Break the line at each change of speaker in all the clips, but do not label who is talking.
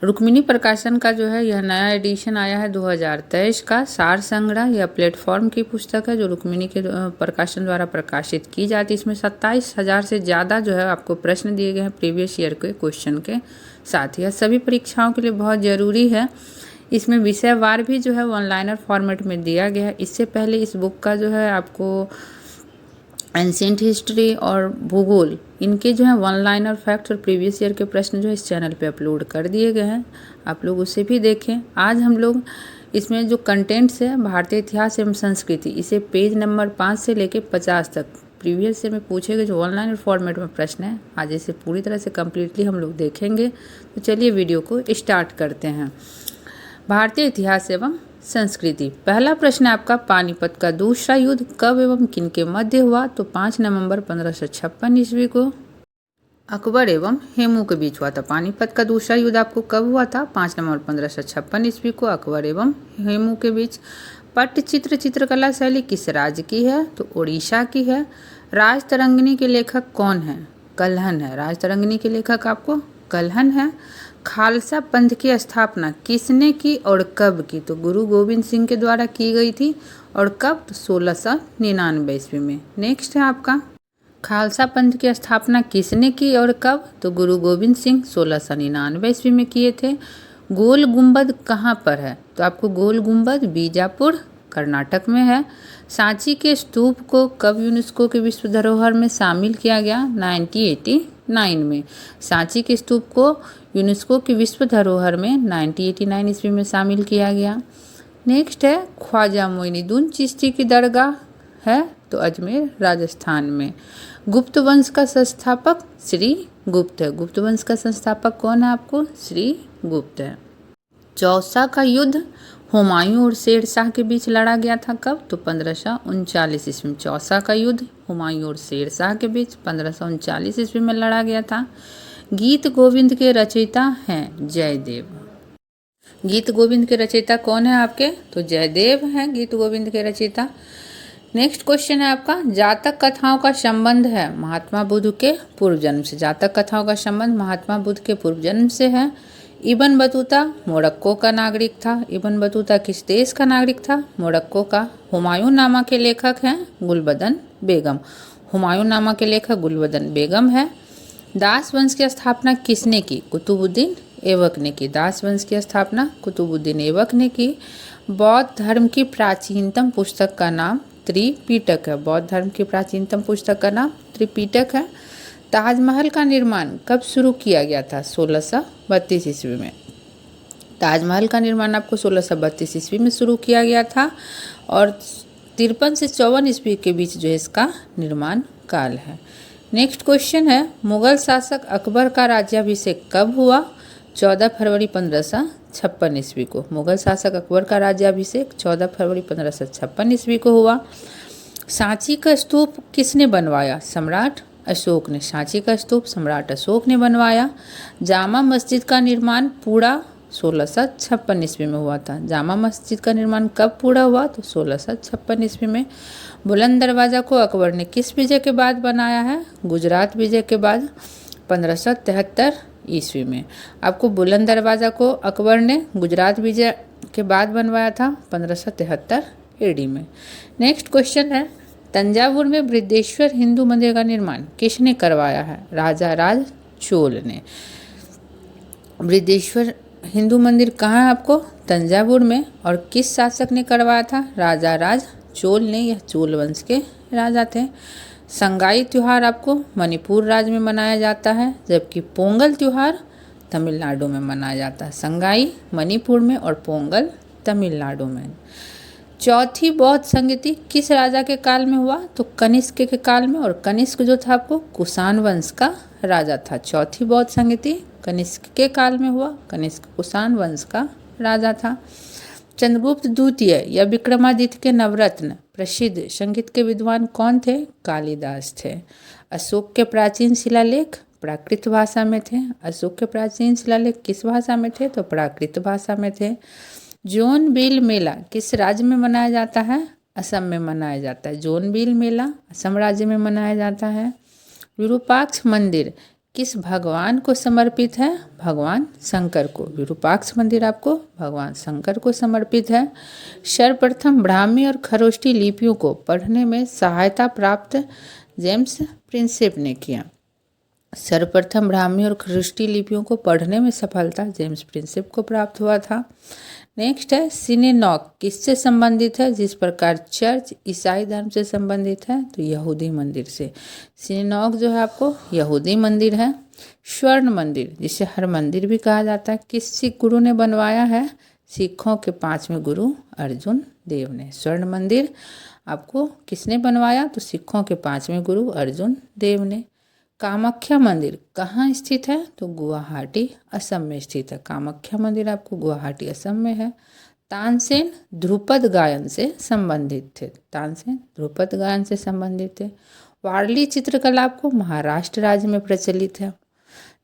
रुक्मिणी प्रकाशन का जो है यह नया एडिशन आया है 2023 का। सार संग्रह यह प्लेटफॉर्म की पुस्तक है जो रुक्मिणी के प्रकाशन द्वारा प्रकाशित की जाती है। इसमें 27,000 से ज़्यादा जो है आपको प्रश्न दिए गए हैं प्रीवियस ईयर के क्वेश्चन के साथ। यह सभी परीक्षाओं के लिए बहुत ज़रूरी है। इसमें विषयवार भी जो है वन लाइनर फॉर्मेट में दिया गया है। इससे पहले इस बुक का जो है आपको एंशिएंट हिस्ट्री और भूगोल इनके जो है वन लाइनर फैक्ट्स और प्रीवियस ईयर के प्रश्न जो है इस चैनल पे अपलोड कर दिए गए हैं, आप लोग उसे भी देखें। आज हम लोग इसमें जो कंटेंट्स है भारतीय इतिहास एवं संस्कृति, इसे पेज नंबर 5 से लेकर 50 तक प्रीवियस ईयर में पूछे गए जो वन लाइनर फॉर्मेट में प्रश्न है, आज इसे पूरी तरह से कम्प्लीटली हम लोग देखेंगे। तो चलिए वीडियो को स्टार्ट करते हैं। भारतीय इतिहास एवं संस्कृति, पहला प्रश्न है आपका, पानीपत का दूसरा युद्ध कब एवं किन के मध्य हुआ? तो 5 नवंबर 1556 ईस्वी को अकबर एवं हेमू के बीच हुआ था। पानीपत का दूसरा युद्ध आपको कब हुआ था? 5 नवंबर 1556 ईस्वी को अकबर एवं हेमू के बीच। पट्टचित्र चित्रकला शैली किस राज्य की है? तो उड़ीसा की है। राजतरंगिणी के लेखक कौन है? कल्हण है। राजतरंगिणी के लेखक आपको कल्हण है। खालसा पंथ की स्थापना किसने की और कब की? तो गुरु गोविंद सिंह के द्वारा की गई थी। और कब? तो 1699 ईस्वी में। नेक्स्ट है आपका, खालसा पंथ की स्थापना किसने की और कब? तो गुरु गोविंद सिंह 1699 ईस्वी में किए थे। गोल गुंबद कहाँ पर है? तो आपको गोल गुंबद बीजापुर कर्नाटक में है। सांची के स्तूप को कब यूनेस्को के विश्व धरोहर में शामिल किया गया? 1989 में। सांची के स्तूप को यूनेस्को की विश्व धरोहर में 1989 ईस्वी में शामिल किया गया। नेक्स्ट है, ख्वाजा मोइनुद्दीन चिश्ती की दरगाह है तो अजमेर राजस्थान में। गुप्त वंश का संस्थापक श्री गुप्त है। गुप्त वंश का संस्थापक कौन है आपको? श्री गुप्त है। चौसा का युद्ध हुमायूं और शेरशाह के बीच लड़ा गया था कब? तो 1539 ईस्वी में। चौसा का युद्ध हुमायूं और शेरशाह के बीच 1539 ईस्वी में लड़ा गया था। गीत गोविंद के रचयिता हैं जयदेव। गीत गोविंद के रचयिता कौन है आपके? तो जयदेव हैं गीत गोविंद के रचयिता। नेक्स्ट क्वेश्चन है आपका, जातक कथाओं का संबंध है महात्मा बुद्ध के पूर्व जन्म से। जातक कथाओं का संबंध महात्मा बुद्ध के पूर्व जन्म से है। इब्न बतूता मोरक्को का नागरिक था। इब्न बतूता किस देश का नागरिक था? मोरक्को का। हुमायूं नामा के लेखक हैं गुलबदन बेगम। हुमायूं नामा के लेखक गुलबदन बेगम है। दास वंश की स्थापना किसने की? कुतुबुद्दीन ऐबक ने की। दास वंश की स्थापना कुतुबुद्दीन ऐबक ने की। बौद्ध धर्म की प्राचीनतम पुस्तक का नाम त्रिपिटक है। बौद्ध धर्म की प्राचीनतम पुस्तक का नाम त्रिपिटक है। ताजमहल का निर्माण कब शुरू किया गया था? 1632 ईस्वी में। ताजमहल का निर्माण आपको 1632 ईस्वी में शुरू किया गया था और 53 से 54 ईस्वी के बीच जो है इसका निर्माण काल है। नेक्स्ट क्वेश्चन है, मुगल शासक अकबर का राज्याभिषेक कब हुआ? 14 फरवरी 1556 ईस्वी को। मुगल शासक अकबर का राज्याभिषेक 14 फरवरी 1556 ईस्वी को हुआ। सांची का स्तूप किसने बनवाया? सम्राट अशोक ने। सांची का स्तूप सम्राट अशोक ने बनवाया। जामा मस्जिद का निर्माण पूरा 1656 ईस्वी में हुआ था। जामा मस्जिद का निर्माण कब पूरा हुआ? तो 1656 ईस्वी में। बुलंद दरवाज़ा को अकबर ने किस विजय के बाद बनाया है? गुजरात विजय के बाद 1573 ईस्वी में। आपको बुलंद दरवाज़ा को अकबर ने गुजरात विजय के बाद बनवाया था 1573 एडी में। नेक्स्ट क्वेश्चन है, तंजावुर में बृहदेश्वर हिंदू मंदिर का निर्माण किसने करवाया है? राजा राज चोल ने। बृहदेश्वर हिंदू मंदिर कहाँ है आपको? तंजावुर में। और किस शासक ने करवाया था? राजा राज चोल ने। यह चोल वंश के राजा थे। संगाई त्यौहार आपको मणिपुर राज्य में मनाया जाता है जबकि पोंगल त्यौहार तमिलनाडु में मनाया जाता है। संगाई मणिपुर में और पोंगल तमिलनाडु में। चौथी बौद्ध संगति किस राजा के काल में हुआ? तो कनिष्क के काल में। और कनिष्क जो था आपको कुषाण वंश का राजा था। चौथी बौद्ध संगति कनिष्क के काल में हुआ। कनिष्क कुषाण वंश का राजा था। चंद्रगुप्त द्वितीय या विक्रमादित्य के नवरत्न प्रसिद्ध संगीत के विद्वान कौन थे? कालिदास थे। अशोक के प्राचीन शिलालेख प्राकृत भाषा में थे। अशोक के प्राचीन शिलालेख किस भाषा में थे? तो प्राकृत भाषा में थे। जोनबिल मेला किस राज्य में मनाया जाता है? असम में मनाया जाता है। जोनबिल मेला असम राज्य में मनाया जाता है। विरूपाक्ष मंदिर किस भगवान को समर्पित है? भगवान शंकर को। विरूपाक्ष मंदिर आपको भगवान शंकर को समर्पित है। सर्वप्रथम ब्राह्मी और खरोष्टी लिपियों को पढ़ने में सहायता प्राप्त जेम्स प्रिंसेप ने किया। सर्वप्रथम ब्राह्मी और खरोष्टी लिपियों को पढ़ने में सफलता जेम्स प्रिंसेप को प्राप्त हुआ था। नेक्स्ट है सिनेगॉग किससे संबंधित है? जिस प्रकार चर्च ईसाई धर्म से संबंधित है तो यहूदी मंदिर से। सिनेगॉग जो है आपको यहूदी मंदिर है। स्वर्ण मंदिर जिसे हर मंदिर भी कहा जाता है किस सिख गुरु ने बनवाया है? सिखों के 5वें गुरु अर्जुन देव ने। स्वर्ण मंदिर आपको किसने बनवाया? तो सिखों के 5वें गुरु अर्जुन देव ने। कामाख्या मंदिर कहाँ स्थित है? तो गुवाहाटी असम में स्थित है। कामाख्या मंदिर आपको गुवाहाटी असम में है। तानसेन ध्रुपद गायन से संबंधित थे। तानसेन ध्रुपद गायन से संबंधित थे। वारली चित्रकला आपको महाराष्ट्र राज्य में प्रचलित है।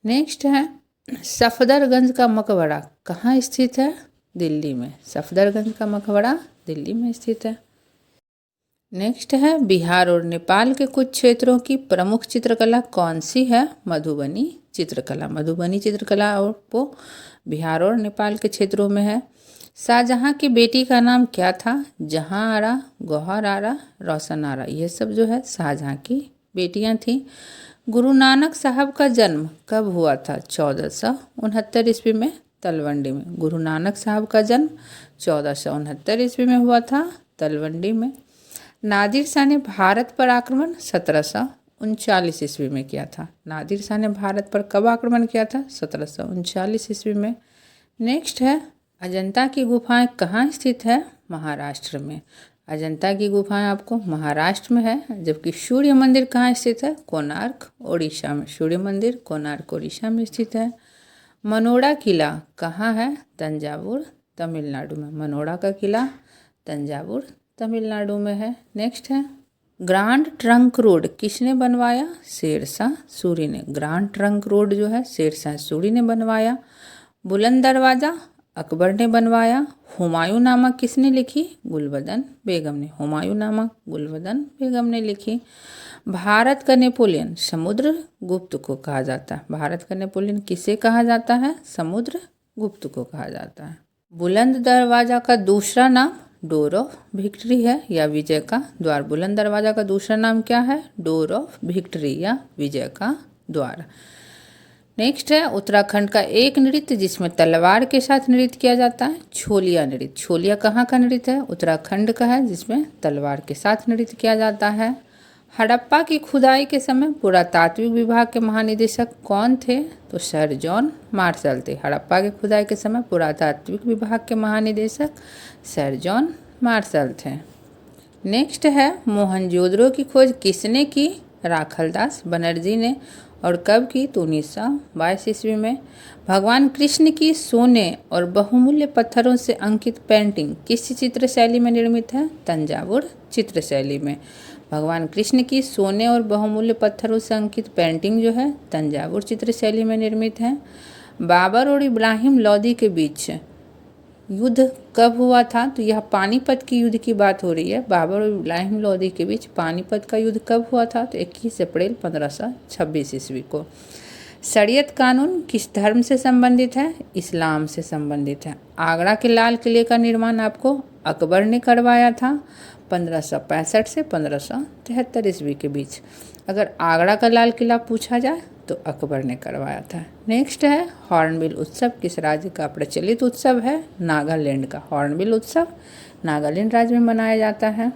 नेक्स्ट है सफदरगंज का मकबरा कहाँ स्थित है? दिल्ली में। सफदरगंज का मकबरा दिल्ली में स्थित है। नेक्स्ट है बिहार और नेपाल के कुछ क्षेत्रों की प्रमुख चित्रकला कौन सी है? मधुबनी चित्रकला। मधुबनी चित्रकला आपको बिहार और नेपाल के क्षेत्रों में है। शाहजहां की बेटी का नाम क्या था? जहां आरा, गौहर आरा, रोशन आरा। ये सब जो है शाहजहां की बेटियां थीं। गुरु नानक साहब का जन्म कब हुआ था? 1469 ईस्वी में तलवंडी में। गुरु नानक साहब का जन्म 1469 ईस्वी में हुआ था तलवंडी में। नादिर शाह ने भारत पर आक्रमण 1739 ईस्वी में किया था। नादिर शाह ने भारत पर कब आक्रमण किया था? 1739 ईस्वी में। नेक्स्ट है अजंता की गुफाएं कहाँ स्थित है? महाराष्ट्र में। अजंता की गुफाएं आपको महाराष्ट्र में है। जबकि सूर्य मंदिर कहाँ स्थित है? कोणार्क ओडिशा में। सूर्य मंदिर कोणार्क ओडिशा में स्थित है। मनोड़ा किला कहाँ है? तंजावुर तमिलनाडु में। मनोड़ा का किला तंजावुर तमिलनाडु में है। नेक्स्ट है ग्रांड ट्रंक रोड किसने बनवाया? शेरशाह सूरी ने। ग्रांड ट्रंक रोड जो है शेरशाह सूरी ने बनवाया। बुलंद दरवाज़ा अकबर ने बनवाया। हुमायूंनामा किसने लिखी? गुलबदन बेगम ने। हुमायूंनामा गुलबदन बेगम ने लिखी। भारत का नेपोलियन समुद्र गुप्त को कहा जाता है। भारत का नेपोलियन किसे कहा जाता है? समुद्र गुप्त को कहा जाता है। बुलंद दरवाज़ा का दूसरा नाम डोर ऑफ विक्ट्री है या विजय का द्वार। बुलंद दरवाज़ा का दूसरा नाम क्या है? डोर ऑफ विक्ट्री या विजय का द्वार। नेक्स्ट है उत्तराखंड का एक नृत्य जिसमें तलवार के साथ नृत्य किया जाता है। छोलिया नृत्य। छोलिया कहाँ का नृत्य है? उत्तराखंड का है जिसमें तलवार के साथ नृत्य किया जाता है। हड़प्पा की खुदाई के समय पुरातात्विक विभाग के महानिदेशक कौन थे? तो सर जॉन मार्शल थे। हड़प्पा की खुदाई के समय पुरातात्विक विभाग के महानिदेशक सर जॉन मार्शल थे। नेक्स्ट है मोहनजोदड़ो की खोज किसने की? राखलदास बनर्जी ने। और कब की? तो 1922 ईस्वी में। भगवान कृष्ण की सोने और बहुमूल्य पत्थरों से अंकित पेंटिंग किस चित्र शैली में निर्मित है? तंजावुर चित्र शैली में। भगवान कृष्ण की सोने और बहुमूल्य पत्थरों से अंकित पेंटिंग जो है तंजावुर चित्र शैली में निर्मित है। बाबर और इब्राहिम लोदी के बीच युद्ध कब हुआ था? तो यह पानीपत की युद्ध की बात हो रही है। बाबर और इब्राहिम लोदी के बीच पानीपत का युद्ध कब हुआ था? तो 21 अप्रैल 1526 ईस्वी को। शरीयत कानून किस धर्म से संबंधित है? इस्लाम से संबंधित है। आगरा के लाल किले का निर्माण आपको अकबर ने करवाया था 1565 से 1573 ईस्वी के बीच। अगर आगरा का लाल किला पूछा जाए तो अकबर ने करवाया था। नेक्स्ट है हॉर्नबिल उत्सव किस राज्य का प्रचलित उत्सव है? नागालैंड का। हॉर्नबिल उत्सव नागालैंड राज्य में मनाया जाता है।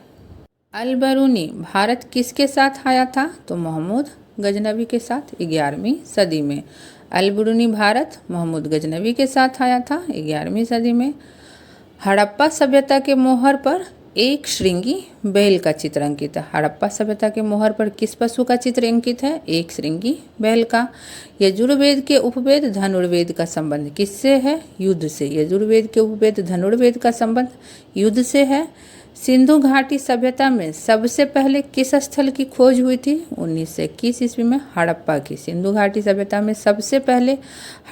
अल-बरूनी भारत किसके साथ आया था? तो महमूद गजनवी के साथ 11वीं सदी में। अल-बरूनी भारत महमूद गजनवी के साथ आया था 11वीं सदी में। हड़प्पा सभ्यता के मोहर पर एक श्रृंगी बैल का चित्र अंकित है। हड़प्पा सभ्यता के मोहर पर किस पशु का चित्र अंकित है? एक श्रृंगी बैल का। यजुर्वेद के उपवेद धनुर्वेद का संबंध किससे है? युद्ध से। यजुर्वेद के उपवेद धनुर्वेद का संबंध युद्ध से है। सिंधु घाटी सभ्यता में सबसे पहले किस स्थल की खोज हुई थी? 1921 ईस्वी में हड़प्पा की। सिंधु घाटी सभ्यता में सबसे पहले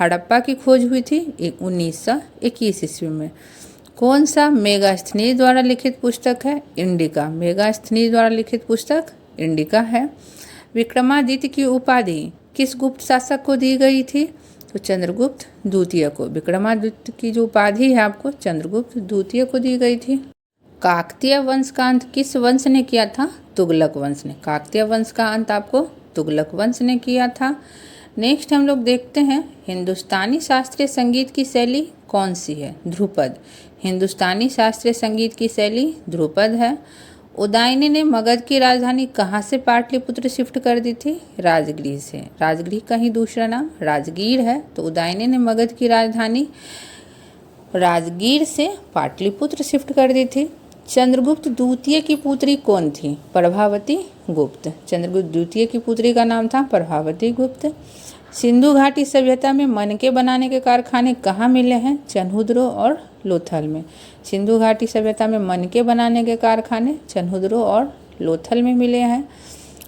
हड़प्पा की खोज हुई थी 1921 ईस्वी में। कौन सा मेगास्थनीज द्वारा लिखित पुस्तक है? इंडिका। मेगास्थनीज द्वारा लिखित पुस्तक इंडिका है। विक्रमादित्य की उपाधि किस गुप्त शासक को दी गई थी? तो चंद्रगुप्त द्वितीय को। विक्रमादित्य की जो उपाधि है आपको चंद्रगुप्त द्वितीय को दी गई थी। काकतीय वंश का अंत किस वंश ने किया था? तुगलक वंश ने। काकतीय वंश का अंत आपको तुगलक वंश ने किया था। नेक्स्ट हम लोग देखते हैं हिंदुस्तानी शास्त्रीय संगीत की शैली कौन सी है? ध्रुपद। हिंदुस्तानी शास्त्रीय संगीत की शैली ध्रुपद है। उदयनी ने मगध की राजधानी कहाँ से पाटलिपुत्र शिफ्ट कर दी थी? राजगृह से। राजगृह का ही दूसरा नाम राजगीर है, तो उदयनी ने मगध की राजधानी राजगीर से पाटलिपुत्र शिफ्ट कर दी थी। चंद्रगुप्त द्वितीय की पुत्री कौन थी? प्रभावती गुप्त। चंद्रगुप्त द्वितीय की पुत्री का नाम था प्रभावती गुप्त। सिंधु घाटी सभ्यता में मनके बनाने के कारखाने कहाँ मिले हैं? चन्हुद्रो और लोथल में। सिंधु घाटी सभ्यता में मनके बनाने के कारखाने चन्हुद्रो और लोथल में मिले हैं।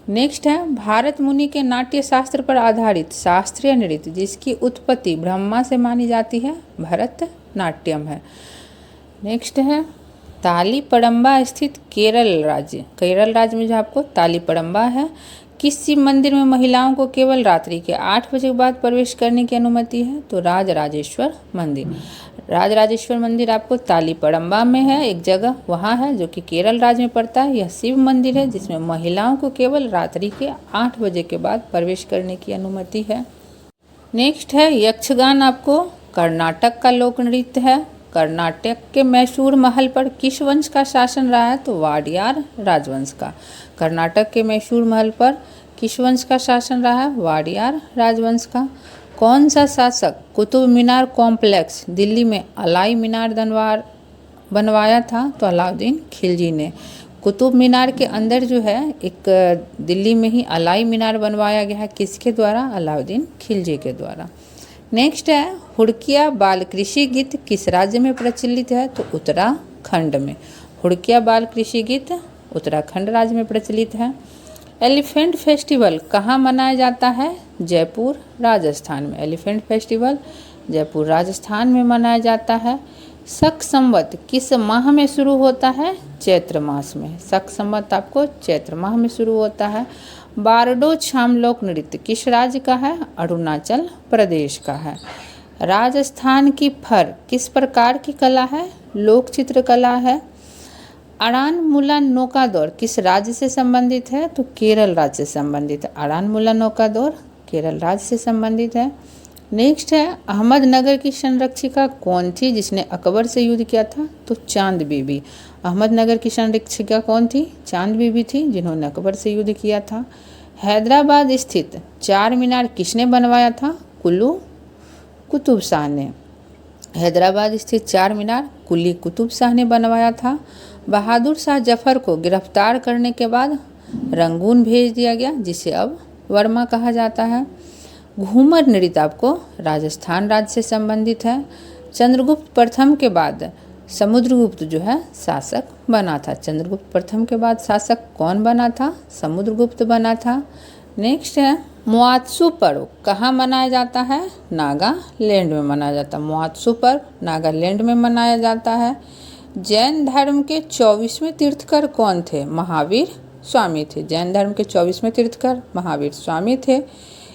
नेक्स्ट है भारत मुनि के नाट्य शास्त्र पर आधारित शास्त्रीय नृत्य जिसकी उत्पत्ति ब्रह्मा से मानी जाती है? भरतनाट्यम है। नेक्स्ट है तालीपड़म्बा स्थित केरल राज्य में जो आपको तालीपड़म्बा है, किस शिव मंदिर में महिलाओं को केवल रात्रि के 8 बजे के बाद प्रवेश करने की अनुमति है? तो राजराजेश्वर मंदिर। राजराजेश्वर मंदिर आपको तालीपड़म्बा में है, एक जगह वहाँ है जो कि केरल राज्य में पड़ता है। यह शिव मंदिर है जिसमें महिलाओं को केवल रात्रि के 8 बजे के बाद प्रवेश करने की अनुमति है। नेक्स्ट है यक्षगान आपको कर्नाटक का लोक नृत्य है। कर्नाटक के मैसूर महल पर किस वंश का शासन रहा है? तो वाडियार राजवंश का। कर्नाटक के मैसूर महल पर किस वंश का शासन रहा है? वाडियार राजवंश का। कौन सा शासक कुतुब मीनार कॉम्प्लेक्स दिल्ली में अलाई मीनार बनवाया था? तो अलाउद्दीन खिलजी ने। कुतुब मीनार के अंदर जो है एक दिल्ली में ही अलाई मीनार बनवाया गया है, किसके द्वारा? अलाउद्दीन खिलजी के द्वारा। नेक्स्ट है हुड़किया बाल कृषि गीत किस राज्य में प्रचलित है? तो उत्तराखंड में। हुड़किया बाल कृषि गीत उत्तराखंड राज्य में प्रचलित है। एलिफेंट फेस्टिवल कहाँ मनाया जाता है? जयपुर राजस्थान में। एलिफेंट फेस्टिवल जयपुर राजस्थान में मनाया जाता है। शक संवत किस माह में शुरू होता है? चैत्र मास में। शक संवत आपको चैत्र माह में शुरू होता है। बारडो छाम लोक नृत्य किस राज्य का है? अरुणाचल प्रदेश का है। राजस्थान की फर किस प्रकार की कला है? लोक चित्रकला है। अड़ान मुला नौका दौर किस राज्य से संबंधित है? तो केरल राज्य से संबंधित है। अड़ान मुला नौका दौर केरल राज्य से संबंधित है। नेक्स्ट है अहमदनगर की संरक्षिका कौन थी जिसने अकबर से युद्ध किया था? तो चांद बीबी। अहमदनगर की संरक्षिका कौन थी? चांद बीबी थी जिन्होंने अकबर से युद्ध किया था। हैदराबाद स्थित चार मीनार किसने बनवाया था? कुल्लू कुतुब शाह ने। हैदराबाद स्थित चार मीनार कुली कुतुब शाह ने बनवाया था। बहादुर शाह जफर को गिरफ्तार करने के बाद रंगून भेज दिया गया जिसे अब वर्मा कहा जाता है। घूमर नृत्य आपको राजस्थान राज्य से संबंधित है। चंद्रगुप्त प्रथम के बाद समुद्रगुप्त जो है शासक बना था। चंद्रगुप्त प्रथम के बाद शासक कौन बना था? समुद्रगुप्त बना था। नेक्स्ट है मुआत्सु पर्व कहाँ मनाया जाता है? नागालैंड में मनाया जाता है। मुआत्सु पर्व नागालैंड में मनाया जाता है। जैन धर्म के 24वें तीर्थकर कौन थे? महावीर स्वामी थे। जैन धर्म के 24वें तीर्थकर महावीर स्वामी थे।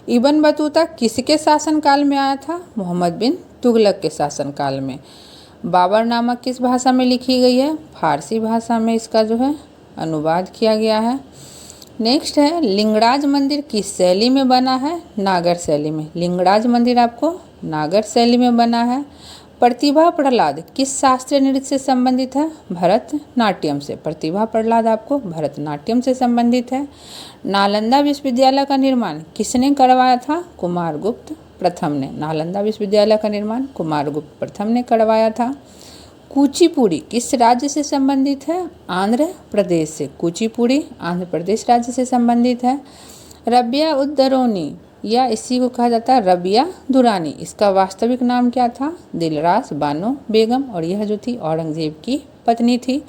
इब्न बतूता किसके शासनकाल में आया था? मोहम्मद बिन तुगलक के शासनकाल में। बाबरनामा किस भाषा में लिखी गई है? फारसी भाषा में इसका जो है अनुवाद किया गया है। नेक्स्ट है लिंगराज मंदिर किस शैली में बना है? नागर शैली में। लिंगराज मंदिर आपको नागर शैली में बना है। प्रतिभा प्रहलाद किस शास्त्रीय नृत्य से संबंधित है? भरतनाट्यम से। प्रतिभा प्रहलाद आपको भरतनाट्यम से संबंधित है। नालंदा विश्वविद्यालय का निर्माण किसने करवाया था? कुमारगुप्त प्रथम ने। नालंदा विश्वविद्यालय का निर्माण कुमारगुप्त प्रथम ने करवाया था। कुचिपुड़ी किस राज्य से संबंधित है? आंध्र प्रदेश से। कुचिपुड़ी आंध्र प्रदेश राज्य से संबंधित है। रबिया उद्दरौनी या इसी को कहा जाता है रबिया दुरानी, इसका वास्तविक नाम क्या था? दिलरास बानो बेगम, और यह जो थी औरंगजेब की पत्नी थी।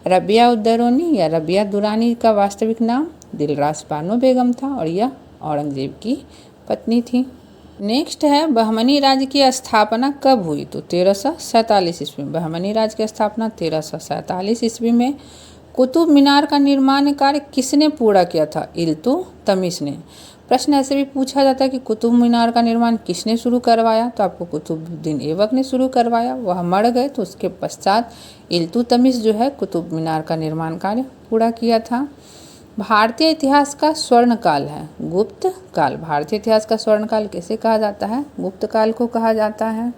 रबिया उद्दरौनी या रबिया दुरानी का वास्तविक नाम दिलरास बानो बेगम था और यह औरंगजेब की पत्नी थी। नेक्स्ट है बहमनी राज्य की स्थापना कब हुई? तो 1347 ईस्वी में। बहमनी राज्य की स्थापना 1347 ईस्वी में। कुतुब मीनार का निर्माण कार्य किसने पूरा किया था? इल्तुतमिश ने। प्रश्न ऐसे भी पूछा जाता है कि कुतुब मीनार का निर्माण किसने शुरू करवाया, तो आपको कुतुबुद्दीन ऐबक ने शुरू करवाया। वह मर गए तो उसके पश्चात इल्तुतमिश जो है कुतुब मीनार का निर्माण कार्य पूरा किया था। भारतीय इतिहास का स्वर्ण काल है गुप्त काल। भारतीय इतिहास का स्वर्ण काल किसे कहा जाता है? गुप्त काल को कहा जाता है।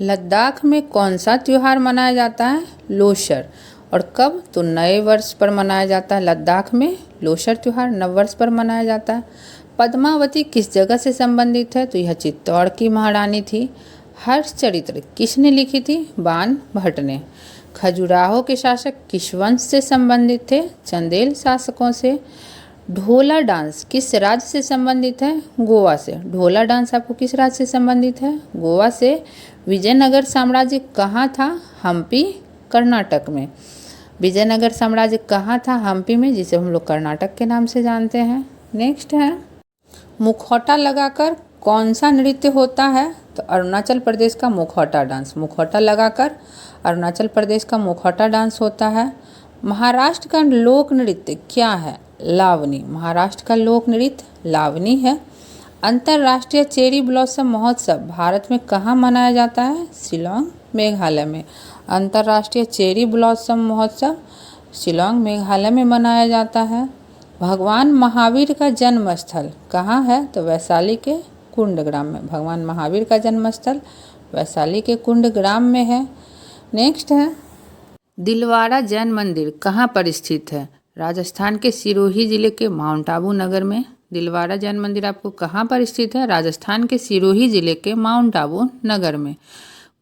लद्दाख में कौन सा त्योहार मनाया जाता है? लोसर। और कब? तो नए वर्ष पर मनाया जाता है। लद्दाख में लोसर त्योहार नव वर्ष पर मनाया जाता है। पद्मावती किस जगह से संबंधित है? तो यह चित्तौड़ की महारानी थी। हर्षचरित्र किसने लिखी थी? बाण भट्ट ने। खजुराहो के शासक किस वंश से संबंधित थे? चंदेल शासकों से। ढोला डांस किस राज्य से संबंधित है? गोवा से। ढोला डांस आपको किस राज्य से संबंधित है? गोवा से। विजयनगर साम्राज्य कहाँ था? हम्पी, कर्नाटक में। विजयनगर साम्राज्य कहाँ था? हम्पी में, जिसे हम लोग कर्नाटक के नाम से जानते हैं। नेक्स्ट है, मुखौटा लगाकर कौन सा नृत्य होता है? तो अरुणाचल प्रदेश का मुखौटा डांस। मुखौटा लगाकर अरुणाचल प्रदेश का मुखौटा डांस होता है। महाराष्ट्र का लोक नृत्य क्या है? लावनी। महाराष्ट्र का लोक नृत्य लावनी है। अंतर्राष्ट्रीय चेरी ब्लॉसम महोत्सव भारत में कहाँ मनाया जाता है? शिलोंग, मेघालय में। अंतर्राष्ट्रीय चेरी ब्लॉसम महोत्सव शिलोंग, मेघालय में मनाया जाता है। भगवान महावीर का जन्म स्थल कहाँ है? तो वैशाली के कुंडग्राम में। भगवान महावीर का जन्म स्थल वैशाली के कुंडग्राम में है। नेक्स्ट है, दिलवारा जैन मंदिर कहाँ पर स्थित है? राजस्थान के सिरोही जिले के माउंट आबू नगर में। दिलवारा जैन मंदिर आपको कहाँ पर स्थित है? राजस्थान के सिरोही जिले के माउंट आबू नगर में।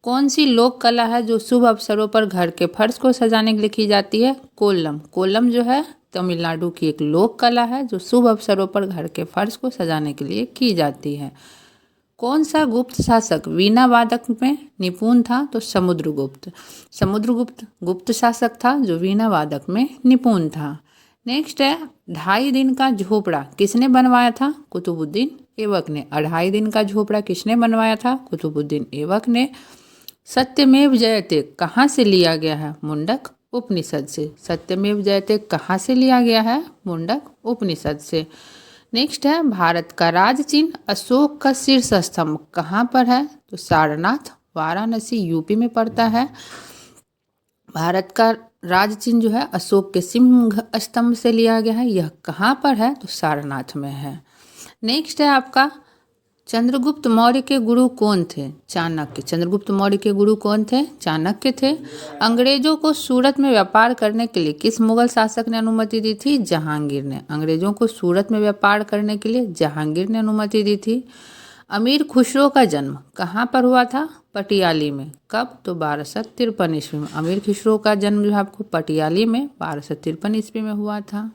कौन सी लोक कला है जो शुभ अवसरों पर घर के फर्श को सजाने के लिए की जाती है? कोल्लम। कोल्लम जो है तमिलनाडु की एक लोक कला है जो शुभ अवसरों पर घर के फर्श को सजाने के लिए की जाती है। कौन सा गुप्त शासक वीणा वादक में निपुण था? तो समुद्रगुप्त। समुद्रगुप्त गुप्त शासक था जो वीणा वादक में निपुण था। नेक्स्ट है, 2.5 दिन का झोपड़ा किसने बनवाया था? कुतुबुद्दीन ऐबक ने। 2.5 दिन का झोपड़ा किसने बनवाया था? कुतुबुद्दीन ऐबक ने। सत्यमेव जयते कहाँ से लिया गया है? मुंडक उपनिषद से। सत्यमेव जयते कहाँ से लिया गया है? मुंडक उपनिषद से। नेक्स्ट है, भारत का राज चिन्ह अशोक का शीर्ष स्तंभ कहाँ पर है? तो सारनाथ, वाराणसी, यूपी में पड़ता है। भारत का राज चिन्ह जो है अशोक के सिंह स्तंभ से लिया गया है। यह कहाँ पर है? तो सारनाथ में है। नेक्स्ट है आपका, चंद्रगुप्त मौर्य के गुरु कौन थे? चाणक्य। चंद्रगुप्त मौर्य के गुरु कौन थे? चाणक्य थे। अंग्रेजों को सूरत में व्यापार करने के लिए किस मुगल शासक ने अनुमति दी थी? जहांगीर ने। अंग्रेजों को सूरत में व्यापार करने के लिए जहांगीर ने अनुमति दी थी। अमीर खुसरो का जन्म कहाँ पर हुआ था? पटियाली में। कब? तो 1253 ईस्वी में। अमीर खुसरो का जन्म जो है आपको पटियाली में 1253 ईस्वी में हुआ था।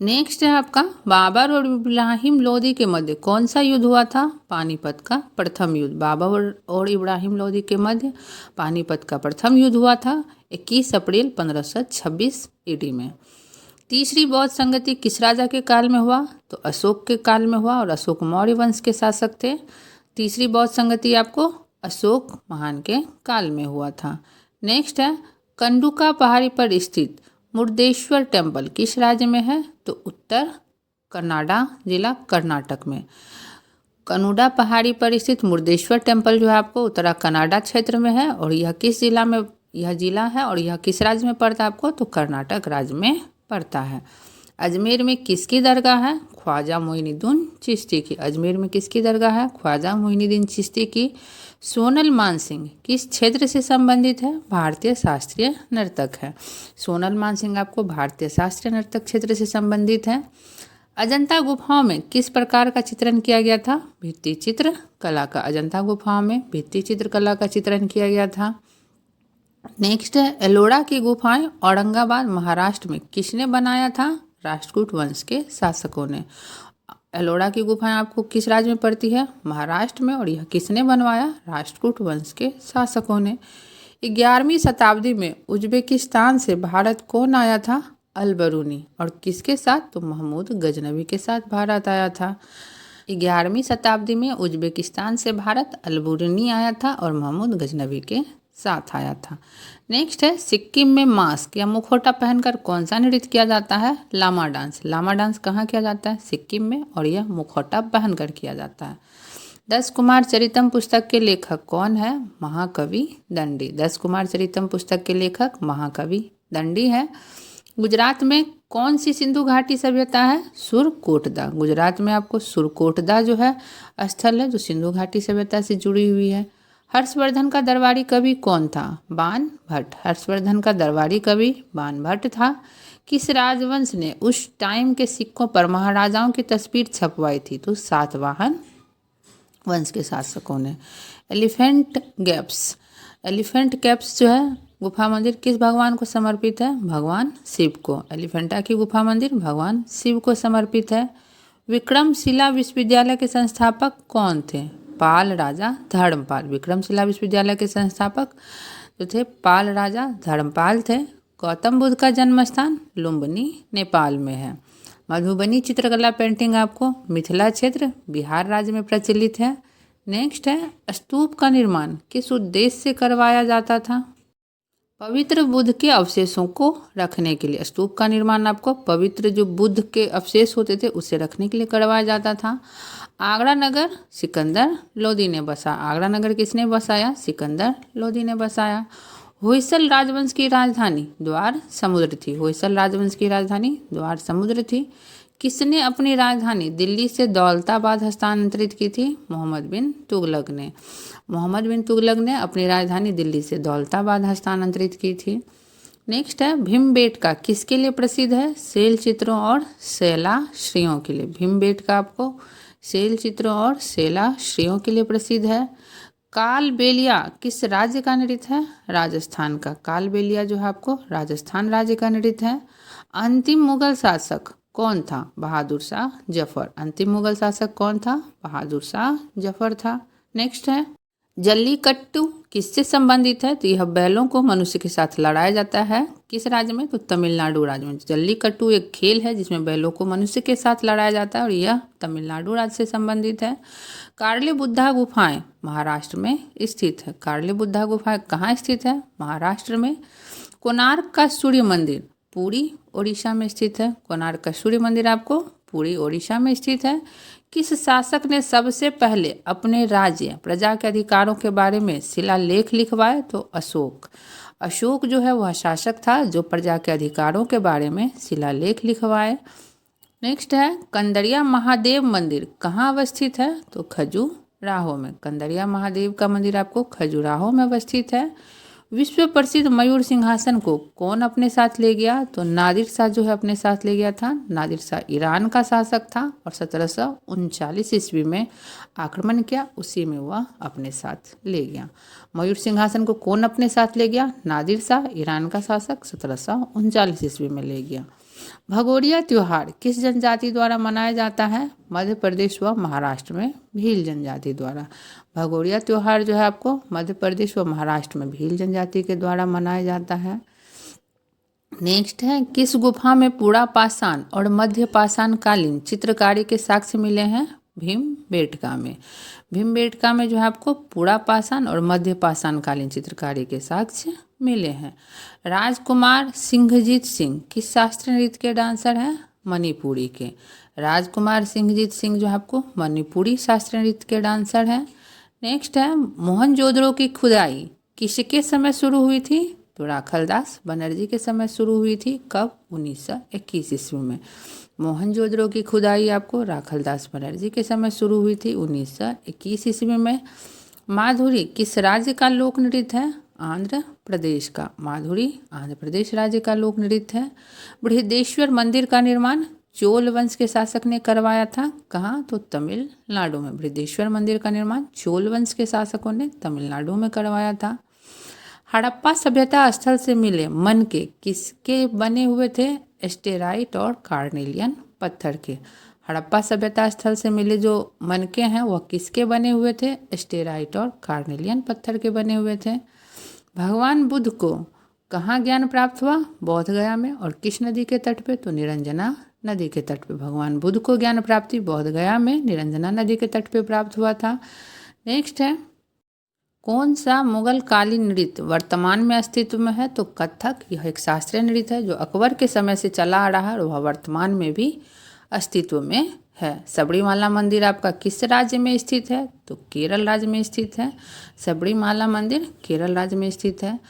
नेक्स्ट है आपका, बाबर और इब्राहिम लोदी के मध्य कौन सा युद्ध हुआ था? पानीपत का प्रथम युद्ध। बाबर और इब्राहिम लोदी के मध्य पानीपत का प्रथम युद्ध हुआ था 21 अप्रैल 1526 ईडी में। तीसरी बौद्ध संगति किस राजा के काल में हुआ? तो अशोक के काल में हुआ और अशोक मौर्य वंश के शासक थे। तीसरी बौद्ध संगति आपको अशोक महान के काल में हुआ था। नेक्स्ट है, कंडुका पहाड़ी पर स्थित मुर्देश्वर टेम्पल किस राज्य में है? तो उत्तर कन्नाडा जिला, कर्नाटक में। कनुडा पहाड़ी पर स्थित मुर्देश्वर टेम्पल जो है आपको उत्तरा कन्नाडा क्षेत्र में है। और यह किस जिला में यह जिला है और यह किस राज्य में पड़ता है आपको? तो कर्नाटक राज्य में पड़ता है। अजमेर में किसकी दरगाह है? ख्वाजा मोइनुद्दीन चिश्ती की। अजमेर में किसकी दरगाह है? ख्वाजा मोइनुद्दीन चिश्ती की। सोनल मानसिंह किस क्षेत्र से संबंधित है? भारतीय शास्त्रीय नर्तक है। सोनल मानसिंह आपको भारतीय शास्त्रीय नर्तक क्षेत्र से संबंधित है। अजंता गुफाओं में किस प्रकार का चित्रण किया गया था? भित्ति चित्र कला का। अजंता गुफाओं में भित्ति चित्र कला का चित्रण किया गया था। नेक्स्ट है, एलोरा की गुफाएं औरंगाबाद महाराष्ट्र में किसने बनाया था? राष्ट्रकूट वंश के शासकों ने। एलोरा की गुफाएं आपको किस राज्य में पड़ती है? महाराष्ट्र में। और यह किसने बनवाया? राष्ट्रकूट वंश के शासकों ने। 11वीं शताब्दी में उज्बेकिस्तान से भारत कौन आया था? अल-बरूनी। और किसके साथ? तो महमूद गजनवी के साथ भारत आया था। 11वीं शताब्दी में उज्बेकिस्तान से भारत अल-बरूनी आया था और महमूद गजनवी के साथ आया था। नेक्स्ट है सिक्किम में मास्क या मुखौटा पहनकर कौन सा नृत्य किया जाता है? लामा डांस। लामा डांस कहाँ किया जाता है? सिक्किम में, और यह मुखौटा पहनकर किया जाता है। 10 कुमार चरितम पुस्तक के लेखक कौन है? महाकवि दंडी। 10 कुमार चरितम पुस्तक के लेखक महाकवि दंडी है। गुजरात में कौन सी सिंधु घाटी सभ्यता है? सुरकोटदा। गुजरात में आपको सुरकोटदा जो है स्थल है जो सिंधु घाटी सभ्यता से जुड़ी हुई है। हर्षवर्धन का दरबारी कवि कौन था? बाण भट्ट। हर्षवर्धन का दरबारी कवि बाण भट्ट था। किस राजवंश ने उस टाइम के सिक्कों पर महाराजाओं की तस्वीर छपवाई थी? तो सातवाहन वंश के शासकों ने। Elephant gaps. एलिफेंट कैप्स जो है गुफा मंदिर किस भगवान को समर्पित है? भगवान शिव को। एलिफेंटा की गुफा मंदिर भगवान शिव को समर्पित है। विक्रमशिला विश्वविद्यालय के संस्थापक कौन थे? पाल राजा धर्मपाल। विक्रमशिला विश्वविद्यालय के संस्थापक जो थे पाल राजा धर्मपाल थे। गौतम बुद्ध का जन्म स्थान लुम्बिनी नेपाल में है। मधुबनी चित्रकला पेंटिंग आपको मिथिला क्षेत्र बिहार राज्य में प्रचलित है। नेक्स्ट है स्तूप का निर्माण किस उद्देश्य से करवाया जाता था? पवित्र बुद्ध के अवशेषों को रखने के लिए। स्तूप का निर्माण आपको पवित्र जो बुद्ध के अवशेष होते थे उसे रखने के लिए करवाया जाता था। आगरा नगर सिकंदर लोदी ने बसाया। आगरा नगर किसने बसाया? सिकंदर लोदी ने बसाया। होयसल राजवंश की राजधानी द्वार समुद्र थी। होयसल राजवंश की राजधानी द्वार समुद्र थी। किसने अपनी राजधानी दिल्ली से दौलताबाद हस्तांतरित की थी? मोहम्मद बिन तुगलक ने। मोहम्मद बिन तुगलक ने अपनी राजधानी दिल्ली से दौलताबाद हस्तांतरित की थी। नेक्स्ट है भीमबेटका किसके लिए प्रसिद्ध है? शैल चित्रों और शैलाश्रियों के लिए। भीमबेटका आपको शैल चित्रों और शैलाश्रियों के लिए प्रसिद्ध है। कालबेलिया किस राज्य का नृत्य है? राजस्थान का। कालबेलिया जो है आपको राजस्थान राज्य का नृत्य है। अंतिम मुगल शासक कौन था? बहादुर शाह जफर। अंतिम मुगल शासक कौन था? बहादुर शाह जफर था। नेक्स्ट है जल्लीकट्टू किससे संबंधित है? तो यह बैलों को मनुष्य के साथ लड़ाया जाता है। किस राज्य में? तो तमिलनाडु राज्य में। जल्लीकट्टू एक खेल है जिसमें बैलों को मनुष्य के साथ लड़ाया जाता है और यह तमिलनाडु राज्य से संबंधित है। कार्ले बुद्धा गुफाएं महाराष्ट्र में स्थित है। कार्ले बुद्धा गुफाएं कहाँ स्थित है? महाराष्ट्र में। कोणार्क का सूर्य मंदिर पुरी ओडिशा में स्थित है। कोणार्क का सूर्य मंदिर आपको पुरी ओडिशा में स्थित है। किस शासक ने सबसे पहले अपने राज्य प्रजा के अधिकारों के बारे में शिलालेख लिखवाए? तो अशोक। अशोक जो है वह शासक था जो प्रजा के अधिकारों के बारे में शिलालेख लिखवाए। नेक्स्ट है कंदरिया महादेव मंदिर कहाँ अवस्थित है? तो खजुराहो में। कंदरिया महादेव का मंदिर आपको खजुराहो में अवस्थित है। विश्व प्रसिद्ध मयूर सिंहासन को कौन अपने साथ ले गया? तो नादिर शाह जो है अपने साथ ले गया था। नादिर शाह ईरान का शासक था और 1739 ईस्वी में आक्रमण किया, उसी में वह अपने साथ ले गया। मयूर सिंहासन को कौन अपने साथ ले गया? नादिर शाह ईरान का शासक 1739 ईस्वी में ले गया। भगोरिया त्योहार किस जनजाति द्वारा मनाया जाता है? मध्य प्रदेश व महाराष्ट्र में भील जनजाति द्वारा। भगोरिया त्योहार जो है आपको मध्य प्रदेश व महाराष्ट्र में भील जनजाति के द्वारा मनाया जाता है। नेक्स्ट है किस गुफा में पूरा पाषाण और मध्य पाषाण कालीन चित्रकारी के साक्ष्य मिले हैं? भीमबेटका में। भीमबेटका में जो है आपको पूरा पाषाण और मध्य पाषाण कालीन चित्रकारी के साक्ष्य मिले हैं। राजकुमार सिंहजीत सिंह किस शास्त्रीय नृत्य के डांसर हैं? मणिपुरी के। राजकुमार सिंहजीत सिंह जो है आपको मणिपुरी शास्त्रीय नृत्य के डांसर हैं। नेक्स्ट है मोहनजोदड़ो की खुदाई किसके समय शुरू हुई थी? तो राखलदास बनर्जी के समय शुरू हुई थी। कब? 1921 ईस्वी में। मोहनजोदड़ो की खुदाई आपको राखलदास बनर्जी के समय शुरू हुई थी 1921 ईस्वी में। माधुरी किस राज्य का लोक नृत्य है? आंध्र प्रदेश का। माधुरी आंध्र प्रदेश राज्य का लोक नृत्य है। बृहदेश्वर मंदिर का निर्माण चोल वंश के शासक ने करवाया था। कहाँ? तो तमिलनाडु में। बृहदेश्वर मंदिर का निर्माण चोल वंश के शासकों ने तमिलनाडु में करवाया था। हड़प्पा सभ्यता स्थल से मिले मनके किसके बने हुए थे? स्टेराइट और कार्नेलियन पत्थर के। हड़प्पा सभ्यता स्थल से मिले जो मनके हैं वह किसके बने हुए थे? स्टेराइट और कार्नेलियन पत्थर के बने हुए थे। भगवान बुद्ध को कहाँ ज्ञान प्राप्त हुआ? बोध गया में। और किस नदी के तट पे? तो निरंजना नदी के तट पे। भगवान बुद्ध को ज्ञान प्राप्ति बोध गया में निरंजना नदी के तट पे प्राप्त हुआ था। नेक्स्ट है कौन सा मुगल कालीन नृत्य वर्तमान में अस्तित्व में है? तो कथक, यह एक शास्त्रीय नृत्य है जो अकबर के समय से चला आ रहा है और वह वर्तमान में भी अस्तित्व में है। सबरीमाला मंदिर आपका किस राज्य में स्थित है? तो केरल राज्य में स्थित है। सबरीमाला मंदिर केरल राज्य में स्थित है।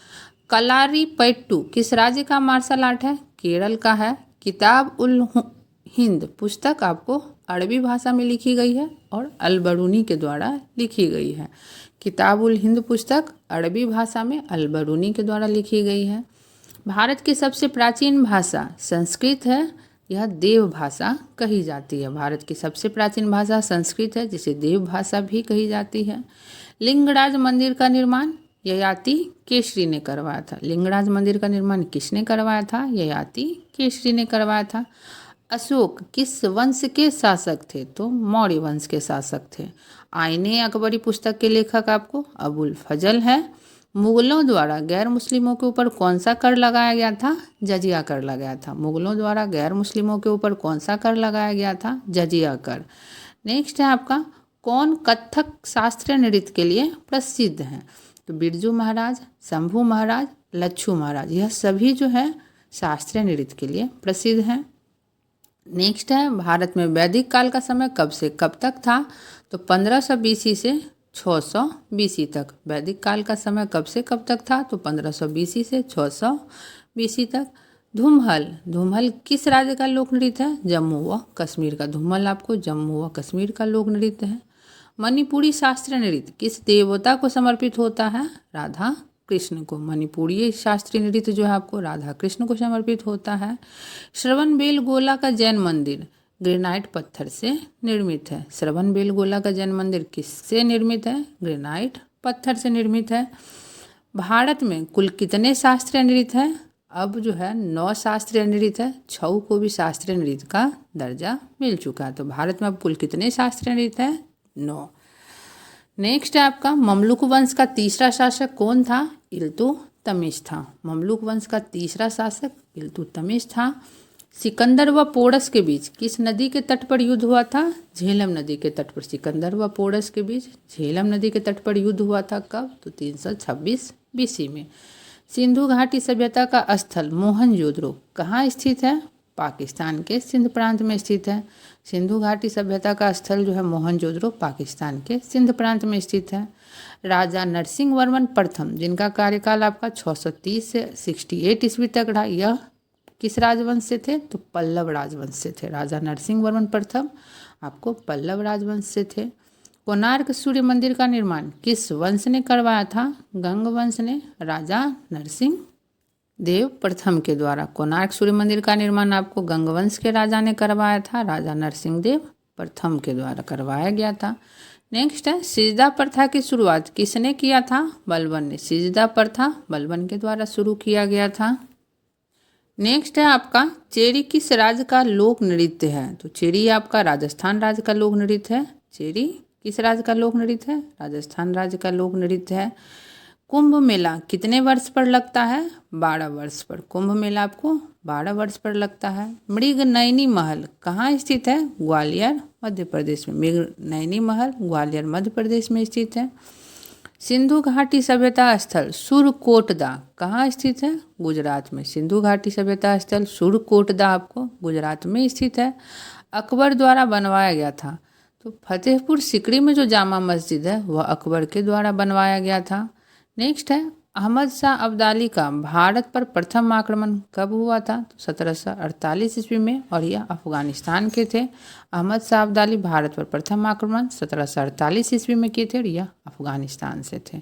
कलारीपयट्टू किस राज्य का मार्शल आर्ट है? केरल का है। किताब उल हिंद पुस्तक आपको अरबी भाषा में लिखी गई है और अल-बरूनी के द्वारा लिखी गई है। किताब उल हिंद पुस्तक अरबी भाषा में अल-बरूनी के द्वारा लिखी गई है। भारत की सबसे प्राचीन भाषा संस्कृत है, यह देव भाषा कही जाती है। भारत की सबसे प्राचीन भाषा संस्कृत है जिसे देव भाषा भी कही जाती है। लिंगराज मंदिर का निर्माण ययाति केसरी ने करवाया था। लिंगराज मंदिर का निर्माण किसने करवाया था? ययाति केसरी ने करवाया था। अशोक किस वंश के शासक थे? तो मौर्य वंश के शासक थे। आईने अकबरी पुस्तक के लेखक आपको अबुल फजल है। मुगलों द्वारा गैर मुस्लिमों के ऊपर कौन सा कर लगाया गया था? जजिया कर लगाया था। मुगलों द्वारा गैर मुस्लिमों के ऊपर कौन सा कर लगाया गया था? जजिया कर। नेक्स्ट है आपका, कौन कथक शास्त्रीय नृत्य के लिए प्रसिद्ध हैं? तो बिरजू महाराज, शंभू महाराज, लच्छू महाराज, यह सभी जो है शास्त्रीय नृत्य के लिए प्रसिद्ध हैं। नेक्स्ट है, भारत में वैदिक काल का समय कब से कब तक था? तो 1500 बीसी से 600 बीसी तक। वैदिक काल का समय कब से कब तक था? तो 1500 बीसी से 600 बीसी तक। धूमहल, धूमहल किस राज्य का लोक नृत्य है? जम्मू व कश्मीर का। धूमहल आपको जम्मू व कश्मीर का लोक नृत्य है। मणिपुरी शास्त्रीय नृत्य किस देवता को समर्पित होता है? राधा कृष्ण को। मणिपुरी शास्त्रीय नृत्य जो है आपको राधा कृष्ण को समर्पित होता है। श्रवणबेलगोला का जैन मंदिर ग्रेनाइट पत्थर से निर्मित है। श्रवणबेलगोला का जैन मंदिर किससे निर्मित है? ग्रेनाइट पत्थर से निर्मित है। भारत में कुल कितने शास्त्रीय नृत्य हैं? अब जो है 9 शास्त्रीय नृत्य है। छऊ को भी शास्त्रीय नृत्य का दर्जा मिल चुका है। तो भारत में अब कुल कितने शास्त्रीय नृत्य हैं? 9। नेक्स्ट है आपका, ममलुक वंश का तीसरा शासक कौन था? इल्तुतमिश था। ममलुक वंश का तीसरा शासक इल्तुतमिश था। सिकंदर व पोरस के बीच किस नदी के तट पर युद्ध हुआ था? झेलम नदी के तट पर। सिकंदर व पोरस के बीच झेलम नदी के तट पर युद्ध हुआ था। कब? तो 326 बीसी में। सिंधु घाटी सभ्यता का स्थल मोहनजोदड़ो कहाँ स्थित है? पाकिस्तान के सिंध प्रांत में स्थित है। सिंधु घाटी सभ्यता का स्थल जो है मोहनजोदड़ो पाकिस्तान के सिंध प्रांत में स्थित है। राजा नरसिंह वर्मन प्रथम, जिनका कार्यकाल आपका 630 से 68 ईस्वी तक रहा, यह किस राजवंश से थे? तो पल्लव राजवंश से थे। राजा नरसिंह वर्मन प्रथम आपको पल्लव राजवंश से थे। कोणार्क सूर्य मंदिर का निर्माण किस वंश ने करवाया था? गंग वंश ने, राजा नरसिंह देव प्रथम के द्वारा। कोणार्क सूर्य मंदिर का निर्माण आपको गंग वंश के राजा ने करवाया था। राजा नरसिंह देव प्रथम के द्वारा करवाया गया था। नेक्स्ट है, सिजदा प्रथा की शुरुआत किसने किया था? बलबन ने। सिजदा प्रथा बलबन के द्वारा शुरू किया गया था। नेक्स्ट है आपका, चेरी किस राज्य का लोक नृत्य है? तो चेरी आपका राजस्थान राज्य का लोक नृत्य है। चेरी किस राज्य का लोक नृत्य है? राजस्थान राज्य का लोक नृत्य है। कुंभ मेला कितने वर्ष पर लगता है? 12 वर्ष पर। कुंभ मेला आपको 12 वर्ष पर लगता है। मृगनयनी महल कहाँ स्थित है? ग्वालियर मध्य प्रदेश में। मृगनयनी महल ग्वालियर मध्य प्रदेश में स्थित है। सिंधु घाटी सभ्यता स्थल सुरकोटदा कहाँ स्थित है? गुजरात में। सिंधु घाटी सभ्यता स्थल सुरकोटदा आपको गुजरात में स्थित है। अकबर द्वारा बनवाया गया था। तो फतेहपुर सिकरी में जो जामा मस्जिद है वह अकबर के द्वारा बनवाया गया था। नेक्स्ट है, अहमद शाह अब्दाली का भारत पर प्रथम आक्रमण कब हुआ था? तो 1748 ईस्वी में, और यह अफगानिस्तान के थे। अहमद शाह अब्दाली भारत पर प्रथम आक्रमण 1748 ईस्वी में किए थे और यह अफगानिस्तान से थे।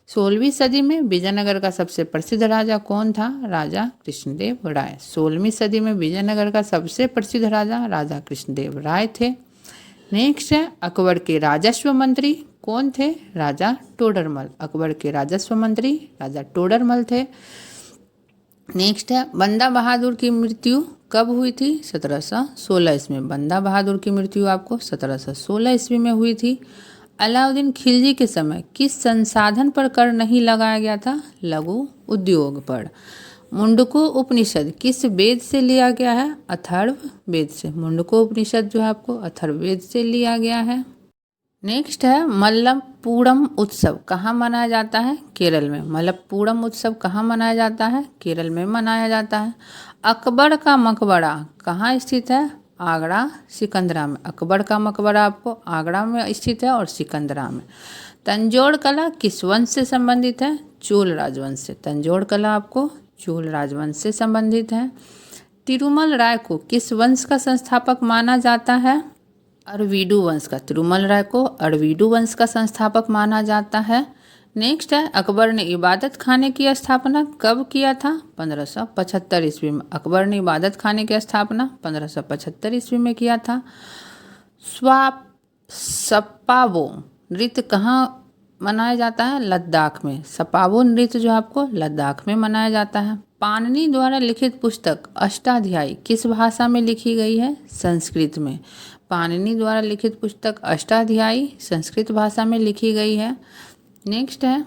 16वीं सदी में विजयनगर का सबसे प्रसिद्ध राजा कौन था? राजा कृष्णदेव राय। 16वीं सदी में विजयनगर का सबसे प्रसिद्ध राजा राजा कृष्णदेव राय थे। नेक्स्ट है, अकबर के राजस्व मंत्री कौन थे? राजा टोडरमल। अकबर के राजस्व मंत्री राजा टोडरमल थे। नेक्स्ट है, बंदा बहादुर की मृत्यु कब हुई थी? 1716 ईस्वी में। बंदा बहादुर की मृत्यु आपको 1716 ईस्वी में हुई थी। अलाउद्दीन खिलजी के समय किस संसाधन पर कर नहीं लगाया गया था? लघु उद्योग पर। मुंडको उपनिषद किस वेद से लिया गया है? अथर्व वेद से। मुंडको उपनिषद जो है आपको अथर्व वेद से लिया गया है। नेक्स्ट है मलप्पुरम उत्सव कहाँ मनाया जाता है? केरल में। मलप्पुरम उत्सव कहाँ मनाया जाता है? केरल में मनाया जाता है। अकबर का मकबरा कहाँ स्थित है? आगरा सिकंदरा में। अकबर का मकबरा आपको आगरा में स्थित है और सिकंदरा में। तंजौर कला किस वंश से संबंधित है? चोल राजवंश से। तंजौर कला आपको चोल राजवंश से संबंधित है। तिरुमल राय को किस वंश का संस्थापक माना जाता है? अरवीडू वंश का। तिरुमल राय को अरवीडू वंश का संस्थापक माना जाता है। नेक्स्ट है अकबर ने इबादत खाने की स्थापना कब किया था? 1575 ईस्वी में। अकबर ने इबादत खाने की स्थापना 1575 ईस्वी में किया था। सपावो नृत्य कहाँ मनाया जाता है? लद्दाख में। सपावो नृत्य जो आपको लद्दाख में मनाया जाता है। पाणिनि द्वारा लिखित पुस्तक अष्टाध्यायी किस भाषा में लिखी गई है? संस्कृत में। पाणिनि द्वारा लिखित पुस्तक अष्टाध्यायी संस्कृत भाषा में लिखी गई है। नेक्स्ट है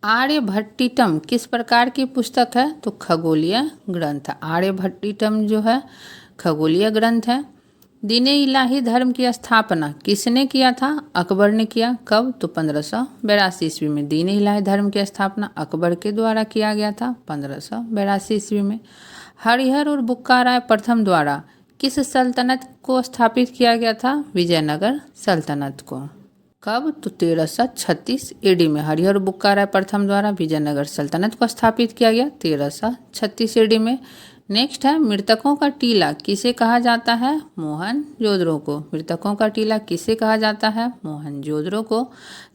आर्यभट्टिटम किस प्रकार की पुस्तक है? तो खगोलीय ग्रंथ। आर्यभट्टिटम जो है खगोलीय ग्रंथ है। दीन इलाही धर्म की स्थापना किसने किया था? अकबर ने किया। कब? तो 1582 ईस्वी में। दीन इलाही धर्म की स्थापना अकबर के द्वारा किया गया था 1582 ईस्वी में। हरिहर और बुक्का राय प्रथम द्वारा किस सल्तनत को स्थापित किया गया था? विजयनगर सल्तनत को। कब? तो 1336 एडी में। हरिहर बुक्का राय प्रथम द्वारा विजयनगर सल्तनत को स्थापित किया गया 1336 एडी में। नेक्स्ट है मृतकों का टीला किसे कहा जाता है? मोहनजोदड़ो को। मृतकों का टीला किसे कहा जाता है? मोहनजोदड़ो को।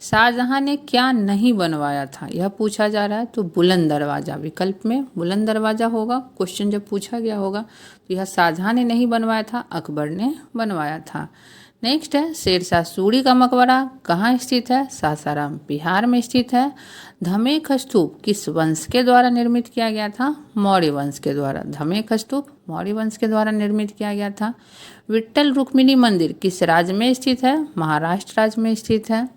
शाहजहां ने क्या नहीं बनवाया था? यह पूछा जा रहा है तो बुलंद दरवाजा। विकल्प में बुलंद दरवाजा होगा। क्वेश्चन जब पूछा गया होगा तो यह शाहजहां ने नहीं बनवाया था, अकबर ने बनवाया था। नेक्स्ट है शेरशाह सूरी का मकबरा कहाँ स्थित है? सासाराम बिहार में स्थित है। धमेख स्तूप किस वंश के द्वारा निर्मित किया गया था? मौर्य वंश के द्वारा। धमेख स्तूप मौर्य वंश के द्वारा निर्मित किया गया था। विट्ठल रुक्मिणी मंदिर किस राज्य में स्थित है? महाराष्ट्र राज्य में स्थित है।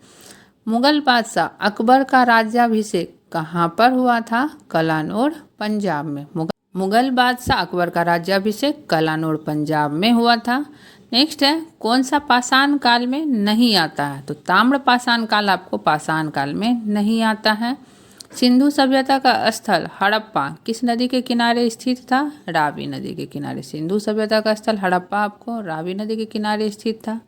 मुगल बादशाह अकबर का राज्याभिषेक कहाँ पर हुआ था? कलानौर पंजाब में। मुगल बादशाह अकबर का राज्याभिषेक कलानौर पंजाब में हुआ था। नेक्स्ट है कौन सा पाषाण काल में नहीं आता है? तो ताम्र पाषाण काल आपको पाषाण काल में नहीं आता है। सिंधु सभ्यता का स्थल हड़प्पा किस नदी के किनारे स्थित था? रावी नदी के किनारे। सिंधु सभ्यता का स्थल हड़प्पा आपको रावी नदी के किनारे स्थित था।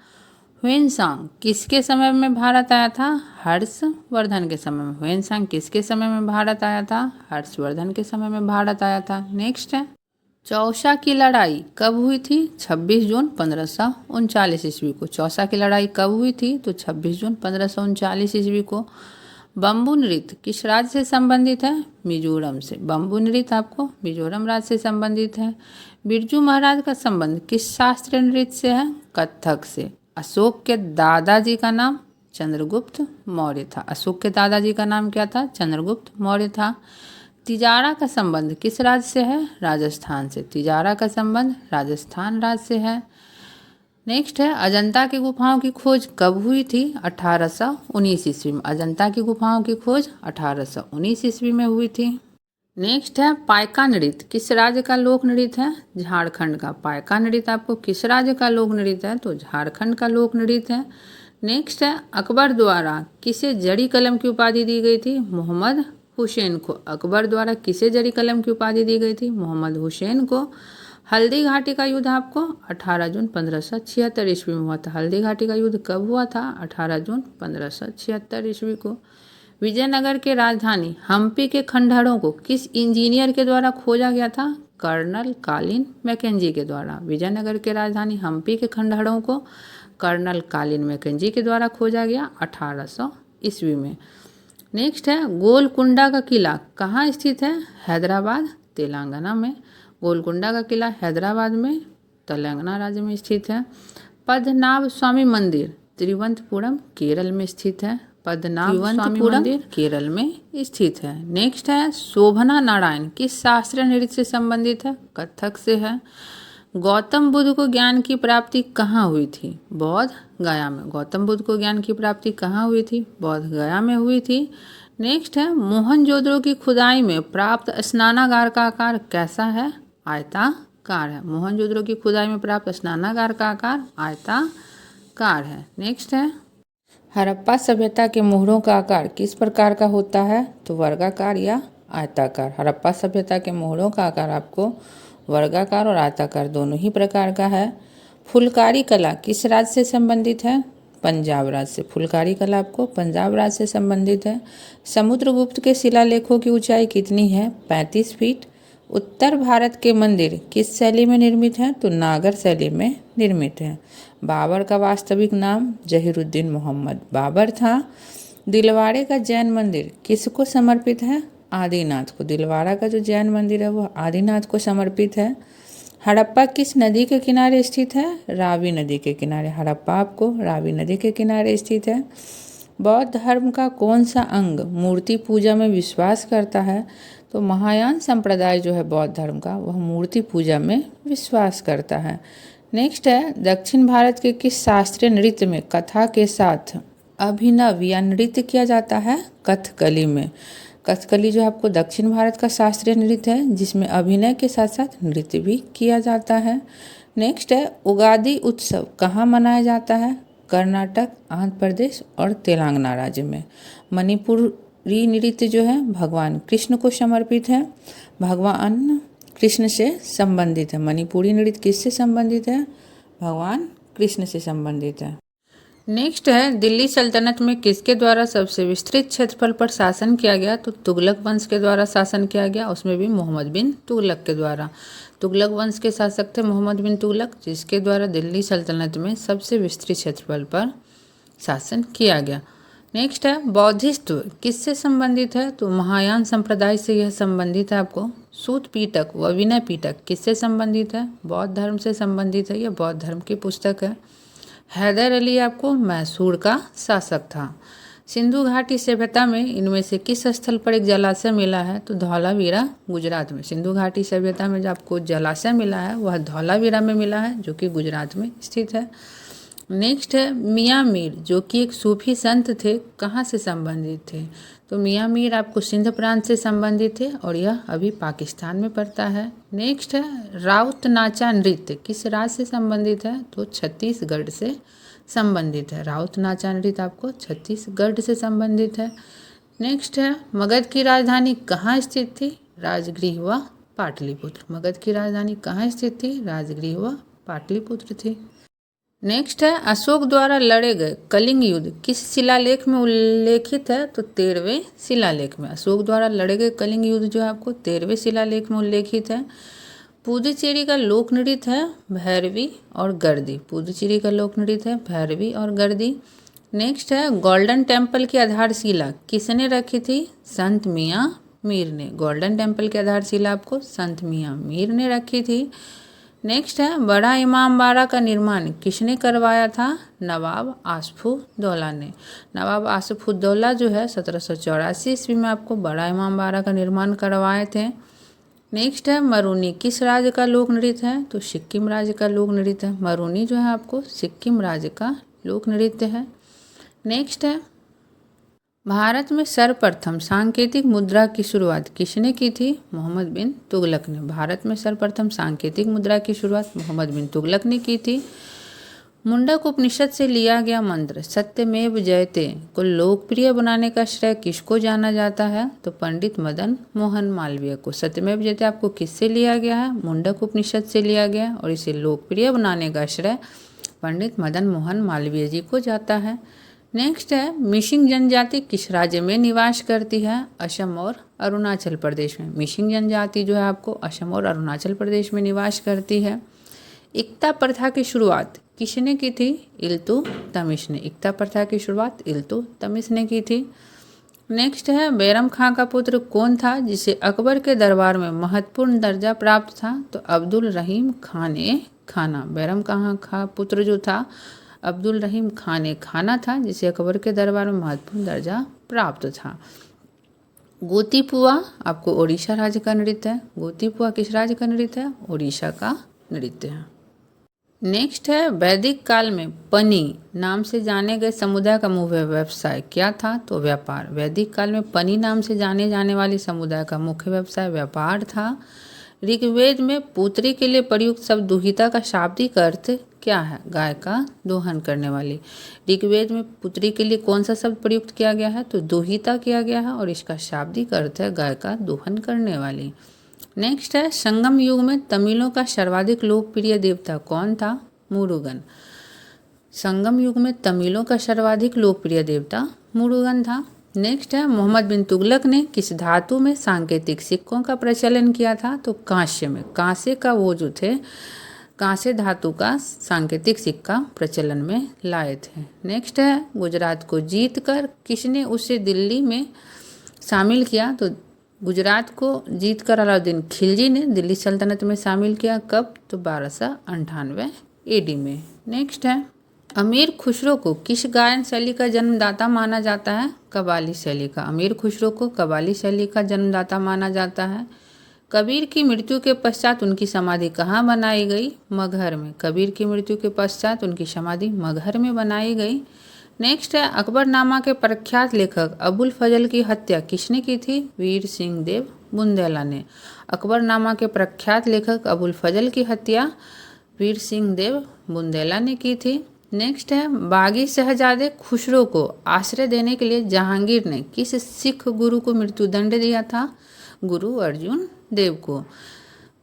ह्वेनसांग किसके समय में भारत आया था? हर्षवर्धन के समय में। ह्वेनसांग किसके समय में भारत आया था? हर्षवर्धन के समय में भारत आया था। नेक्स्ट है चौसा की लड़ाई कब हुई थी? 26 जून 1539 ईस्वी को। चौसा की लड़ाई कब हुई थी? तो 26 जून 1539 ईस्वी को। बम्बू नृत्य किस राज्य से संबंधित है? मिजोरम से। बम्बू नृत्य आपको मिजोरम राज्य से संबंधित है। बिरजू महाराज का संबंध किस शास्त्रीय नृत्य से है? कथक से। अशोक के दादाजी का नाम चंद्रगुप्त मौर्य था। अशोक के दादाजी का नाम क्या था? चंद्रगुप्त मौर्य था। तिजारा का संबंध किस राज्य से है? राजस्थान से। तिजारा का संबंध राजस्थान राज्य से है। नेक्स्ट है अजंता की गुफाओं की खोज कब हुई थी? 1819 ईस्वी में। अजंता की गुफाओं की खोज 1819 ईस्वी में हुई थी। नेक्स्ट है पायका नृत्य किस राज्य का लोक नृत्य है? झारखंड का। पायका नृत्य आपको किस राज्य का लोक नृत्य है? तो झारखंड का लोक नृत्य है। नेक्स्ट है अकबर द्वारा किसे जड़ी कलम की उपाधि दी गई थी? मोहम्मद हुसैन को। अकबर द्वारा किसे जड़ी कलम की उपाधि दी गई थी? मोहम्मद हुसैन को। हल्दी घाटी का युद्ध आपको 18 जून 1576 ईस्वी में हुआ था। हल्दी घाटी का युद्ध कब हुआ था? 18 जून 1576 ईस्वी को। विजयनगर के राजधानी हम्पी के खंडहरों को किस इंजीनियर के द्वारा खोजा गया था? कर्नल कालिन मैकेंजी के द्वारा। विजयनगर के राजधानी हम्पी के खंडहरों को कर्नल कालिन मैकेंजी के द्वारा खोजा गया 1800 ईस्वी में। नेक्स्ट है गोलकुंडा का किला कहाँ स्थित है? हैदराबाद तेलंगाना में। गोलकुंडा का किला हैदराबाद में तेलंगाना राज्य में स्थित है। पद्मनाभ स्वामी मंदिर तिरुवनंतपुरम केरल में स्थित है। पद्मनाभ स्वामी मंदिर केरल में स्थित है। नेक्स्ट है शोभना नारायण किस शास्त्रीय नृत्य से संबंधित है? कथक से है। गौतम बुद्ध को ज्ञान की प्राप्ति कहाँ हुई थी? बौद्ध गया में। गौतम बुद्ध को ज्ञान की प्राप्ति कहाँ हुई थी? बौद्ध गया में हुई थी। नेक्स्ट है मोहनजोदड़ो की खुदाई में प्राप्त स्नानागार का आकार कैसा है? आयताकार है। मोहनजोदड़ो की खुदाई में प्राप्त स्नानागार का आकार आयताकार है। नेक्स्ट है हड़प्पा सभ्यता के मोहरों का आकार किस प्रकार का होता है? तो वर्गाकार या आयताकार। हड़प्पा सभ्यता के मोहरों का आकार आपको वर्गाकार और आयताकार दोनों ही प्रकार का है। फुलकारी कला किस राज्य से संबंधित है? पंजाब राज्य से। फुलकारी कला आपको पंजाब राज्य से संबंधित है। समुद्रगुप्त के शिलालेखों की ऊंचाई कितनी है? 35 फीट। उत्तर भारत के मंदिर किस शैली में निर्मित हैं? तो नागर शैली में निर्मित हैं। बाबर का वास्तविक नाम जहीरुद्दीन मोहम्मद बाबर था। दिलवाड़े का जैन मंदिर किसको समर्पित है? आदिनाथ को। दिलवाड़ा का जो जैन मंदिर है वो आदिनाथ को समर्पित है। हड़प्पा किस नदी के किनारे स्थित है? रावी नदी के किनारे। हड़प्पा आपको रावी नदी के किनारे स्थित है। बौद्ध धर्म का कौन सा अंग मूर्ति पूजा में विश्वास करता है? तो महायान संप्रदाय जो है बौद्ध धर्म का वह मूर्ति पूजा में विश्वास करता है। नेक्स्ट है, दक्षिण भारत के किस शास्त्रीय नृत्य में कथा के साथ अभिनव या नृत्य किया जाता है? कथकली में। कथकली जो आपको दक्षिण भारत का शास्त्रीय नृत्य है जिसमें अभिनय के साथ साथ नृत्य भी किया जाता है। नेक्स्ट है, उगादि उत्सव कहाँ मनाया जाता है? कर्नाटक, आंध्र प्रदेश और तेलंगाना राज्य में। मणिपुरी नृत्य जो है भगवान कृष्ण को समर्पित है, भगवान कृष्ण से संबंधित है। मणिपुरी नृत्य किससे संबंधित है? भगवान कृष्ण से संबंधित है। नेक्स्ट है, दिल्ली सल्तनत में किसके द्वारा सबसे विस्तृत क्षेत्रफल पर शासन किया गया? तो तुगलक वंश के द्वारा शासन किया गया, उसमें भी मोहम्मद बिन तुगलक के द्वारा। तुगलक वंश के शासक थे मोहम्मद बिन तुगलक, जिसके द्वारा दिल्ली सल्तनत में सबसे विस्तृत क्षेत्रफल पर शासन किया गया। नेक्स्ट है, बौद्धिस्त्व किससे संबंधित है? तो महायान संप्रदाय से यह संबंधित है। आपको सूत पीटक व विनय पीटक किससे संबंधित है? बौद्ध धर्म से संबंधित है। यह बौद्ध धर्म की पुस्तक है। हैदर अली आपको मैसूर का शासक था। सिंधु घाटी सभ्यता में इनमें से किस स्थल पर एक जलाशय मिला है? तो धौलावीरा गुजरात में। सिंधु घाटी सभ्यता में जो आपको जलाशय मिला है वह धौलावीरा में मिला है जो कि गुजरात में स्थित है। नेक्स्ट है, मियाँ मीर जो कि एक सूफी संत थे, कहाँ से संबंधित थे? तो मियाँ मीर आपको सिंध प्रांत से संबंधित थे और यह अभी पाकिस्तान में पड़ता है। नेक्स्ट है, राउत नाचा नृत्य किस राज्य से संबंधित है? तो छत्तीसगढ़ से संबंधित है। राउत नाचा नृत्य आपको छत्तीसगढ़ से संबंधित है। नेक्स्ट है, मगध की राजधानी कहाँ स्थित थी? राजगृह व पाटलिपुत्र। मगध की राजधानी कहाँ स्थित थी? राजगृह व पाटलिपुत्र थी। नेक्स्ट है, अशोक द्वारा लड़े गए कलिंग युद्ध किस शिलालेख में उल्लेखित है? तो 13वें शिलालेख में। अशोक द्वारा लड़े गए कलिंग युद्ध जो है आपको 13वें शिलालेख में उल्लेखित है। पुदुचेरी का लोक नृत्य है भैरवी और गर्दी। पुदुचेरी का लोक नृत्य है भैरवी और गर्दी। नेक्स्ट है, गोल्डन टेम्पल की आधारशिला किसने रखी थी? संत मियाँ मीर ने। गोल्डन टेम्पल की आधारशिला आपको संत मियाँ मीर ने रखी थी। नेक्स्ट है, बड़ा इमामबाड़ा का निर्माण किसने करवाया था? नवाब आसफुद्दौला ने। नवाब आसफुद्दौला जो है 1784 ईस्वी में आपको बड़ा इमामबाड़ा का निर्माण करवाए थे। नेक्स्ट है, मरूनी किस राज्य का लोक नृत्य है? तो सिक्किम राज्य का लोक नृत्य है। मरूनी जो है आपको सिक्किम राज्य का लोक नृत्य है। नेक्स्ट है, भारत में सर्वप्रथम सांकेतिक मुद्रा की शुरुआत किसने की थी? मोहम्मद बिन तुगलक ने। भारत में सर्वप्रथम सांकेतिक मुद्रा की शुरुआत मोहम्मद बिन तुगलक ने की थी। मुंडक उपनिषद से लिया गया मंत्र सत्यमेव जयते को लोकप्रिय बनाने का श्रेय किसको जाना जाता है? तो पंडित मदन मोहन मालवीय को। सत्यमेव जयते आपको किससे लिया गया है? मुंडक उपनिषद से लिया गया और इसे लोकप्रिय बनाने का श्रेय पंडित मदन मोहन मालवीय जी को जाता है। नेक्स्ट है, मिसिंग जनजाति किस राज्य में निवास करती है? असम और अरुणाचल प्रदेश में। मिसिंग जनजाति जो है आपको असम और अरुणाचल प्रदेश में निवास करती है। इक्ता प्रथा की शुरुआत किसने की थी? इल्तुतमिश ने। इक्ता प्रथा की शुरुआत इल्तुतमिश ने की थी। नेक्स्ट है, बैरम खां का पुत्र कौन था जिसे अकबर के दरबार में महत्वपूर्ण दर्जा प्राप्त था? तो अब्दुल रहीम खाने खाना। बैरम खां का पुत्र जो था अब्दुल रहीम खाने खाना था जिसे अकबर के दरबार में महत्वपूर्ण दर्जा प्राप्त था। गोतीपुआ आपको ओडिशा राज्य का नृत्य है। गोतीपुआ किस राज्य का नृत्य है? ओडिशा का नृत्य है। नेक्स्ट है, वैदिक काल में पनी नाम से जाने गए समुदाय का मुख्य व्यवसाय क्या था? तो व्यापार। वैदिक काल में पनी नाम से जाने जाने वाली समुदाय का मुख्य व्यवसाय व्यापार था। ऋग्वेद में पुत्री के लिए प्रयुक्त शब्द दुहिता का शाब्दिक अर्थ क्या है? गाय का दोहन करने वाली। ऋग्वेद में पुत्री के लिए कौन सा शब्द प्रयुक्त किया गया है? तो दुहिता किया गया है और इसका शाब्दिक अर्थ है गाय का दोहन करने वाली। नेक्स्ट है, संगम युग में तमिलों का सर्वाधिक लोकप्रिय देवता कौन था? मुरुगन। संगम युग में तमिलों का सर्वाधिक लोकप्रिय देवता मुरुगन था। नेक्स्ट है, मोहम्मद बिन तुगलक ने किस धातु में सांकेतिक सिक्कों का प्रचलन किया था? तो कांस्य में। कांस्य का वो जो थे, कांस्य धातु का सांकेतिक सिक्का प्रचलन में लाए थे। नेक्स्ट है, गुजरात को जीतकर किसने उसे दिल्ली में शामिल किया? तो गुजरात को जीतकर अलाउद्दीन खिलजी ने दिल्ली सल्तनत में शामिल किया। कब? तो 1298 AD में। नेक्स्ट है, अमीर खुसरो को किस गायन शैली का जन्मदाता माना जाता है? कव्वाली शैली का। अमीर खुसरो को कव्वाली शैली का जन्मदाता माना जाता है। कबीर की मृत्यु के पश्चात उनकी समाधि कहाँ बनाई गई? मगहर में। कबीर की मृत्यु के पश्चात उनकी समाधि मगहर में बनाई गई। नेक्स्ट है, अकबरनामा के प्रख्यात लेखक अबुल फजल की हत्या किसने की थी? वीर सिंह देव बुंदेला ने। अकबरनामा के प्रख्यात लेखक अबुल फजल की हत्या वीर सिंह देव बुंदेला ने की थी। नेक्स्ट है, बागी शहजादे खुसरो को आश्रय देने के लिए जहांगीर ने किस सिख गुरु को मृत्युदंड दिया था? गुरु अर्जुन देव को।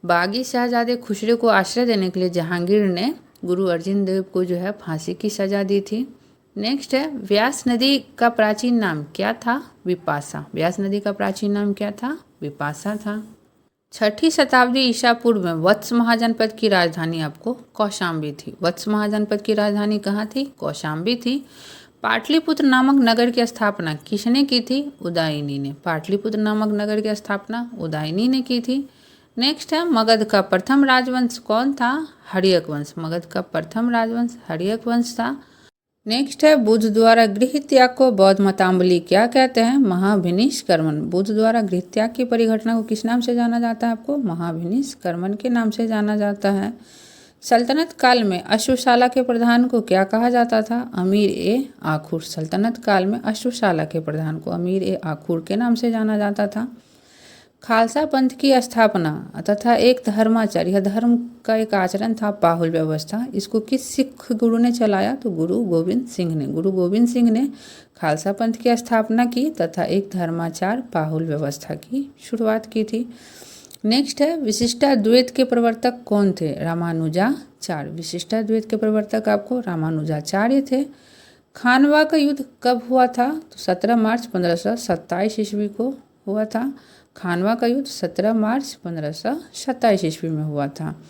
बागी शहजादे खुसरो को आश्रय देने के लिए जहांगीर ने गुरु अर्जुन देव को जो है फांसी की सजा दी थी। नेक्स्ट है, व्यास नदी का प्राचीन नाम क्या था? विपाशा। व्यास नदी का प्राचीन नाम क्या था? विपाशा था। 6ठी शताब्दी ईसा पूर्व में वत्स महाजनपद की राजधानी आपको कौशाम्बी थी। वत्स महाजनपद की राजधानी कहाँ थी? कौशाम्बी थी। पाटलिपुत्र नामक नगर की स्थापना किसने की थी? उदयनी ने। पाटलिपुत्र नामक नगर की स्थापना उदयनी ने की थी। नेक्स्ट है, मगध का प्रथम राजवंश कौन था? हर्यक वंश। मगध का प्रथम राजवंश हर्यक वंश था। नेक्स्ट है, बुद्ध द्वारा गृह त्याग को बौद्ध मतावली क्या कहते हैं? महाभिनिष्क्रमण। बुद्ध द्वारा गृह त्याग की परिघटना को किस नाम से जाना जाता है? आपको महाभिनिष्क्रमण के नाम से जाना जाता है। सल्तनत काल में अश्वशाला के प्रधान को क्या कहा जाता था? अमीर ए आखुर। सल्तनत काल में अश्वशाला के प्रधान को अमीर ए आखुर के नाम से जाना जाता था। खालसा पंथ की स्थापना तथा एक धर्माचार्य, यह धर्म का एक आचरण था पाहुल व्यवस्था, इसको किस सिख गुरु ने चलाया? तो गुरु गोविंद सिंह ने। गुरु गोविंद सिंह ने खालसा पंथ की स्थापना की तथा एक धर्माचार पाहुल व्यवस्था की शुरुआत की थी। नेक्स्ट है, विशिष्टाद्वैत के प्रवर्तक कौन थे? रामानुजाचार्य। विशिष्टाद्वैत के प्रवर्तक आपको रामानुजाचार्य थे। खानवा का युद्ध कब हुआ था? तो 17 मार्च 1527 ईस्वी को हुआ था। खानवा का युद्ध 17 मार्च 1527 ईस्वी में हुआ था।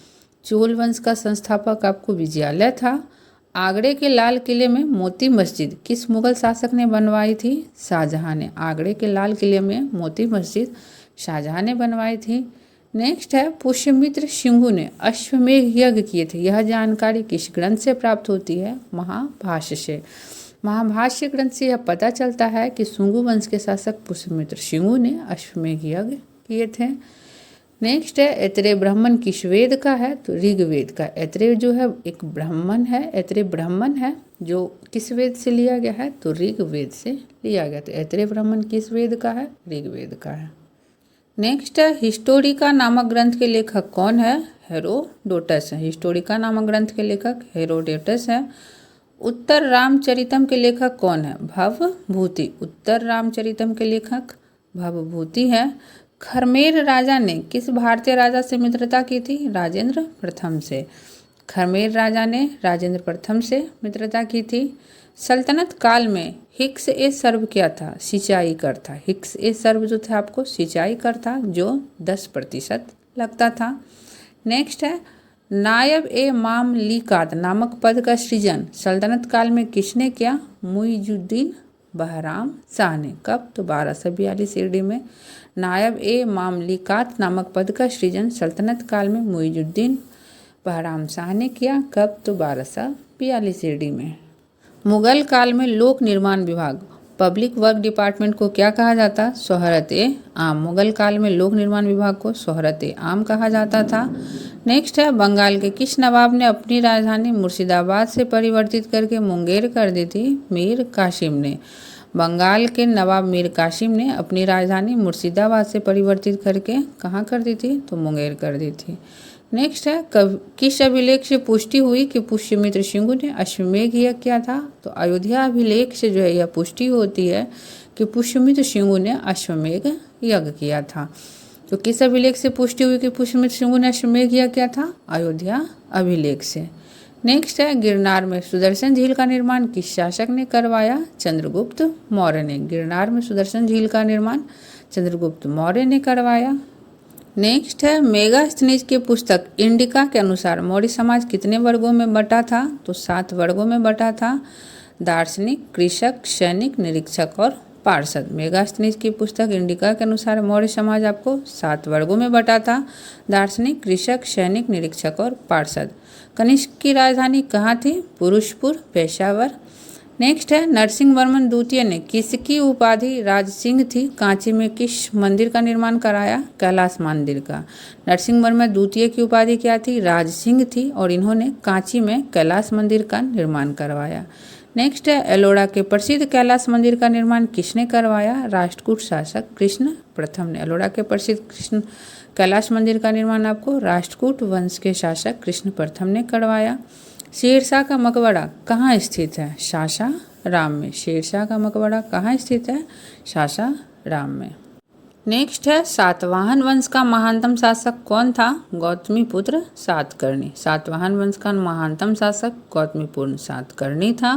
चोल वंश का संस्थापक आपको विजयालय था। आगरे के लाल किले में मोती मस्जिद किस मुगल शासक ने बनवाई थी? शाहजहां ने। आगरे के लाल किले में मोती मस्जिद शाहजहां ने बनवाई थी। नेक्स्ट है, पुष्यमित्र सिंघु ने अश्वमेध यज्ञ किए थे, यह जानकारी किस ग्रंथ से प्राप्त होती है? महाभाष्य से। महाभाष्य ग्रंथ से यह पता चलता है कि शुंगु वंश के शासक पुष्यमित्र सिंघु ने अश्वमेध यज्ञ किए थे। नेक्स्ट है, ऐतरेय ब्राह्मण किस वेद का है? तो ऋग्वेद का। ऐतरेय जो है एक ब्राह्मण है, ऐतरेय ब्राह्मण है जो किस वेद से लिया गया है? तो ऋग्वेद से लिया गया। तो ऐतरेय ब्राह्मण किस वेद का है? ऋग्वेद का है। नेक्स्ट है, हिस्टोरिका नामक ग्रंथ के लेखक कौन है? हेरोडोटस है। हिस्टोरिका नामक ग्रंथ के लेखक हेरोडोटस है। उत्तर रामचरितम के लेखक कौन है? भवभूति। उत्तर रामचरितम के लेखक भवभूति है। खरमेर राजा ने किस भारतीय राजा से मित्रता की थी? राजेंद्र प्रथम से। खरमेर राजा ने राजेंद्र प्रथम से मित्रता की थी। सल्तनत काल में हिक्स ए सर्व क्या था? सिंचाई कर था। हिक्स ए सर्व जो था आपको सिंचाई कर था, जो 10% लगता था। नेक्स्ट है, नायब ए मामलिकात नामक पद का सृजन सल्तनत काल में किसने किया? मुइजुद्दीन बहराम शाह ने। कब? तो 1242 ईस्वी में नायब ए मामलिकात नामक पद का सृजन सल्तनत काल में मुइजुद्दीन बहराम शाह ने किया। कब? तो 1242 ईस्वी में। मुगल काल में लोक निर्माण विभाग पब्लिक वर्क डिपार्टमेंट को क्या कहा जाता? शोहरत ए आम। मुगल काल में लोक निर्माण विभाग को शोहरत ए आम कहा जाता था। नेक्स्ट है, बंगाल के किस नवाब ने अपनी राजधानी मुर्शिदाबाद से परिवर्तित करके मुंगेर कर दी थी? मीर कासिम ने। बंगाल के नवाब मीर कासिम ने अपनी राजधानी मुर्शिदाबाद से परिवर्तित करके कहाँ कर दी थी, तो मुंगेर कर दी थी। नेक्स्ट है, किस अभिलेख से पुष्टि हुई कि पुष्यमित्र सिंह ने अश्वमेध यज्ञ किया था, तो अयोध्या अभिलेख से जो है यह पुष्टि होती है कि पुष्यमित्र सिंह ने अश्वमेध यज्ञ किया था। तो किस अभिलेख से पुष्टि हुई कि पुष्यमित्र सिंह ने अश्वमेध यज्ञ किया था, अयोध्या अभिलेख से। नेक्स्ट है, गिरनार में सुदर्शन झील का निर्माण किस शासक ने करवाया, चंद्रगुप्त मौर्य ने। गिरनार में सुदर्शन झील का निर्माण चंद्रगुप्त मौर्य ने करवाया। नेक्स्ट है, मेगास्थनीज की पुस्तक इंडिका के अनुसार मौर्य समाज कितने वर्गों में बटा था, तो 7 वर्गों में बटा था। दार्शनिक, कृषक, सैनिक, निरीक्षक और पार्षद। मेगास्थनीज की पुस्तक इंडिका के अनुसार मौर्य समाज आपको 7 वर्गों में बटा था। दार्शनिक, कृषक, सैनिक, निरीक्षक और पार्षद। कनिष्क की राजधानी कहाँ थी, पुरुषपुर, पेशावर। नेक्स्ट है, नरसिंह वर्मन द्वितीय ने किसकी उपाधि राजसिंह थी, कांची में किस मंदिर का निर्माण कराया, कैलाश मंदिर का। नरसिंह वर्मन द्वितीय की उपाधि क्या थी, राजसिंह थी, और इन्होंने कांची में कैलाश मंदिर का निर्माण करवाया। नेक्स्ट है, एलोरा के प्रसिद्ध कैलाश मंदिर का निर्माण किसने करवाया, राष्ट्रकूट शासक कृष्ण प्रथम ने। एलोरा के प्रसिद्ध कृष्ण कैलाश मंदिर का निर्माण आपको राष्ट्रकूट वंश के शासक कृष्ण प्रथम ने करवाया। शेरशाह का मकबरा कहाँ स्थित है, सासाराम में। शेरशाह का मकबरा कहाँ स्थित है, सासाराम में। नेक्स्ट है, सातवाहन वंश का महानतम शासक कौन था, गौतमीपुत्र सातकर्णी। सातवाहन वंश का महानतम शासक गौतमीपुत्र सातकर्णी था।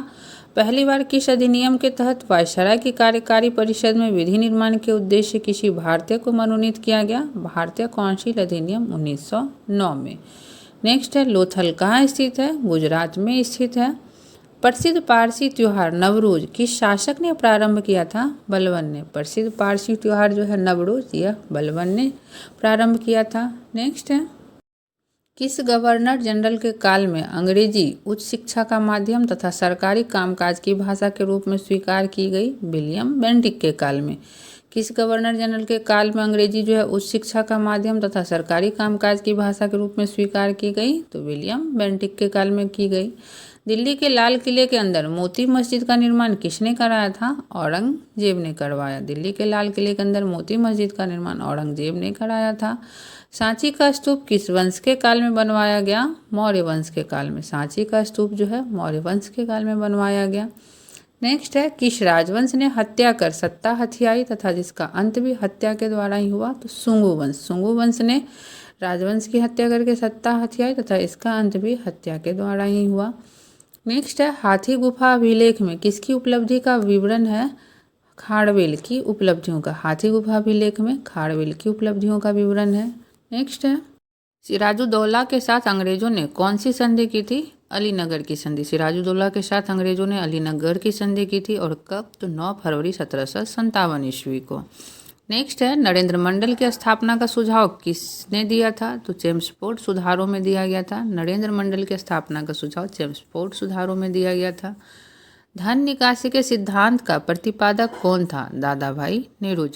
पहली बार किस अधिनियम के तहत वायसराय की कार्यकारी परिषद में विधि निर्माण के उद्देश्य से किसी भारतीय को मनोनीत किया गया, भारतीय काउंसिल अधिनियम 1909 में। नेक्स्ट है, लोथल कहाँ स्थित है, गुजरात में स्थित है। प्रसिद्ध पारसी त्योहार नवरोज किस शासक ने प्रारंभ किया था, बलबन ने। प्रसिद्ध पारसी त्योहार जो है नवरोज, यह बलबन ने प्रारंभ किया था। नेक्स्ट है, किस गवर्नर जनरल के काल में अंग्रेजी उच्च शिक्षा का माध्यम तथा सरकारी कामकाज की भाषा के रूप में स्वीकार की गई, विलियम बेंटिक के काल में। किस गवर्नर जनरल के काल में अंग्रेजी जो है उच्च शिक्षा का माध्यम तथा सरकारी कामकाज की भाषा के रूप में स्वीकार की गई, तो विलियम बेंटिक के काल में की गई। दिल्ली के लाल किले के अंदर मोती मस्जिद का निर्माण किसने कराया था, औरंगजेब ने करवाया। दिल्ली के लाल किले के अंदर मोती मस्जिद का निर्माण औरंगजेब ने कराया था। सांची का स्तूप किस वंश के काल में बनवाया गया, मौर्य वंश के काल में। सांची का स्तूप जो है मौर्य वंश के काल में बनवाया गया। नेक्स्ट है, किस राजवंश ने हत्या कर सत्ता हथियाई तथा जिसका अंत भी हत्या के द्वारा ही हुआ, तो शुंगु वंश। शुंगु वंश ने राजवंश की हत्या करके सत्ता हथियाई तथा इसका अंत भी हत्या के द्वारा ही हुआ। नेक्स्ट है, हाथी गुफा अभिलेख में किसकी उपलब्धि का विवरण है, खाड़वेल की उपलब्धियों का। हाथी गुफा अभिलेख में खाड़वेल की उपलब्धियों का विवरण है। नेक्स्ट है, सिराजुद्दौला के साथ अंग्रेजों ने कौन सी संधि की थी, अलीनगर की संधि। सिराजुद्दौला के साथ अंग्रेजों ने अलीनगर की संधि की थी, और कब, तो 9 फरवरी 1757 ईस्वी को। नेक्स्ट है, नरेंद्र मंडल की स्थापना का सुझाव किसने दिया था, तो चेम्सफोर्ड सुधारों में दिया गया था। नरेंद्र मंडल की स्थापना का सुझाव चेम्सफोर्ड सुधारों में दिया गया था। धन निकासी के सिद्धांत का प्रतिपादक कौन था, दादा भाई नेहरू।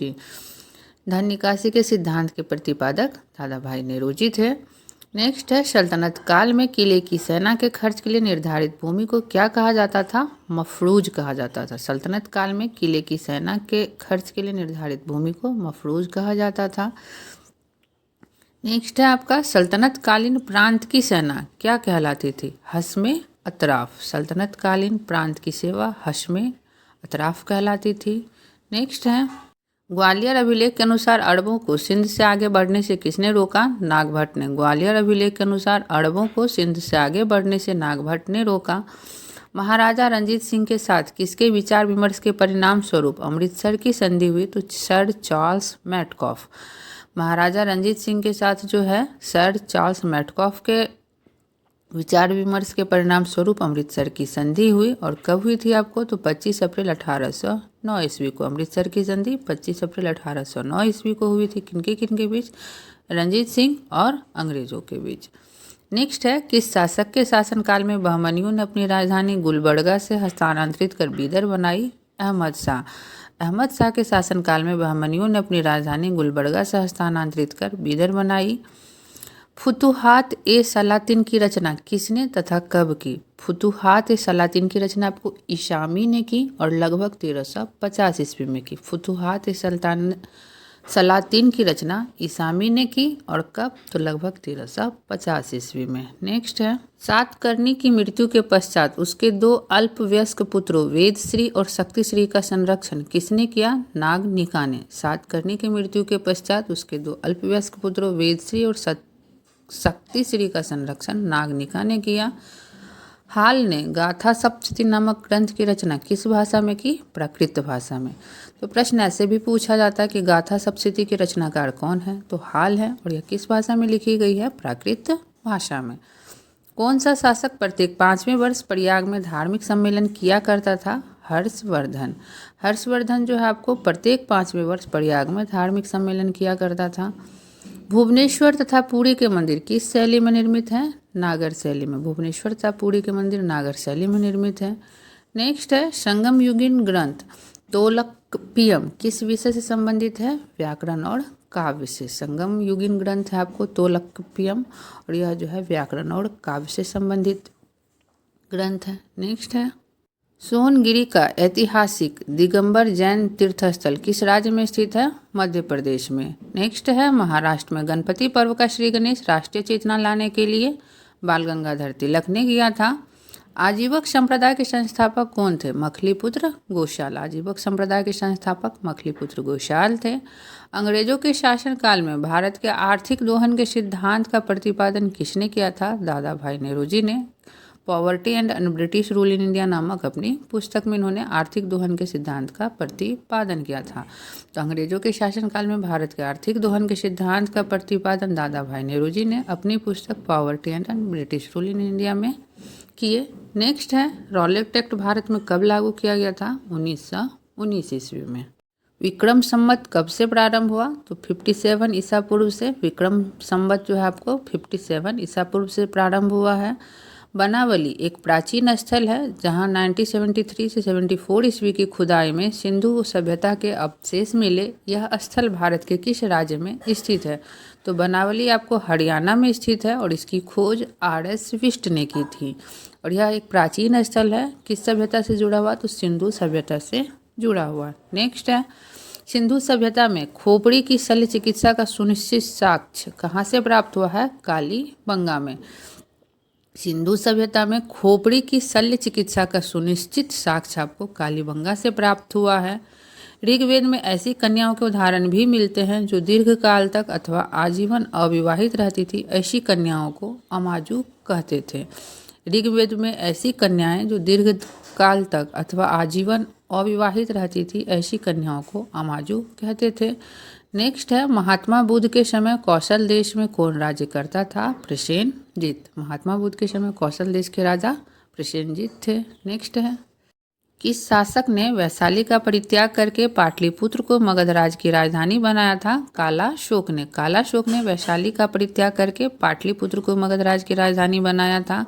धन निकासी के सिद्धांत के प्रतिपादक दादा भाई नेहरू थे। नेक्स्ट है, सल्तनत काल में किले की सेना के खर्च के लिए निर्धारित भूमि को क्या कहा जाता था, मफरूज कहा जाता था। सल्तनत काल में किले की सेना के खर्च के लिए निर्धारित भूमि को मफरूज कहा जाता था। नेक्स्ट है आपका, सल्तनत कालीन प्रांत की सेना क्या कहलाती थी, हश्मे अतराफ। सल्तनत कालीन प्रांत की सेवा हश्मे अतराफ कहलाती थी। नेक्स्ट है, ग्वालियर अभिलेख के अनुसार अरबों को सिंध से आगे बढ़ने से किसने रोका, नागभट्ट ने। ग्वालियर अभिलेख के अनुसार अरबों को सिंध से आगे बढ़ने से नागभट्ट ने रोका। महाराजा रंजीत सिंह के साथ किसके विचार विमर्श के परिणाम स्वरूप अमृतसर की संधि हुई, तो सर चार्ल्स मैटकॉफ। महाराजा रंजीत सिंह के साथ जो है सर चार्ल्स मैटकॉफ के विचार विमर्श के परिणाम स्वरूप अमृतसर की संधि हुई। और कब हुई थी आपको, तो 25 अप्रैल 1809 ईस्वी को। अमृतसर की संधि 25 अप्रैल 1809 ईस्वी को हुई थी। किनके बीच, रंजीत सिंह और अंग्रेजों के बीच। नेक्स्ट है, किस शासक के शासनकाल में बहमनियों ने अपनी राजधानी गुलबर्गा से स्थानांतरित कर बीदर बनाई, अहमद शाह। अहमद शाह के शासनकाल में बहमनियों ने अपनी राजधानी गुलबर्गा से स्थानांतरित कर बीदर बनाई। फुतुहात ए सलातिन की रचना किसने तथा कब की? फुतुहात ए सलातिन की रचना आपको इशामी ने की और लगभग 1350 ईस्वी में की। फुतुहात ए सलातिन की रचना इसामी ने की और कब? तो लगभग 1350 ईस्वी में। नेक्स्ट है, सातकर्णी की मृत्यु के पश्चात उसके दो अल्पवयस्क पुत्रों वेदश्री और शक्तिश्री का संरक्षण किसने किया? नागनिका ने। सातकर्णी की मृत्यु के पश्चात उसके दो अल्पवयस्क पुत्रों वेदश्री और शक्तिश्री का संरक्षण नागनिका ने किया। हाल ने गाथा सप्तशती नामक ग्रंथ की रचना किस भाषा में की? प्राकृत भाषा में। तो प्रश्न ऐसे भी पूछा जाता है कि गाथा सप्तशती के रचनाकार कौन है? तो हाल है और यह किस भाषा में लिखी गई है? प्राकृत भाषा में। कौन सा शासक प्रत्येक 5वें वर्ष प्रयाग में धार्मिक सम्मेलन किया करता था? हर्षवर्धन। हर्षवर्धन जो है आपको प्रत्येक 5वें वर्ष प्रयाग में धार्मिक सम्मेलन किया करता था। भुवनेश्वर तथा पुरी के मंदिर किस शैली में निर्मित है? नागर शैली में। भुवनेश्वर तथा पुरी के मंदिर नागर शैली में निर्मित है। नेक्स्ट है, संगम युगीन ग्रंथ तोलकपियम किस विषय से संबंधित है? व्याकरण और काव्य से। संगम युगीन ग्रंथ है आपको तोलकपियम और यह जो है व्याकरण और काव्य से संबंधित ग्रंथ है। नेक्स्ट है, सोनगिरी का ऐतिहासिक दिगंबर जैन तीर्थस्थल किस राज्य में स्थित है? मध्य प्रदेश में। नेक्स्ट है, महाराष्ट्र में गणपति पर्व का श्री गणेश राष्ट्रीय चेतना लाने के लिए बाल गंगाधर तिलक ने किया था। आजीवक संप्रदाय के संस्थापक कौन थे? मखलीपुत्र गोशाल। आजीवक संप्रदाय के संस्थापक मखलीपुत्र गोशाल थे। अंग्रेजों के शासनकाल में भारत के आर्थिक दोहन के सिद्धांत का प्रतिपादन किसने किया था? दादा भाई नेहरू ने। Poverty and British rule in India नामक अपनी पुस्तक में इन्होंने आर्थिक दोहन के सिद्धांत का प्रतिपादन किया था। तो अंग्रेजों के शासनकाल में भारत के आर्थिक दोहन के सिद्धांत का प्रतिपादन दादा भाई नेहरू जी ने अपनी पुस्तक poverty and British rule in India में किए। नेक्स्ट है, रॉलेट एक्ट भारत में कब लागू किया गया था? 1919 ईस्वी में। विक्रम संवत कब से प्रारंभ हुआ? तो 57 ईसा पूर्व से। विक्रम संवत जो है आपको 57 ईसा पूर्व से प्रारंभ हुआ है। बनावली एक प्राचीन स्थल है जहां 1973 से 74 ईस्वी की खुदाई में सिंधु सभ्यता के अवशेष मिले। यह स्थल भारत के किस राज्य में स्थित है? तो बनावली आपको हरियाणा में स्थित है और इसकी खोज RS विष्ट ने की थी और यह एक प्राचीन स्थल है। किस सभ्यता से जुड़ा हुआ? तो सिंधु सभ्यता से जुड़ा हुआ। नेक्स्ट है, सिंधु सभ्यता में खोपड़ी की शल्य चिकित्सा का सुनिश्चित साक्ष्य कहाँ से प्राप्त हुआ है? कालीबंगा में। सिंधु सभ्यता में खोपड़ी की शल्य चिकित्सा का सुनिश्चित साक्ष्य आपको कालीबंगा से प्राप्त हुआ है। ऋग्वेद में ऐसी कन्याओं के उदाहरण भी मिलते हैं जो दीर्घकाल तक अथवा आजीवन अविवाहित रहती थी। ऐसी कन्याओं को अमाजू कहते थे। ऋग्वेद में ऐसी कन्याएं जो दीर्घकाल तक अथवा आजीवन अविवाहित रहती थी, ऐसी कन्याओं को अमाजू कहते थे। नेक्स्ट है, महात्मा बुद्ध के समय कौशल देश में कौन राज्य करता था? प्रसेनजीत। महात्मा बुद्ध के समय कौशल देश के राजा प्रसेनजीत थे। नेक्स्ट है, किस शासक ने वैशाली का परित्याग करके पाटलिपुत्र को मगध राज्य की राजधानी बनाया था? कालाशोक ने। कालाशोक ने वैशाली का परित्याग करके पाटलिपुत्र को मगध राज्य की राजधानी बनाया था।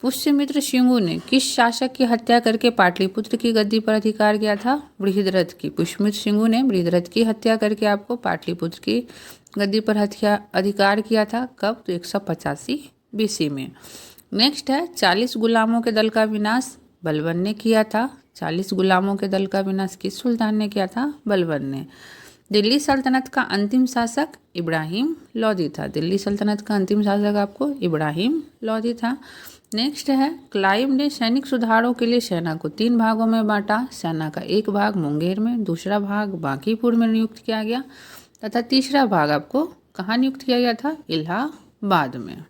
पुष्यमित्र शिंगु ने किस शासक की हत्या करके पाटलिपुत्र की गद्दी पर अधिकार किया था? बृहद्रथ की। पुष्यमित्र शिंगु ने बृहद्रथ की हत्या करके आपको पाटलिपुत्र की गद्दी पर अधिकार किया था। कब? तो 185 BC में। नेक्स्ट है, 40 गुलामों के दल का विनाश बलबन ने किया था। 40 गुलामों के दल का विनाश किस सुल्तान ने किया था? बलबन ने। दिल्ली सल्तनत का अंतिम शासक इब्राहिम लोदी था। दिल्ली सल्तनत का अंतिम शासक आपको इब्राहिम लोदी था। नेक्स्ट है, क्लाइव ने सैनिक सुधारों के लिए सेना को 3 भागों में बांटा। सेना का एक भाग मुंगेर में, दूसरा भाग बांकीपुर में नियुक्त किया गया तथा तीसरा भाग आपको कहाँ नियुक्त किया गया था? इलाहाबाद में।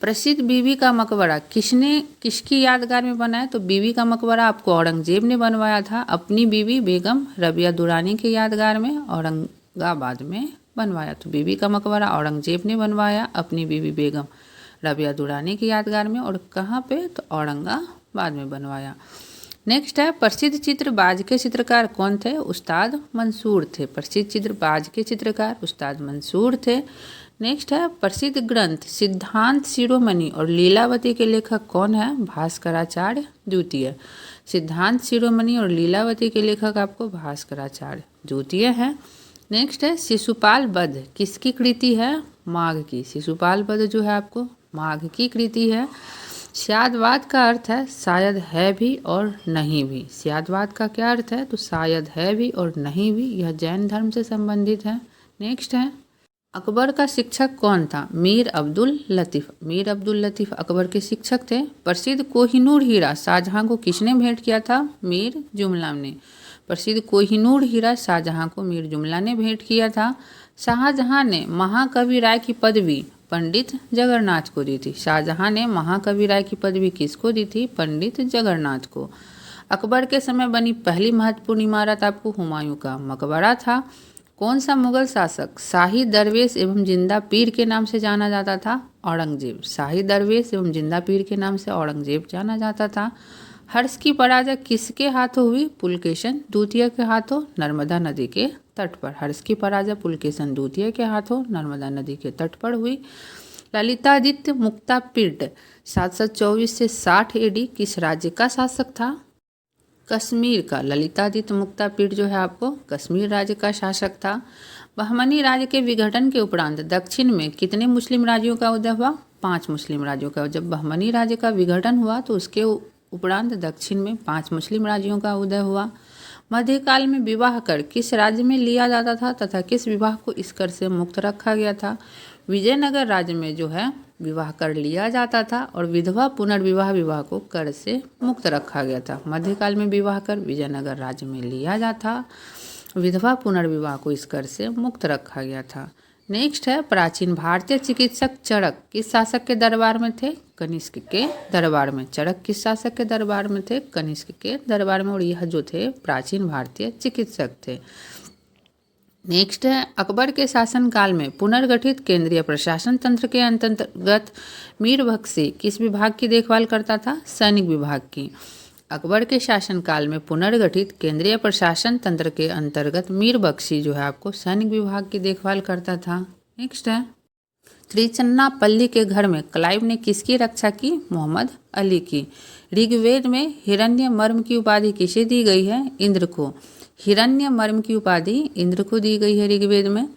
प्रसिद्ध बीबी का मकबरा किसकी यादगार में बना है? तो बीबी का मकबरा आपको औरंगजेब ने बनवाया था। अपनी बीबी बेगम रबिया दुरानी के यादगार में औरंगाबाद में बनवाया। तो बीबी का मकबरा औरंगजेब ने बनवाया अपनी बीबी बेगम रबिया दुरानी की यादगार में। और कहाँ पे? तो औरंगाबाद में बनवाया। नेक्स्ट है, प्रसिद्ध चित्रबाज के चित्रकार कौन थे? उस्ताद मंसूर थे। प्रसिद्ध चित्रबाज के चित्रकार उस्ताद मंसूर थे। नेक्स्ट है, प्रसिद्ध ग्रंथ सिद्धांत शिरोमणि और लीलावती के लेखक कौन है? भास्कराचार्य द्वितीय। सिद्धांत शिरोमणि और लीलावती के लेखक आपको भास्कराचार्य द्वितीय है। नेक्स्ट है, शिशुपाल वध किसकी कृति है? माघ की। शिशुपाल पद जो है आपको माघ की कृति है। स्यादवाद का अर्थ है शायद है भी और नहीं भी। स्यादवाद का क्या अर्थ है? तो शायद है भी और नहीं भी। यह जैन धर्म से संबंधित है। नेक्स्ट है, अकबर का शिक्षक कौन था? मीर अब्दुल लतीफ़। मीर अब्दुल लतीफ़ अकबर के शिक्षक थे। प्रसिद्ध कोहिनूर हीरा शाहजहां को किसने भेंट किया था? मीर जुमला ने। प्रसिद्ध कोहिनूर हीरा शाहजहां को मीर जुमला ने भेंट किया था। शाहजहां ने महाकवि राय की पदवी पंडित जगन्नाथ को दी थी। शाहजहां ने महाकवि राय की पदवी किसको दी थी? पंडित जगन्नाथ को। अकबर के समय बनी पहली महत्वपूर्ण इमारत आपको हुमायूं का मकबरा था। कौन सा मुगल शासक शाही दरवेश एवं जिंदा पीर के नाम से जाना जाता था? औरंगजेब। शाही दरवेश एवं जिंदा पीर के नाम से औरंगजेब जाना जाता था। हर्ष की पराजय किसके हाथों हुई? पुलकेशन द्वितीय के हाथों नर्मदा नदी के तट पर। हर्ष की पराजय पुलकेशन द्वितीय के हाथों नर्मदा नदी के तट पर हुई। ललितादित्य मुक्तापीड 724 से 60 एडी किस राज्य का शासक था? कश्मीर का। ललितादित्य मुक्तापीड जो है आपको कश्मीर राज्य का शासक था। बहमनी राज्य के विघटन के उपरांत दक्षिण में कितने मुस्लिम राज्यों का उदय हुआ? 5 मुस्लिम राज्यों का। जब बहमनी राज्य का विघटन हुआ तो उसके उपरांत दक्षिण में 5 मुस्लिम राज्यों का उदय हुआ। मध्यकाल में विवाह कर किस राज्य में लिया जाता था तथा किस विवाह को इस कर से मुक्त रखा गया था? विजयनगर राज्य में जो है विवाह कर लिया जाता था और विधवा पुनर्विवाह विवाह को कर से मुक्त रखा गया था। मध्यकाल में विवाह कर विजयनगर राज्य में लिया जाता, विधवा पुनर्विवाह को इस कर से मुक्त रखा गया था। नेक्स्ट है, प्राचीन भारतीय चिकित्सक चरक किस शासक के दरबार में थे? कनिष्क के दरबार में। चरक किस शासक के दरबार में थे? कनिष्क के दरबार में। और यह जो थे प्राचीन भारतीय चिकित्सक थे। नेक्स्ट है, अकबर के शासनकाल में पुनर्गठित केंद्रीय प्रशासन तंत्र के अंतर्गत मीर बख्शी किस विभाग की देखभाल करता था? सैनिक विभाग की। अकबर के शासनकाल में पुनर्गठित केंद्रीय प्रशासन तंत्र के अंतर्गत मीर बख्शी जो है आपको सैनिक विभाग की देखभाल करता था। नेक्स्ट है, त्रिचन्नापल्ली के घर में क्लाइव ने किसकी रक्षा की? मोहम्मद अली की। ऋग्वेद में हिरण्य मर्म की उपाधि किसे दी गई है? इंद्र को। हिरण्य मर्म की उपाधि इंद्र को दी गई है ऋग्वेद में।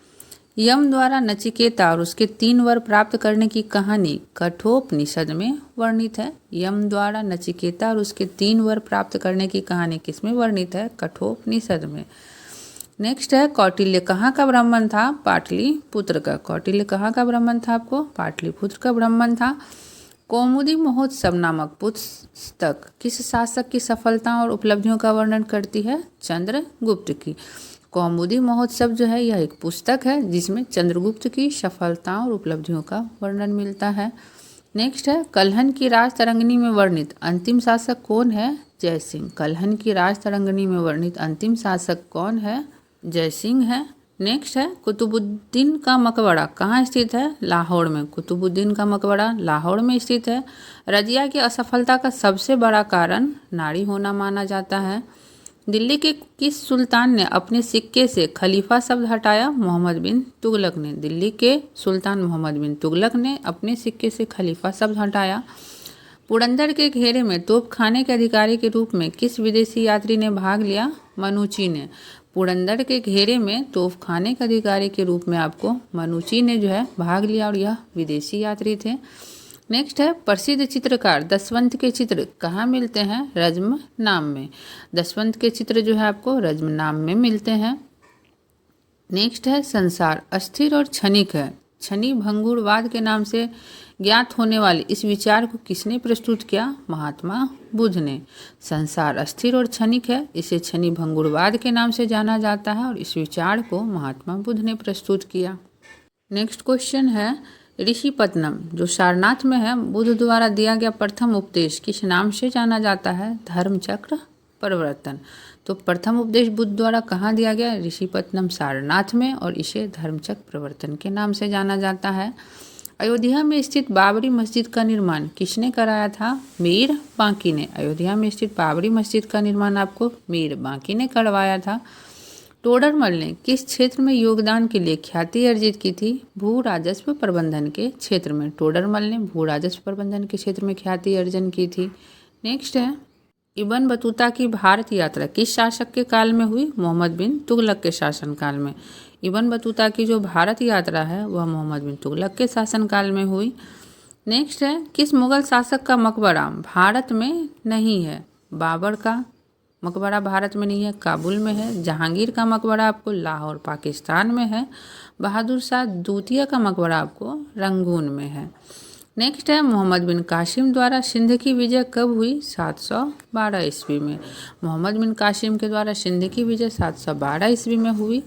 यम द्वारा नचिकेता और उसके 3 वर प्राप्त करने की कहानी कठोपनिषद में वर्णित है। यम द्वारा नचिकेता और उसके 3 वर प्राप्त करने की कहानी किसमें वर्णित है? कठोपनिषद में। नेक्स्ट है, कौटिल्य कहाँ का ब्राह्मण था? पाटलिपुत्र का। कौटिल्य कहाँ का ब्राह्मण था? आपको पाटलिपुत्र का ब्राह्मण था। कौमुदी महोत्सव नामक पुस्तक किस शासक की सफलताओं और उपलब्धियों का वर्णन करती है? चंद्रगुप्त की। कौमुदी महोत्सव जो है यह एक पुस्तक है जिसमें चंद्रगुप्त की सफलताओं और उपलब्धियों का वर्णन मिलता है। नेक्स्ट है, कल्हन की राज तरंगिणी में वर्णित अंतिम शासक कौन है? जयसिंह। कल्हन की राज तरंगिणी में वर्णित अंतिम शासक कौन है? जयसिंह है। नेक्स्ट है, कुतुबुद्दीन का मकबरा कहाँ स्थित है? लाहौर में। कुतुबुद्दीन का मकबरा लाहौर में स्थित है। रजिया की असफलता का सबसे बड़ा कारण नारी होना माना जाता है। दिल्ली के किस सुल्तान ने अपने सिक्के से खलीफा शब्द हटाया? मोहम्मद बिन तुगलक ने। दिल्ली के सुल्तान मोहम्मद बिन तुगलक ने अपने सिक्के से खलीफा शब्द हटाया। पुरंदर के घेरे में तोपखाने के अधिकारी के रूप में किस विदेशी यात्री ने भाग लिया? मनुची ने। पुरंदर के घेरे में तोपखाने के अधिकारी के रूप में आपको मनुची ने जो है भाग लिया और यह विदेशी यात्री थे। नेक्स्ट है, प्रसिद्ध चित्रकार दशवंत के चित्र कहाँ मिलते हैं? रज्म नाम में। दशवंत के चित्र जो है आपको रज्म नाम में मिलते हैं। नेक्स्ट है, संसार अस्थिर और क्षणिक है। क्षणि भंगुरवाद के नाम से ज्ञात होने वाले इस विचार को किसने प्रस्तुत किया? महात्मा बुद्ध ने। संसार अस्थिर और क्षणिक है, इसे क्षणि भंगुरवाद के नाम से जाना जाता है और इस विचार को महात्मा बुद्ध ने प्रस्तुत किया। नेक्स्ट क्वेश्चन है, ऋषिपत्नम जो सारनाथ में है बुद्ध द्वारा दिया गया प्रथम उपदेश किस नाम से जाना जाता है? धर्मचक्र प्रवर्तन। तो प्रथम उपदेश बुद्ध द्वारा कहाँ दिया गया? ऋषिपत्नम सारनाथ में और इसे धर्मचक्र प्रवर्तन के नाम से जाना जाता है। अयोध्या में स्थित बाबरी मस्जिद का निर्माण किसने कराया था? मीर बांकी ने। अयोध्या में स्थित बाबरी मस्जिद का निर्माण आपको मीर बांकी ने करवाया था। टोडरमल ने किस क्षेत्र में योगदान के लिए ख्याति अर्जित की थी? भू राजस्व प्रबंधन के क्षेत्र में। टोडरमल ने भू राजस्व प्रबंधन के क्षेत्र में ख्याति अर्जन की थी। नेक्स्ट है, इब्न बतूता की भारत यात्रा किस शासक के काल में हुई? मोहम्मद बिन तुगलक के शासनकाल में। इब्न बतूता की जो भारत यात्रा है वह मोहम्मद बिन तुगलक के शासनकाल में हुई। नेक्स्ट है, किस मुगल शासक का मकबरा भारत में नहीं है? बाबर का मकबरा भारत में नहीं है, काबुल में है। जहांगीर का मकबरा आपको लाहौर पाकिस्तान में है। बहादुर शाह द्वितीय का मकबरा आपको रंगून में है। नेक्स्ट है, मोहम्मद बिन कासिम द्वारा सिंध की विजय कब हुई? 712 ईस्वी में। मोहम्मद बिन कासिम के द्वारा सिंध की विजय 712 ईस्वी में हुई।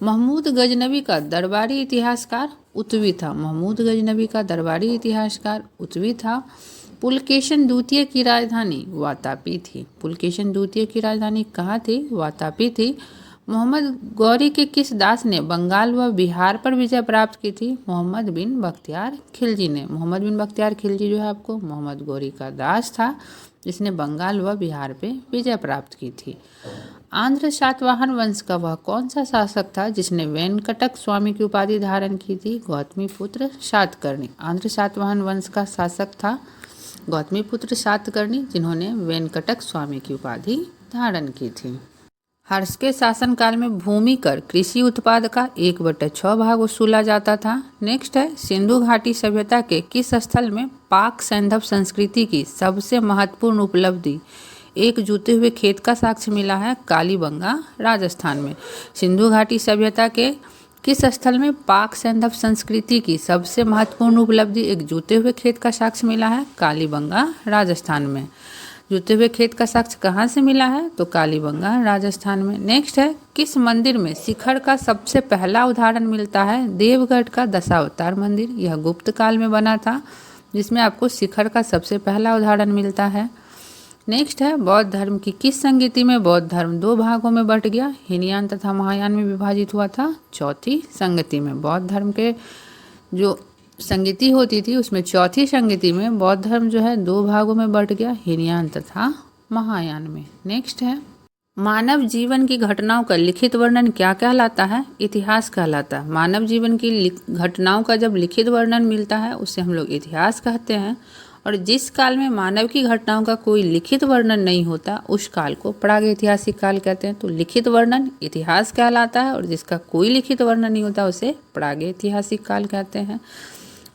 महमूद गजनवी का दरबारी इतिहासकार उत्वी था। महमूद गजनवी का दरबारी इतिहासकार उत्वी था। पुलकेशन द्वितीय की राजधानी वातापी थी। पुलकेशन द्वितीय की राजधानी कहाँ थी? वातापी थी। मोहम्मद गौरी के किस दास ने बंगाल व बिहार पर विजय प्राप्त की थी? मोहम्मद बिन बख्तियार खिलजी ने। मोहम्मद बिन बख्तियार खिलजी जो है आपको मोहम्मद गौरी का दास था, जिसने बंगाल व बिहार पे विजय प्राप्त की थी। आंध्र सातवाहन वंश का वह कौन सा शासक था जिसने वेंकटक स्वामी की उपाधि धारण की थी? गौतमीपुत्र सातकर्णी। आंध्र सातवाहन वंश का शासक था गौतमीपुत्र सातकर्णी, जिन्होंने वेंकटक स्वामी की उपाधि धारण की थी। हर्ष के शासनकाल में भूमि कर कृषि उत्पाद का 1/6 भाग वसूला जाता था। नेक्स्ट है, सिंधु घाटी सभ्यता के किस स्थल में पाक सैंधव संस्कृति की सबसे महत्वपूर्ण उपलब्धि एक जूते हुए खेत का साक्ष्य मिला है? कालीबंगा राजस्थान में। सिंधु घाटी सभ्यता के किस स्थल में पाक सैंधव संस्कृति की सबसे महत्वपूर्ण उपलब्धि एक जूते हुए खेत का साक्ष्य मिला है? कालीबंगा राजस्थान में। जूते हुए खेत का साक्ष्य कहाँ से मिला है? तो कालीबंगा राजस्थान में। नेक्स्ट है, किस मंदिर में शिखर का सबसे पहला उदाहरण मिलता है? देवगढ़ का दशावतार मंदिर। यह गुप्त काल में बना था, जिसमें आपको शिखर का सबसे पहला उदाहरण मिलता है। नेक्स्ट है, बौद्ध धर्म की किस संगति में बौद्ध धर्म 2 भागों में बंट गया? हीनयान तथा महायान में विभाजित हुआ था। चौथी संगति में बौद्ध धर्म के जो संगति होती थी उसमें चौथी संगति में बौद्ध धर्म जो है 2 भागों में बंट गया, हीनयान तथा महायान में। नेक्स्ट है, मानव जीवन की घटनाओं का लिखित वर्णन क्या कहलाता है? इतिहास कहलाता है। मानव जीवन की घटनाओं का जब लिखित वर्णन मिलता है उसे हम लोग इतिहास कहते हैं। और जिस काल में मानव की घटनाओं का कोई लिखित वर्णन नहीं होता उस काल को प्रागैतिहासिक काल कहते हैं। तो लिखित वर्णन इतिहास कहलाता है और जिसका कोई लिखित वर्णन नहीं होता उसे प्रागैतिहासिक काल कहते हैं।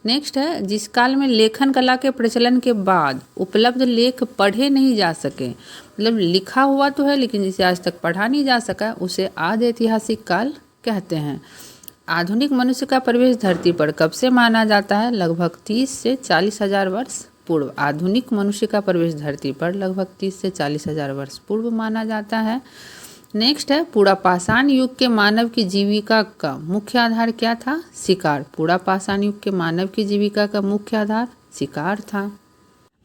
नेक्स्ट है, जिस काल में लेखन कला के प्रचलन के बाद उपलब्ध लेख पढ़े नहीं जा सके, मतलब लिखा हुआ तो है लेकिन जिसे आज तक पढ़ा नहीं जा सका, उसे आदि ऐतिहासिक काल कहते हैं। आधुनिक मनुष्य का प्रवेश धरती पर कब से माना जाता है? लगभग 30 से 40 हजार वर्ष पूर्व। आधुनिक मनुष्य का प्रवेश धरती पर लगभग 30 से 40 हजार वर्ष पूर्व माना जाता है। नेक्स्ट है, पूरा पाषाण युग के मानव की जीविका का मुख्य आधार क्या था? शिकार। पूरा पाषाण युग के मानव की जीविका का मुख्य आधार शिकार था।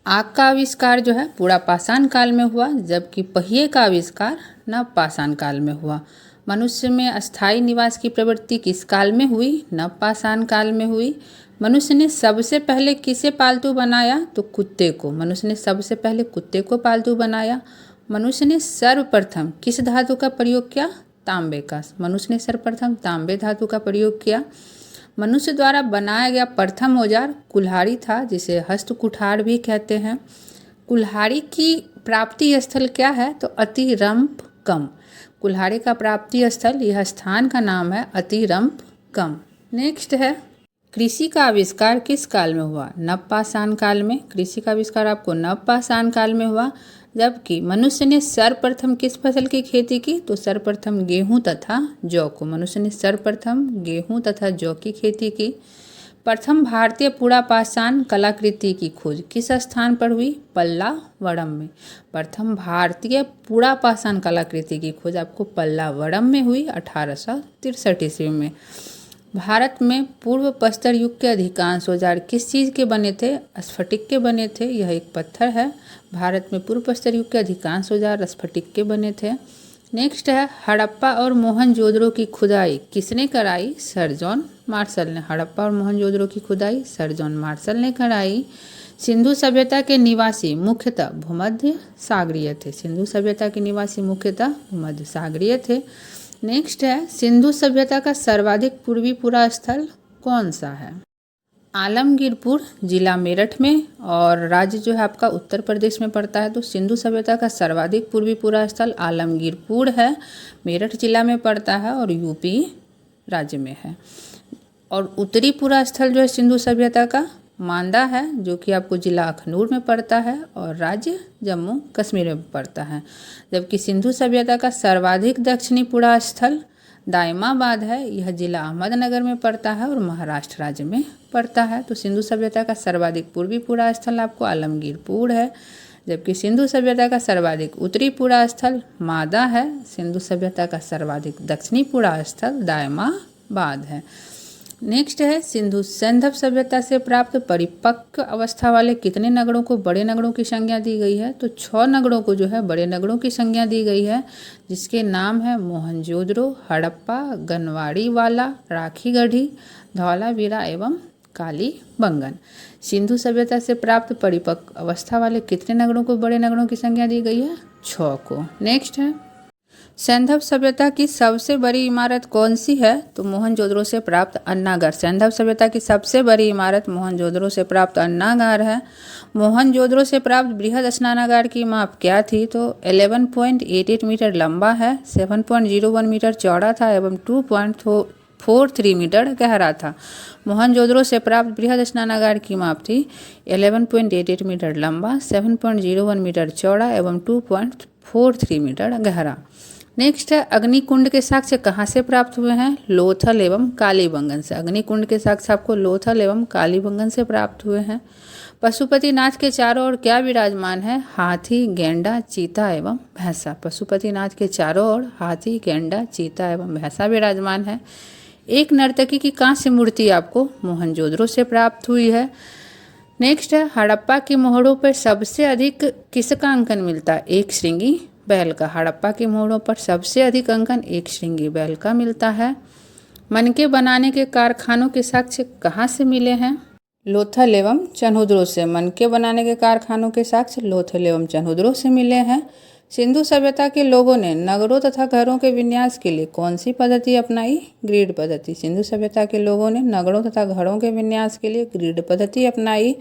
आग का आविष्कार जो है पूरा पाषाण काल में हुआ, जबकि पहिए का आविष्कार नव पाषाण काल में हुआ। मनुष्य में अस्थायी निवास की प्रवृत्ति किस काल में हुई? नव पाषाण काल में हुई। मनुष्य ने सबसे पहले किसे पालतू बनाया? तो कुत्ते को। मनुष्य ने सबसे पहले कुत्ते को पालतू बनाया। मनुष्य ने सर्वप्रथम किस धातु का प्रयोग किया? तांबे का। मनुष्य ने सर्वप्रथम तांबे धातु का प्रयोग किया। मनुष्य द्वारा बनाया गया प्रथम औजार कुल्हाड़ी था, जिसे हस्त कुठार भी कहते हैं। कुल्हाड़ी की प्राप्ति स्थल क्या है? तो अतिरंपकम। कुल्हाड़ी का प्राप्ति स्थल, यह स्थान का नाम है अतिरंपकम। नेक्स्ट है, कृषि का आविष्कार किस काल में हुआ? नव पाषाण काल में। कृषि का आविष्कार आपको नव पाषाण काल में हुआ। जबकि मनुष्य ने सर्वप्रथम किस फसल की खेती की? तो सर्वप्रथम गेहूं तथा जौ को। मनुष्य ने सर्वप्रथम गेहूं तथा जौ की खेती की। प्रथम भारतीय पूरा पाषाण कलाकृति की खोज किस स्थान पर हुई? पल्लावरम में। प्रथम भारतीय पूरा पाषाण कलाकृति की खोज आपको पल्लावरम में हुई 1863 ईस्वी में। भारत में पूर्व प्रस्तर युग के अधिकांश औजार किस चीज़ के बने थे? स्फटिक के बने थे। यह एक पत्थर है। भारत में पूर्व प्रस्तर युग के अधिकांश औजार स्फटिक के बने थे। नेक्स्ट है, हड़प्पा और मोहनजोदड़ो की खुदाई किसने कराई? सर जॉन मार्शल ने। हड़प्पा और मोहनजोदड़ो की खुदाई सर जॉन मार्शल ने कराई। सिंधु सभ्यता के निवासी मुख्यतः भूमध्य सागरीय थे। सिंधु सभ्यता के निवासी मुख्यतः भूमध्य सागरीय थे। नेक्स्ट है, सिंधु सभ्यता का सर्वाधिक पूर्वी पूरा स्थल कौन सा है? आलमगीरपुर, जिला मेरठ में, और राज्य जो है आपका उत्तर प्रदेश में पड़ता है। तो सिंधु सभ्यता का सर्वाधिक पूर्वी पूरा स्थल आलमगीरपुर है, मेरठ जिला में पड़ता है और यूपी राज्य में है। और उत्तरी पूरा स्थल जो है सिंधु सभ्यता का मांदा है, जो कि आपको जिला अखनूर में पड़ता है और राज्य जम्मू कश्मीर में पड़ता है। जबकि सिंधु सभ्यता का सर्वाधिक दक्षिणी पूरा स्थल दायमाबाद है, यह जिला अहमदनगर में पड़ता है और महाराष्ट्र राज्य में पड़ता है। तो सिंधु सभ्यता का सर्वाधिक पूर्वी पूरा स्थल आपको आलमगीरपुर है, जबकि सिंधु सभ्यता का सर्वाधिक उत्तरी पूरा स्थल मादा है। सिंधु सभ्यता का सर्वाधिक दक्षिणी पूरा स्थल दायमाबाद है। नेक्स्ट है सिंधु सैंधव सभ्यता से प्राप्त परिपक्व अवस्था वाले कितने नगरों को बड़े नगरों की संज्ञा दी गई है? तो 6 नगरों को जो है बड़े नगरों की संज्ञा दी गई है, जिसके नाम है मोहनजोदड़ो, हड़प्पा, गनवाड़ीवाला, राखीगढ़ी, धौलावीरा एवं कालीबंगन। सिंधु सभ्यता से प्राप्त परिपक्व अवस्था वाले कितने नगरों को बड़े नगरों की संज्ञा दी गई है? 6 को। नेक्स्ट है सैंधव सभ्यता की सबसे बड़ी इमारत कौन सी है? तो मोहनजोदड़ो से प्राप्त अन्नागार। सैंधव सभ्यता की सबसे बड़ी इमारत मोहनजोदड़ो से प्राप्त अन्नागार है। मोहनजोदड़ो से प्राप्त बृहद स्नानागार की माप क्या थी? तो 11.88 मीटर लंबा है, 7.01 मीटर चौड़ा था एवं 2.43 मीटर गहरा था। मोहनजोदड़ो से प्राप्त बृहद स्नानागार की माप थी 11.88 मीटर लंबा, 7.01 मीटर चौड़ा एवं 2.43 मीटर गहरा। नेक्स्ट है अग्निकुंड के साक्ष्य कहाँ से प्राप्त हुए हैं? लोथल एवं कालीबंगन से। अग्निकुंड के साक्ष्य आपको लोथल एवं कालीबंगन से प्राप्त हुए हैं। पशुपतिनाथ के चारों ओर क्या विराजमान है? हाथी, गेंडा, चीता एवं भैंसा। पशुपतिनाथ के चारों ओर हाथी, गेंडा, चीता एवं भैंसा विराजमान है। एक नर्तकी की कांस्य मूर्ति आपको मोहनजोदड़ो से प्राप्त हुई है। नेक्स्ट है हड़प्पा की मोहरों पर सबसे अधिक किसका अंकन मिलता है? एक श्रृंगी बैल का। हड़प्पा की मोहरों पर सबसे अधिक अंकन एक श्रृंगी बैल का मिलता है। मनके बनाने के कारखानों के साक्ष्य कहाँ से मिले हैं? लोथल एवं चन्हुद्रो से। मनके बनाने के कारखानों के साक्ष्य लोथल एवं चन्हुद्रो से मिले हैं। सिंधु सभ्यता के लोगों ने नगरों तथा घरों के विन्यास के लिए कौन सी पद्धति अपनाई? ग्रिड पद्धति। सिंधु सभ्यता के लोगों ने नगरों तथा घरों के विन्यास के लिए ग्रिड पद्धति अपनाई।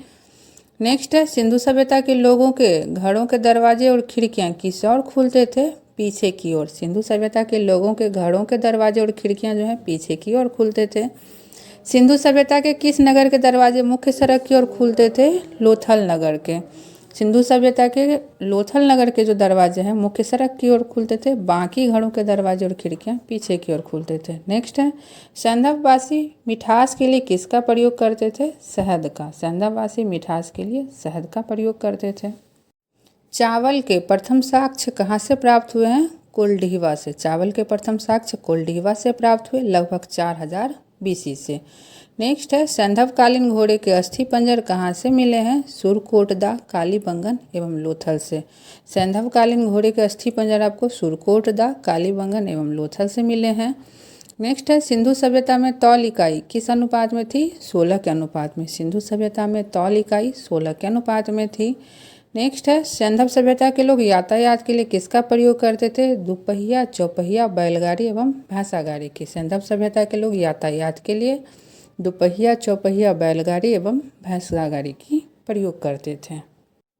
नेक्स्ट है सिंधु सभ्यता के लोगों के घरों के दरवाजे और खिड़कियां किस ओर खुलते थे? पीछे की ओर। सिंधु सभ्यता के लोगों के घरों के दरवाजे और खिड़कियां जो है पीछे की ओर खुलते थे। सिंधु सभ्यता के किस नगर के दरवाजे मुख्य सड़क की ओर खुलते थे? लोथल नगर के। सिंधु सभ्यता के लोथल नगर के जो दरवाजे हैं मुख्य सड़क की ओर खुलते थे, बाकी घरों के दरवाजे और खिड़कियां पीछे की ओर खुलते थे। नेक्स्ट है सैंधववासी मिठास के लिए किसका प्रयोग करते थे? शहद का। सैंधववासी मिठास के लिए शहद का प्रयोग करते थे। चावल के प्रथम साक्ष्य कहाँ से प्राप्त हुए हैं? कोल्डिहिवा से। चावल के प्रथम साक्ष्य कोल्डिहिवा से प्राप्त हुए लगभग 4000 BC से। नेक्स्ट है सैंधवकालीन घोड़े के अस्थि पंजर कहाँ से मिले हैं? सुरकोटदा, कालीबंगन एवं लोथल से। सैंधवकालीन घोड़े के अस्थि पंजर आपको सुरकोटदा, कालीबंगन एवं लोथल से मिले हैं। नेक्स्ट है सिंधु सभ्यता में तौल इकाई किस अनुपात में थी? 16 के अनुपात में। सिंधु सभ्यता में तौल इकाई 16 के अनुपात में थी। नेक्स्ट है सैंधव सभ्यता के लोग यातायात के लिए किसका प्रयोग करते थे? दुपहिया, चौपहिया, बैलगाड़ी एवं भैंसा गाड़ी की। सैंधव सभ्यता के लोग यातायात के लिए दुपहिया, चौपहिया, बैलगाड़ी एवं भैंसा गाड़ी की प्रयोग करते थे।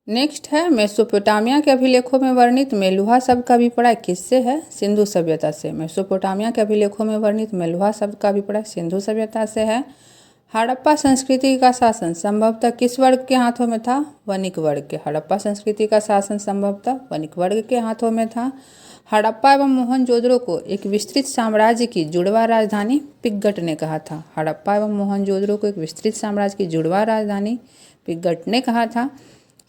नेक्स्ट है मेसोपोटामिया के अभिलेखों में वर्णित मेलुहा शब्द का अभिप्राय किससे है? सिंधु सभ्यता से। मेसोपोटामिया के अभिलेखों में वर्णित मेलुहा शब्द का अभिप्राय सिंधु सभ्यता से है। हड़प्पा संस्कृति का शासन संभवतः किस वर्ग के हाथों में था? वणिक वर्ग के। हड़प्पा संस्कृति का शासन संभवतः वणिक वर्ग के हाथों में था। हड़प्पा एवं मोहनजोदड़ो को एक विस्तृत साम्राज्य की जुड़वा राजधानी पिग्गट ने कहा था। हड़प्पा एवं मोहनजोदड़ो को एक विस्तृत साम्राज्य की जुड़वा राजधानी पिग्गट ने कहा था।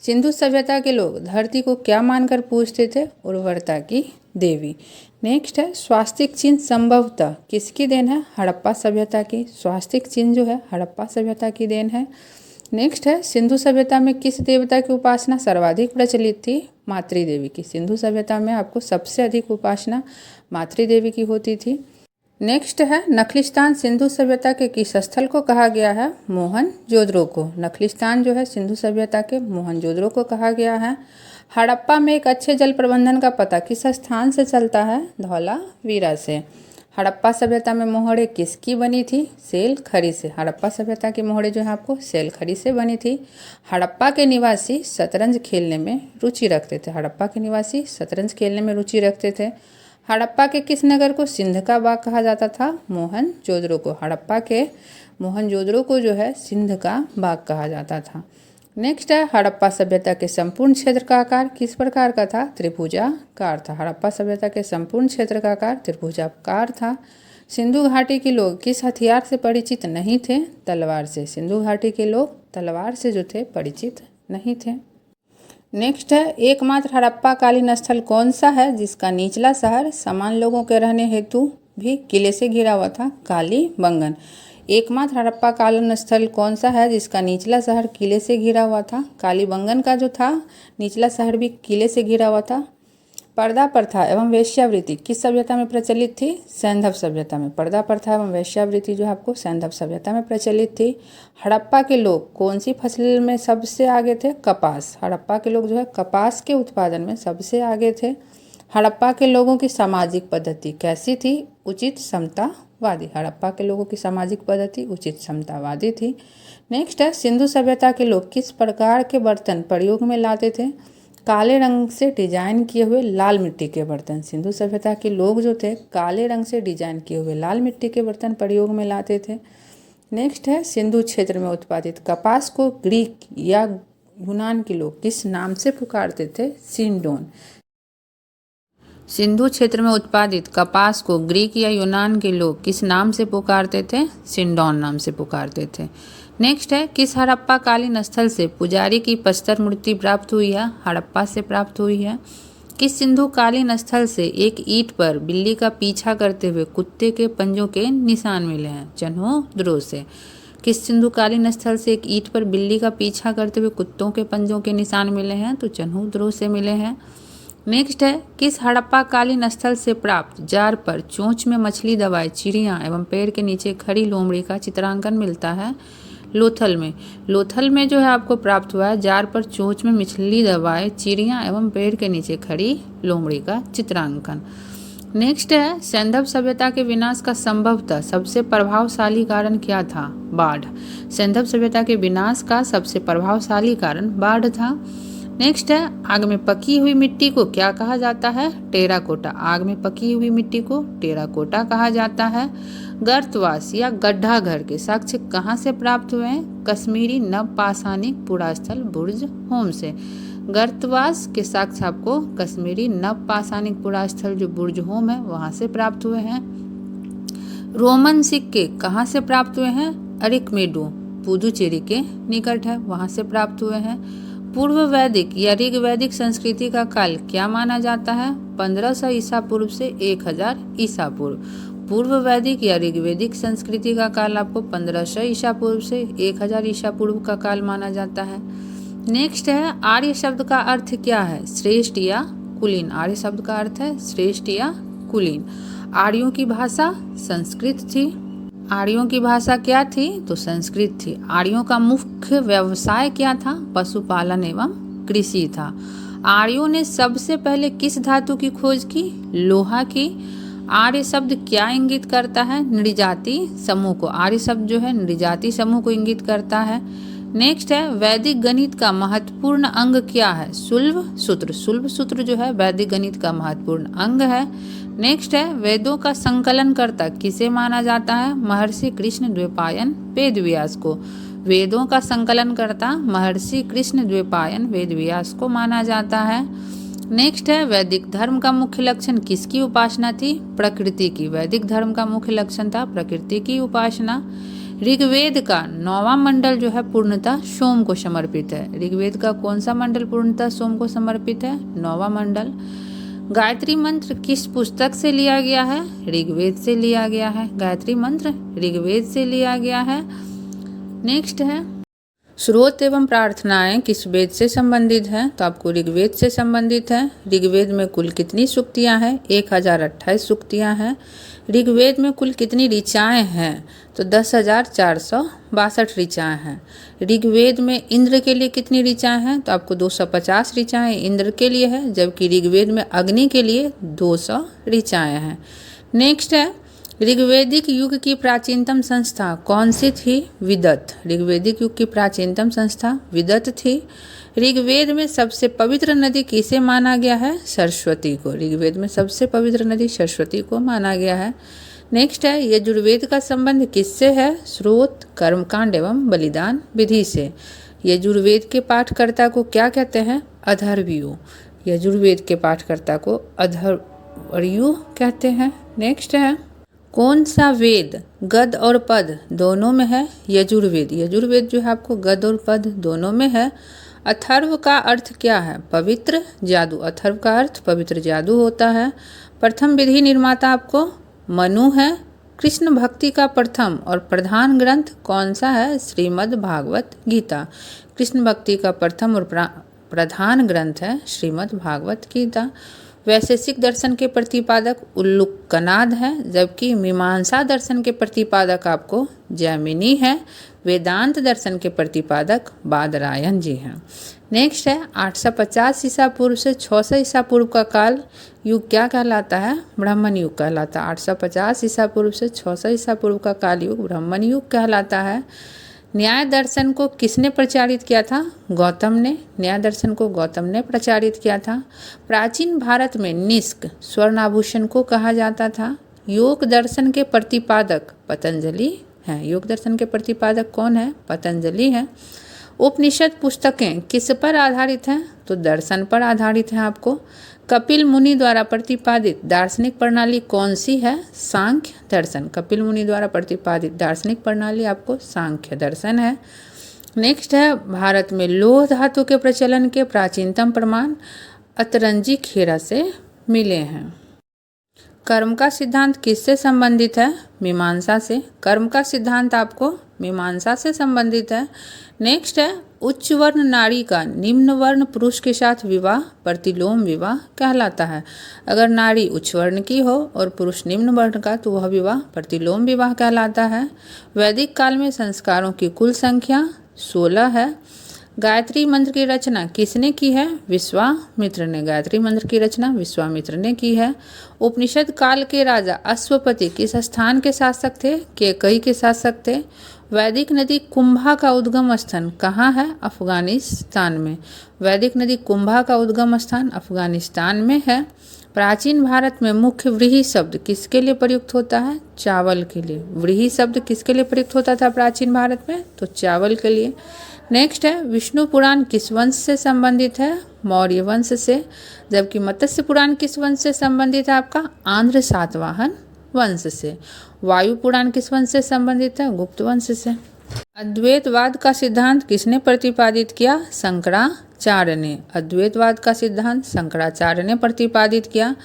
सिंधु सभ्यता के लोग धरती को क्या मानकर पूजते थे? उर्वरता की देवी। नेक्स्ट है स्वास्तिक चिन्ह संभवतः किसकी देन है? हड़प्पा सभ्यता की। स्वास्तिक चिन्ह जो है हड़प्पा सभ्यता की देन है। नेक्स्ट है सिंधु सभ्यता में किस देवता की उपासना सर्वाधिक प्रचलित थी? मातृदेवी की। सिंधु सभ्यता में आपको सबसे अधिक उपासना मातृदेवी की होती थी। नेक्स्ट है नखलिस्तान सिंधु सभ्यता के किस स्थल को कहा गया है? मोहनजोदड़ो को। नखलिस्तान जो है सिंधु सभ्यता के मोहनजोदड़ो को कहा गया है। हड़प्पा में एक अच्छे जल प्रबंधन का पता किस स्थान से चलता है? धौलावीरा से। हड़प्पा सभ्यता में मोहरे किसकी बनी थी? सेल खरी से। हड़प्पा सभ्यता की मोहरे जो है आपको सेल खरी से बनी थी। हड़प्पा के निवासी शतरंज खेलने में रुचि रखते थे। हड़प्पा के निवासी शतरंज खेलने में रुचि रखते थे। हड़प्पा के किस नगर को सिंध का बाग कहा जाता था? मोहनजोदड़ो को। हड़प्पा के मोहनजोदड़ो को जो है सिंध का बाग कहा जाता था। नेक्स्ट है, हड़प्पा सभ्यता के संपूर्ण क्षेत्र का आकार किस प्रकार का था? त्रिभुजाकार था। हड़प्पा सभ्यता के संपूर्ण क्षेत्र का आकार त्रिभुजाकार था। सिंधु घाटी के लोग किस हथियार से परिचित नहीं थे? तलवार से। सिंधु घाटी के लोग तलवार से जो थे परिचित नहीं थे। नेक्स्ट है, एकमात्र हड़प्पा कालीन स्थल कौन सा है जिसका निचला शहर समान लोगों के रहने हेतु भी किले से घिरा हुआ था? कालीबंगन। एकमात्र हड़प्पा कालीन स्थल कौन सा है जिसका निचला शहर किले से घिरा हुआ था? कालीबंगन का जो था निचला शहर भी किले से घिरा हुआ था। पर्दा प्रथा एवं वेश्यावृत्ति किस सभ्यता में प्रचलित थी? सैंधव सभ्यता में। पर्दा प्रथा एवं वेश्यावृत्ति जो है आपको सैंधव सभ्यता में प्रचलित थी। हड़प्पा के लोग कौन सी फसल में सबसे आगे थे? कपास। हड़प्पा के लोग जो है कपास के उत्पादन में सबसे आगे थे। हड़प्पा के लोगों की सामाजिक पद्धति कैसी थी? उचित समतावादी। हड़प्पा के लोगों की सामाजिक पद्धति उचित समतावादी थी। नेक्स्ट है, सिंधु सभ्यता के लोग किस प्रकार के बर्तन प्रयोग में लाते थे? काले रंग से डिजाइन किए हुए लाल मिट्टी के बर्तन। सिंधु सभ्यता के लोग जो थे काले रंग से डिजाइन किए हुए लाल मिट्टी के बर्तन प्रयोग में लाते थे। नेक्स्ट है, सिंधु क्षेत्र में उत्पादित कपास को ग्रीक या यूनान के लोग किस नाम से पुकारते थे? सिंडोन। सिंधु क्षेत्र में उत्पादित कपास को ग्रीक या यूनान के लोग किस नाम से पुकारते थे? सिंडोन नाम से पुकारते थे। नेक्स्ट है, किस हड़प्पा कालीन स्थल से पुजारी की प्रस्तर मूर्ति प्राप्त हुई है? हड़प्पा से प्राप्त हुई है। किस सिंधु कालीन स्थल से एक ईंट पर बिल्ली का पीछा करते हुए कुत्ते के पंजों के निशान मिले हैं? चन्होद्रो से। किस सिंधु कालीन स्थल से एक ईंट पर बिल्ली का पीछा करते हुए कुत्तों के पंजों के निशान मिले हैं? तो चन्होद्रो से मिले हैं। नेक्स्ट है, किस हड़प्पा कालीन स्थल से प्राप्त जार पर चोंच में मछली दबाए चिड़िया एवं पेड़ के नीचे खड़ी लोमड़ी का चित्रांकन मिलता है? लोथल में। लोथल में जो है आपको प्राप्त हुआ है जार पर चोंच में मछली दबाए चिड़िया एवं पेड़ के नीचे खड़ी लोमड़ी का चित्रांकन। नेक्स्ट है, सैंधव सभ्यता के विनाश का संभवतः सबसे प्रभावशाली कारण क्या था? बाढ़। सैंधव सभ्यता के विनाश का सबसे प्रभावशाली कारण बाढ़ था। नेक्स्ट है, आग में पकी हुई मिट्टी को क्या कहा जाता है? टेराकोटा। आग में पकी हुई मिट्टी को टेराकोटा कहा जाता है। गर्तवास या गड्ढा घर के साक्ष्य कहाँ से प्राप्त हुए हैं? कश्मीरी नवपाषाणिक पुरास्थल बुर्ज होम से। गर्तवास के साक्ष्य आपको कश्मीरी नवपाषाणिक पुरास्थल जो बुर्ज होम है वहाँ से प्राप्त हुए हैं। रोमन सिक्के कहाँ से प्राप्त हुए हैं? अरिकमेडो पुदुचेरी के निकट है, वहाँ से प्राप्त हुए हैं। पूर्व वैदिक या ऋग वैदिक संस्कृति का काल क्या माना जाता है? 1500 ईसा पूर्व से 1000 ईसा पूर्व। पूर्व वैदिक या ऋग्वैदिक संस्कृति का काल आपको 1500 ईसा पूर्व से 1000 ईसा पूर्व का काल माना जाता है। नेक्स्ट है, आर्य शब्द का अर्थ क्या है? श्रेष्ठ या कुलीन। आर्य शब्द का अर्थ है श्रेष्ठ या कुलीन। आर्यों की भाषा संस्कृत थी। आर्यों की भाषा क्या थी? तो संस्कृत थी। आर्यों का मुख्य व्यवसाय क्या था? पशुपालन एवं कृषि था। आर्यों ने सबसे पहले किस धातु की खोज की? लोहा की। आर्य शब्द क्या इंगित करता है? नृजाति समूह को। आर्य शब्द जो है नृजाति समूह को इंगित करता है। नेक्स्ट है, वैदिक गणित का महत्वपूर्ण अंग क्या है? शुल्ब सूत्र। शुल्ब सूत्र जो है वैदिक गणित का महत्वपूर्ण अंग है। नेक्स्ट है, वेदों का संकलन करता किसे माना जाता है? महर्षि कृष्ण द्वैपायन वेदव्यास को। वेदों का संकलन करता महर्षि कृष्ण द्वैपायन वेदव्यास को माना जाता है। नेक्स्ट है, वैदिक धर्म का मुख्य लक्षण किसकी उपासना थी? प्रकृति की। वैदिक धर्म का मुख्य लक्षण था प्रकृति की उपासना। ऋग्वेद का 9वां मंडल जो है पूर्णतः सोम को समर्पित है। ऋग्वेद का कौन सा मंडल पूर्णतः सोम को समर्पित है? 9वां मंडल। गायत्री मंत्र किस पुस्तक से लिया गया है? ऋग्वेद से लिया गया है। गायत्री मंत्र ऋग्वेद से लिया गया है। नेक्स्ट है, स्रोत एवं प्रार्थनाएं किस वेद से संबंधित हैं? तो आपको ऋग्वेद से संबंधित है। ऋग्वेद में कुल कितनी सूक्तियां हैं? 1028 सूक्तियां हैं। ऋग्वेद में कुल कितनी ऋचाएं हैं? तो 10,462 ऋचाएं हैं। ऋग्वेद में इंद्र के लिए कितनी ऋचाएं हैं? तो आपको 250 ऋचाएं इंद्र के लिए है, जबकि ऋग्वेद में अग्नि के लिए 200 ऋचाएं हैं। नेक्स्ट है, ऋग्वैदिक युग की प्राचीनतम संस्था कौन सी थी? विदत। ऋग्वैदिक युग की प्राचीनतम संस्था विदत थी। ऋग्वेद में सबसे पवित्र नदी किसे माना गया है? सरस्वती को। ऋग्वेद में सबसे पवित्र नदी सरस्वती को माना गया है। नेक्स्ट है, यजुर्वेद का संबंध किससे है? स्रोत, कर्मकांड एवं बलिदान विधि से। यजुर्वेद के पाठकर्ता को क्या कहते हैं? अधर्वयु। यजुर्वेद के पाठकर्ता को अधर्वयु कहते हैं। नेक्स्ट है, कौन सा वेद गद और पद दोनों में है? यजुर्वेद। यजुर्वेद जो है आपको गद और पद दोनों में है। अथर्व का अर्थ क्या है? पवित्र जादू। अथर्व का अर्थ पवित्र जादू होता है। प्रथम विधि निर्माता आपको मनु है। कृष्ण भक्ति का प्रथम और प्रधान ग्रंथ कौन सा है? श्रीमद् भागवत गीता। कृष्ण भक्ति का प्रथम और प्रधान ग्रंथ है श्रीमद् भागवत गीता। वैशेषिक दर्शन के प्रतिपादक उल्लूकनाद है, जबकि मीमांसा दर्शन के प्रतिपादक आपको जैमिनी है। वेदांत दर्शन के प्रतिपादक बादरायण जी हैं। नेक्स्ट है, 850 ईसा पूर्व से 600 ईसा पूर्व का काल युग क्या कहलाता है? ब्राह्मण युग कहलाता है। 850 ईसा पूर्व से 600 ईसा पूर्व का काल युग ब्राह्मण युग कहलाता है। न्याय दर्शन को किसने प्रचारित किया था? गौतम ने। न्याय दर्शन को गौतम ने प्रचारित किया था। प्राचीन भारत में निष्क स्वर्णाभूषण को कहा जाता था। योग दर्शन के प्रतिपादक पतंजलि हैं। योग दर्शन के प्रतिपादक कौन है? पतंजलि है। उपनिषद पुस्तकें किस पर आधारित हैं? तो दर्शन पर आधारित हैं आपको। कपिल मुनि द्वारा प्रतिपादित दार्शनिक प्रणाली कौन सी है? सांख्य दर्शन। कपिल मुनि द्वारा प्रतिपादित दार्शनिक प्रणाली आपको सांख्य दर्शन है। नेक्स्ट है, भारत में लौह धातु के प्रचलन के प्राचीनतम प्रमाण अतरंजी खेरा से मिले हैं। कर्म का सिद्धांत किससे संबंधित है? मीमांसा से। कर्म का सिद्धांत आपको मीमांसा से संबंधित है। नेक्स्ट है, उच्च वर्ण नारी का निम्न वर्ण पुरुष के साथ विवाह प्रतिलोम विवाह कहलाता है। अगर नारी उच्च वर्ण की हो और पुरुष निम्न वर्ण का तो वह विवाह प्रतिलोम विवाह कहलाता है। वैदिक काल में संस्कारों की कुल संख्या 16 है। गायत्री मंत्र की रचना किसने की है? विश्वामित्र ने। गायत्री मंत्र की रचना विश्वामित्र ने की है। उपनिषद काल के राजा अश्वपति किस स्थान के शासक थे? केकई के शासक थे। वैदिक नदी कुंभा का उद्गम स्थान कहाँ है? अफगानिस्तान में। वैदिक नदी कुंभा का उद्गम स्थान अफगानिस्तान में है। प्राचीन भारत में मुख्य व्रीहि शब्द किसके लिए प्रयुक्त होता है? चावल के लिए। व्रीहि शब्द किसके लिए प्रयुक्त होता था प्राचीन भारत में? तो चावल के लिए। नेक्स्ट है, विष्णु पुराण किस वंश से संबंधित है? मौर्य वंश से। जबकि मत्स्य पुराण किस वंश से संबंधित है? आपका आंध्र सातवाहन वंश से। वायु पुराण किस वंश से संबंधित है? गुप्त वंश से। अद्वैतवाद का सिद्धांत किसने प्रतिपादित किया? शंकराचार्य ने। अद्वैतवाद का सिद्धांत शंकराचार्य ने प्रतिपादित किया।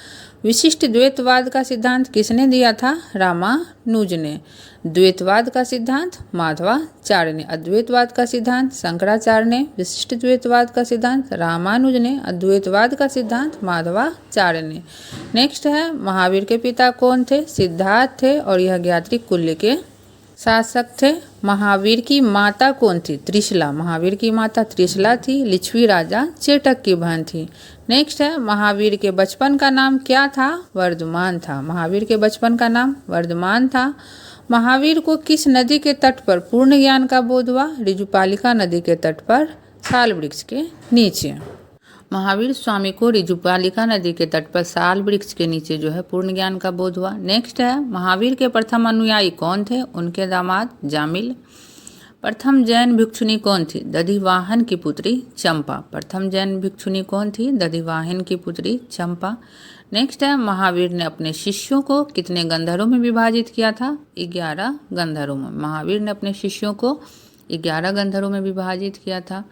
विशिष्ट द्वैतवाद का सिद्धांत किसने दिया था? रामानुज ने। द्वैतवाद का सिद्धांत माधवाचार्य ने। अद्वैतवाद का सिद्धांत शंकराचार्य ने। विशिष्ट द्वैतवाद का सिद्धांत रामानुज ने। अद्वैतवाद का सिद्धांत माधवाचार्य ने। नेक्स्ट है, महावीर के पिता कौन थे? सिद्धार्थ थे और यह ज्ञात्रिक कुल्य के शासक थे। महावीर की माता कौन थी? त्रिशला। महावीर की माता त्रिशला थी। लिच्छवी राजा चेटक की बहन थी। नेक्स्ट है, महावीर के बचपन का नाम क्या था? वर्धमान था। महावीर के बचपन का नाम वर्धमान था। महावीर को किस नदी के तट पर पूर्ण ज्ञान का बोध हुआ? ऋजुपालिका नदी के तट पर साल वृक्ष के नीचे। महावीर स्वामी को ऋजुपालिका नदी के तट पर साल वृक्ष के नीचे जो है पूर्ण ज्ञान का बोध हुआ। नेक्स्ट है, महावीर के प्रथम अनुयायी कौन थे? उनके दामाद जामिल। प्रथम जैन भिक्षुनी कौन थी? दधिवाहन की पुत्री चंपा। प्रथम जैन भिक्षुनी कौन थी? दधिवाहन की पुत्री चंपा। नेक्स्ट है, महावीर ने अपने शिष्यों को कितने गंधर्वों में विभाजित किया था? 11 गंधर्वों में। महावीर ने अपने शिष्यों को 11 गंधर्वों में विभाजित किया था।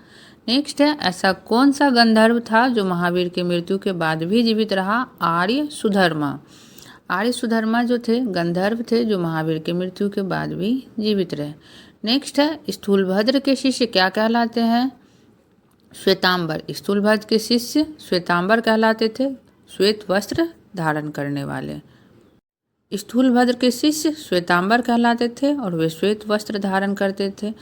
नेक्स्ट है, ऐसा कौन सा गंधर्व था जो महावीर की मृत्यु के बाद भी जीवित रहा? आर्य सुधर्मा। आर्य सुधर्मा जो थे गंधर्व थे जो महावीर की मृत्यु के बाद भी जीवित रहे। नेक्स्ट है, स्थूलभद्र के शिष्य क्या कहलाते हैं? श्वेतांबर। स्थूलभद्र के शिष्य श्वेतांबर कहलाते थे, श्वेत वस्त्र धारण करने वाले। स्थूलभद्र के शिष्य श्वेतांबर कहलाते थे और वे श्वेत वस्त्र धारण करते थे।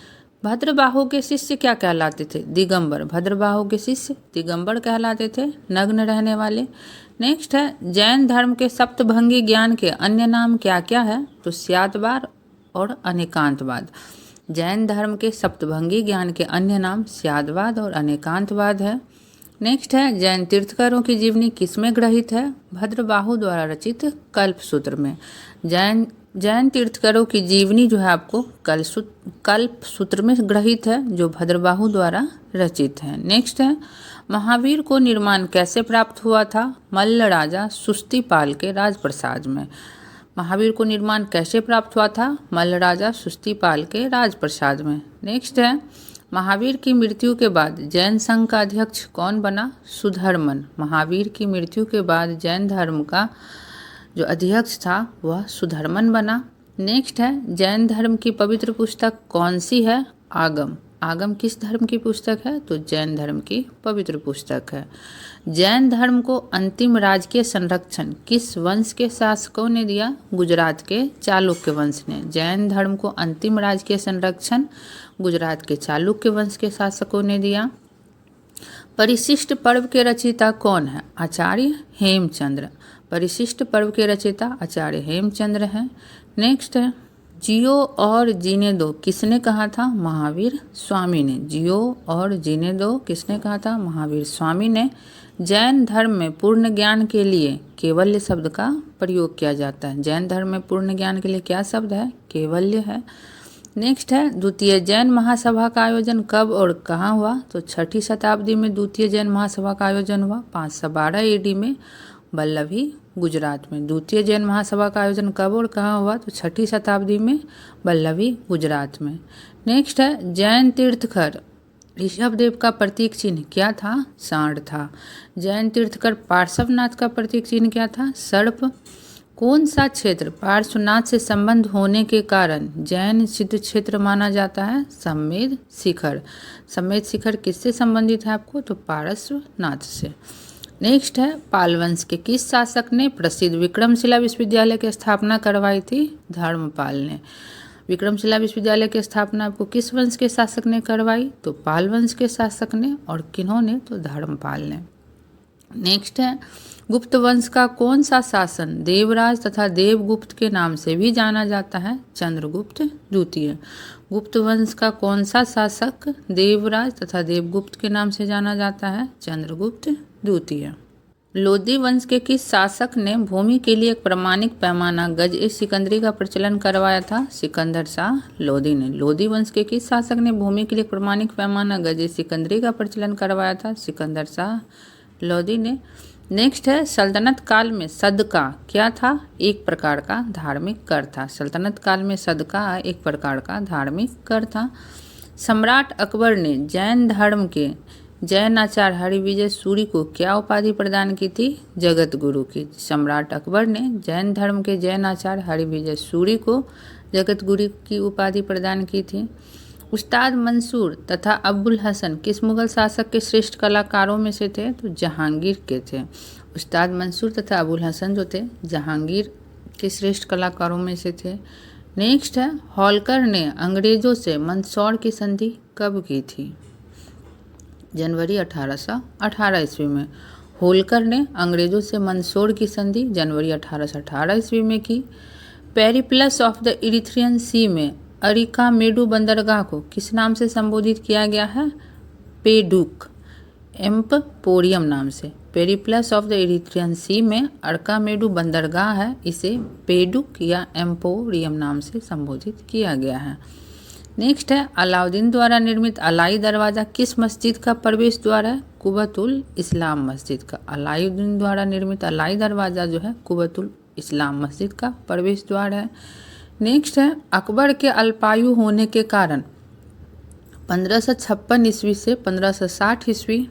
भद्रबाहु के शिष्य क्या कहलाते थे? दिगंबर। भद्रबाहु के शिष्य दिगंबर कहलाते थे, नग्न रहने वाले। नेक्स्ट है जैन धर्म के सप्तभंगी ज्ञान के अन्य नाम क्या क्या है, तो स्याद्वाद और अनेकांतवाद। जैन धर्म के सप्तभंगी ज्ञान के अन्य नाम स्याद्वाद और अनेकांतवाद है। नेक्स्ट है जैन तीर्थंकरों की जीवनी किसमें ग्रहित है, भद्रबाहु द्वारा रचित कल्पसूत्र में। जैन तीर्थंकरों की जीवनी जो है आपको कल्पसूत्र में ग्रहित है, जो भद्रबाहु द्वारा रचित है। नेक्स्ट है महावीर को निर्माण कैसे प्राप्त हुआ था, मल्ल राजा सुस्तीपाल के राजप्रसाद में। महावीर को निर्माण कैसे प्राप्त हुआ था, मल्ल राजा सुस्तीपाल के राजप्रसाद में। नेक्स्ट है महावीर की मृत्यु के बाद जैन संघ का अध्यक्ष कौन बना, सुधर्मन। महावीर की मृत्यु के बाद जैन धर्म का जो अध्यक्ष था वह सुधर्मन बना। नेक्स्ट है जैन धर्म की पवित्र पुस्तक कौन सी है, आगम। आगम किस धर्म की पुस्तक है, तो जैन धर्म की पवित्र पुस्तक है। जैन धर्म को अंतिम राजकीय संरक्षण किस वंश के शासकों ने दिया, गुजरात के चालुक्य वंश ने। जैन धर्म को अंतिम राजकीय संरक्षण गुजरात के चालुक्य वंश के शासकों ने दिया। परिशिष्ट पर्व के रचयिता कौन है, आचार्य हेमचंद्र। परिशिष्ट पर्व के रचयिता आचार्य हेमचंद्र हैं। नेक्स्ट है जियो और जीने दो किसने कहा था, महावीर स्वामी ने। जियो और जीने दो किसने कहा था, महावीर स्वामी ने। जैन धर्म में पूर्ण ज्ञान के लिए केवल्य शब्द का प्रयोग किया जाता है। जैन धर्म में पूर्ण ज्ञान के लिए क्या शब्द है, केवल्य है। नेक्स्ट है द्वितीय जैन महासभा का आयोजन कब और कहाँ हुआ, तो 6ठी शताब्दी में द्वितीय जैन महासभा का आयोजन हुआ 512 AD में बल्लभी गुजरात में। द्वितीय जैन महासभा का आयोजन कब और कहाँ हुआ, तो 6ठी शताब्दी में बल्लभी गुजरात में। नेक्स्ट है जैन तीर्थंकर ऋषभदेव का प्रतीक चिन्ह क्या था, सांड था। जैन तीर्थंकर पार्श्वनाथ का प्रतीक चिन्ह क्या था, सर्प। कौन सा क्षेत्र पार्श्वनाथ से संबंध होने के कारण जैन सिद्ध क्षेत्र माना जाता है, सम्मेद शिखर। सम्मेद शिखर किससे संबंधित है आपको, तो पार्श्वनाथ से। नेक्स्ट है पाल वंश के किस शासक ने प्रसिद्ध विक्रमशिला विश्वविद्यालय की स्थापना करवाई थी, धर्मपाल ने। विक्रमशिला विश्वविद्यालय की स्थापना आपको किस वंश के शासक ने करवाई, तो पाल वंश के शासक ने। और किन्होंने, तो धर्मपाल ने। नेक्स्ट है गुप्त वंश का कौन सा शासन देवराज तथा देवगुप्त के नाम से भी जाना जाता है, चंद्रगुप्त द्वितीय। गुप्त वंश का कौन सा शासक देवराज तथा देवगुप्त के नाम से जाना जाता है, चंद्रगुप्त द्वितीय। लोदी वंश के किस शासक ने भूमि के लिए एक प्रमाणिक पैमाना गज-ए-सिकंदरी का प्रचलन करवाया था, सिकंदर शाह लोदी ने। लोदी वंश के किस शासक ने भूमि के लिए एक प्रमाणिक पैमाना गज-ए-सिकंदरी का प्रचलन करवाया था, सिकंदर शाह लोदी ने। नेक्स्ट है सल्तनत काल में सदका क्या था, एक प्रकार का धार्मिक कर था। सल्तनत काल में सदका एक प्रकार का धार्मिक कर था। सम्राट अकबर ने जैन धर्म के जैन आचार्य हरिविजय सूरी को क्या उपाधि प्रदान की थी, जगत गुरु की। सम्राट अकबर ने जैन धर्म के जैन आचार्य हरिविजय सूरी को जगत गुरु की उपाधि प्रदान की थी। उस्ताद मंसूर तथा अबुल हसन किस मुगल शासक के श्रेष्ठ कलाकारों में से थे, तो जहांगीर के थे। उस्ताद मंसूर तथा अबुल हसन जो थे जहांगीर के श्रेष्ठ कलाकारों में से थे। नेक्स्ट है होलकर ने अंग्रेजों से मंदसौर की संधि कब की थी, जनवरी 1818 ईस्वी में। होलकर ने अंग्रेजों से मंदसौर की संधि जनवरी 1818 ईस्वी में की। पेरिप्लस ऑफ द इरिथ्रियन सी में अरिकामेडु बंदरगाह को किस नाम से संबोधित किया गया है, पेडुक एम्पोरियम नाम से। पेरिप्लस ऑफ द इरिथ्रियन सी में अरकामेडु बंदरगाह है, इसे पेडुक या एम्पोरियम नाम से संबोधित किया गया है। नेक्स्ट है अलाउद्दीन द्वारा निर्मित अलाई दरवाज़ा किस मस्जिद का प्रवेश द्वार है, कुबतुल इस्लाम मस्जिद का। अलाउद्दीन द्वारा निर्मित अलाई दरवाज़ा जो है कुबतुल इस्लाम मस्जिद का प्रवेश द्वार है। नेक्स्ट है अकबर के अल्पायु होने के कारण 1556 ईस्वी से 1560 ईस्वी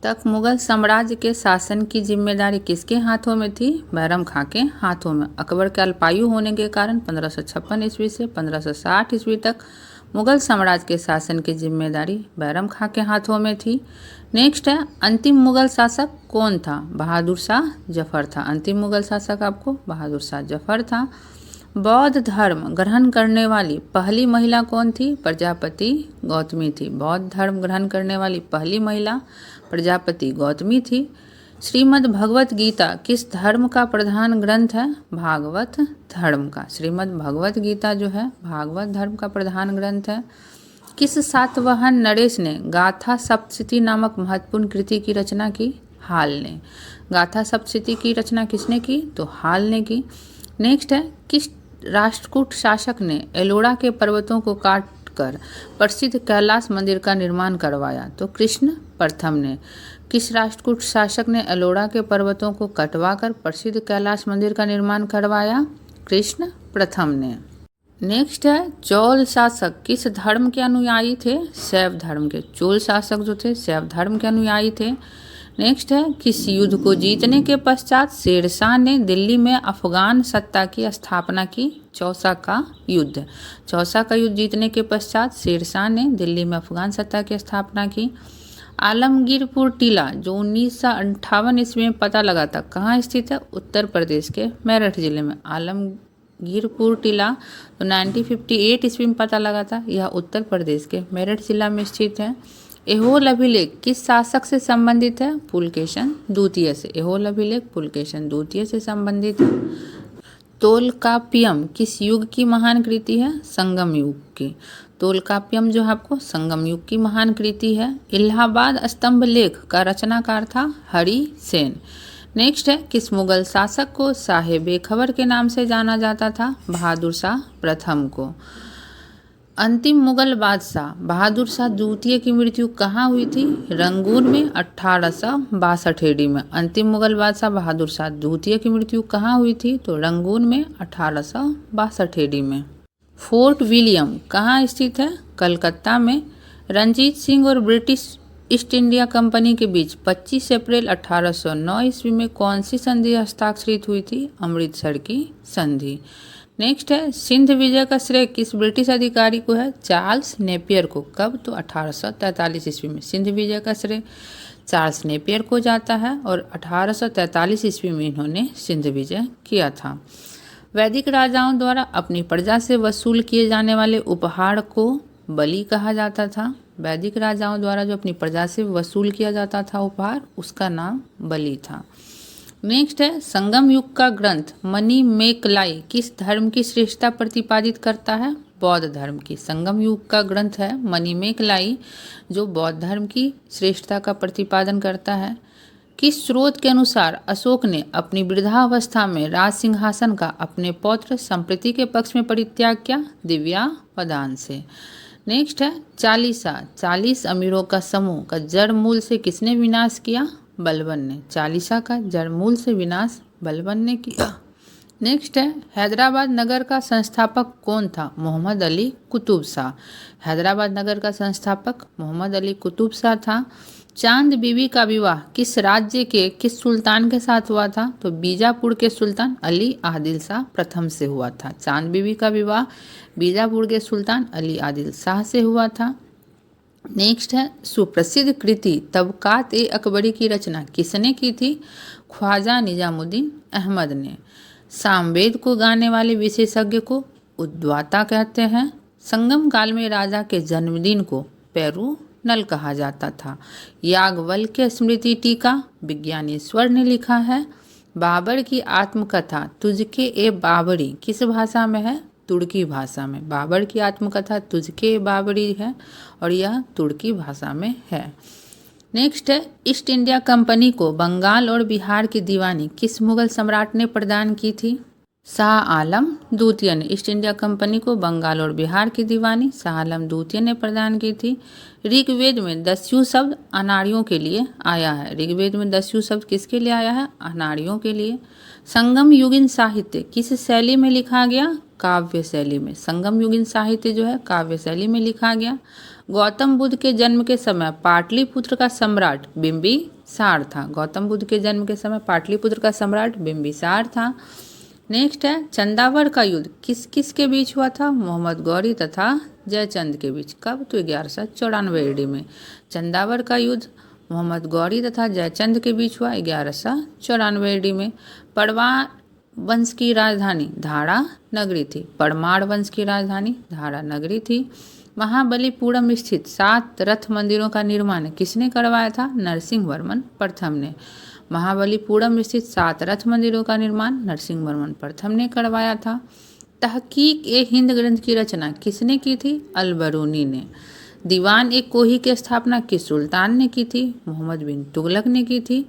तक मुगल साम्राज्य के शासन की जिम्मेदारी किसके हाथों में थी, बैरम खां के हाथों में। अकबर के अल्पायु होने के कारण 1556 ईस्वी से 1560 ईस्वी तक मुगल साम्राज्य के शासन की जिम्मेदारी बैरम खां के हाथों में थी। नेक्स्ट है अंतिम मुगल शासक कौन था, बहादुर शाह जफर था। अंतिम मुगल शासक आपको बहादुर शाह जफर था। बौद्ध धर्म ग्रहण करने वाली पहली महिला कौन थी, प्रजापति गौतमी थी। बौद्ध धर्म ग्रहण करने वाली पहली महिला प्रजापति गौतमी थी। श्रीमद् भगवत गीता किस धर्म का प्रधान ग्रंथ है? भागवत धर्म का। श्रीमद् भगवत गीता जो है भागवत धर्म का प्रधान ग्रंथ है। किस सातवाहन नरेश ने गाथा सप्तशती नामक महत्वपूर्ण कृति की रचना की? हाल ने। गाथा सप्तशती की रचना किसने की? तो हाल ने की। नेक्स्ट है, किस राष्ट्रकूट शासक ने एलोरा के पर्वतों को काट कर प्रसिद्ध कैलाश मंदिर का निर्माण करवाया? तो कृष्ण प्रथम ने। किस राष्ट्रकूट शासक ने एलोरा के पर्वतों को कटवाकर प्रसिद्ध कैलाश मंदिर का निर्माण करवाया? कृष्ण प्रथम ने। नेक्स्ट है, चोल शासक किस धर्म के अनुयायी थे? शैव धर्म के। चोल शासक जो थे शैव धर्म के अनुयायी थे। नेक्स्ट है, किस युद्ध को जीतने के पश्चात शेरशाह ने दिल्ली में अफगान सत्ता की स्थापना की? चौसा का युद्ध। चौसा का युद्ध जीतने के पश्चात शेरशाह ने दिल्ली में अफगान सत्ता की स्थापना की। आलमगीरपुर टीला जो 1958 ईस्वी में पता लगा था, कहाँ स्थित है? उत्तर प्रदेश के मेरठ जिले में। आलमगीरपुर टीला तो 1958 ईस्वी में पता लगा था, यह उत्तर प्रदेश के मेरठ जिला में स्थित है। एहोल अभिलेख किस शासक से संबंधित है? पुलकेशन द्वितीय से। एहोल अभिलेख पुलकेशन द्वितीय से संबंधित है। तोलकाप्पियम किस युग की महान कृति है? संगम युग की। तोलकाप्पियम जो है आपको संगम युग की महान कृति है। इलाहाबाद स्तंभ लेख का रचनाकार था हरि सेन। नेक्स्ट है, किस मुगल शासक को साहे बेखबर के नाम से जाना जाता था? बहादुर शाह प्रथम को। अंतिम मुगल बादशाह बहादुर शाह द्वितीय की मृत्यु कहाँ हुई थी? रंगून में 1862 ईडी में। अंतिम मुगल बादशाह बहादुर शाह द्वितीय की मृत्यु कहाँ हुई थी? तो रंगून में 1862 ईडी में। फोर्ट विलियम कहाँ स्थित है? कलकत्ता में। रंजीत सिंह और ब्रिटिश ईस्ट इंडिया कंपनी के बीच 25 अप्रैल 1809 ईस्वी में कौन सी संधि हस्ताक्षरित हुई थी? अमृतसर की संधि। नेक्स्ट है, सिंध विजय का श्रेय किस ब्रिटिश अधिकारी को है? चार्ल्स नेपियर को। कब? तो 1843 ईस्वी में सिंध विजय का श्रेय चार्ल्स नेपियर को जाता है और 1843 ईस्वी में इन्होंने सिंध विजय किया था। वैदिक राजाओं द्वारा अपनी प्रजा से वसूल किए जाने वाले उपहार को बलि कहा जाता था। वैदिक राजाओं द्वारा जो अपनी प्रजा से वसूल किया जाता था उपहार, उसका नाम बलि था। नेक्स्ट है, संगम युग का ग्रंथ मणिमेकलाई किस धर्म की श्रेष्ठता प्रतिपादित करता है? बौद्ध धर्म की। संगम युग का ग्रंथ है मणिमेकलाई जो बौद्ध धर्म की श्रेष्ठता का प्रतिपादन करता है। किस स्रोत के अनुसार अशोक ने अपनी वृद्धावस्था में राज सिंहासन का अपने पौत्र संप्रति के पक्ष में परित्याग किया? दिव्यावदान से। नेक्स्ट है, चालीसा 40 अमीरों का समूह का जड़ मूल से किसने विनाश किया? बलबन ने। चालीसा का जड़ मूल से विनाश बलबन ने किया। नेक्स्ट है, हैदराबाद नगर का संस्थापक कौन था? मोहम्मद अली कुतुब शाह। हैदराबाद नगर का संस्थापक मोहम्मद अली कुतुब शाह था। चांद बीबी का विवाह किस राज्य के किस सुल्तान के साथ हुआ था? तो बीजापुर के सुल्तान अली आदिल शाह प्रथम से हुआ था। चांद बीबी का विवाह बीजापुर के सुल्तान अली आदिल शाह से हुआ था। नेक्स्ट है, सुप्रसिद्ध कृति तबकात ए अकबरी की रचना किसने की थी? ख्वाजा निजामुद्दीन अहमद ने। सामवेद को गाने वाले विशेषज्ञ को उद्वाता कहते हैं। संगम काल में राजा के जन्मदिन को पेरू नल कहा जाता था। याज्ञवल्क्य स्मृति टीका विज्ञानेश्वर ने लिखा है। बाबर की आत्मकथा तुझके ए बाबरी किस भाषा में है? तुर्की भाषा में। बाबर की आत्मकथा तुझके बाबरी है और यह तुर्की भाषा में है। नेक्स्ट है, ईस्ट इंडिया कंपनी को बंगाल और बिहार की दीवानी किस मुगल सम्राट ने प्रदान की थी? शाह आलम द्वितीय ने। ईस्ट इंडिया कंपनी को बंगाल और बिहार की दीवानी शाह आलम द्वितीय ने प्रदान की थी। ऋग्वेद में दस्यु शब्द अनाड़ियों के लिए आया है। ऋग्वेद में दस्यु शब्द किसके लिए आया है? अनाड़ियों के लिए। संगम युगीन साहित्य किस शैली में लिखा गया? काव्य शैली में। संगम युगीन साहित्य जो है काव्य शैली में लिखा गया। गौतम बुद्ध के जन्म के समय पाटलिपुत्र का सम्राट बिंबिसार था। गौतम बुद्ध के जन्म के समय पाटलिपुत्र का सम्राट बिंबिसार था। नेक्स्ट है, चंदावर का युद्ध किस किस के बीच हुआ था? मोहम्मद गौरी तथा जयचंद के बीच। कब? तो 1194 ईडी में। चंदावर का युद्ध मोहम्मद गौरी तथा जयचंद के बीच हुआ 1194 ईडी में। परमार वंश की राजधानी धारा नगरी थी। परमार वंश की राजधानी धारा नगरी थी। महाबलीपुरम स्थित 7 रथ मंदिरों का निर्माण किसने करवाया था? नरसिंह वर्मन प्रथम ने। महाबलीपुरम स्थित 7 रथ मंदिरों का निर्माण नरसिंहवर्मन प्रथम ने करवाया था। तहकीक ए हिंद ग्रंथ की रचना किसने की थी? अल-बरूनी ने। दीवान ए कोही की स्थापना किस सुल्तान ने की थी? मोहम्मद बिन तुगलक ने की थी।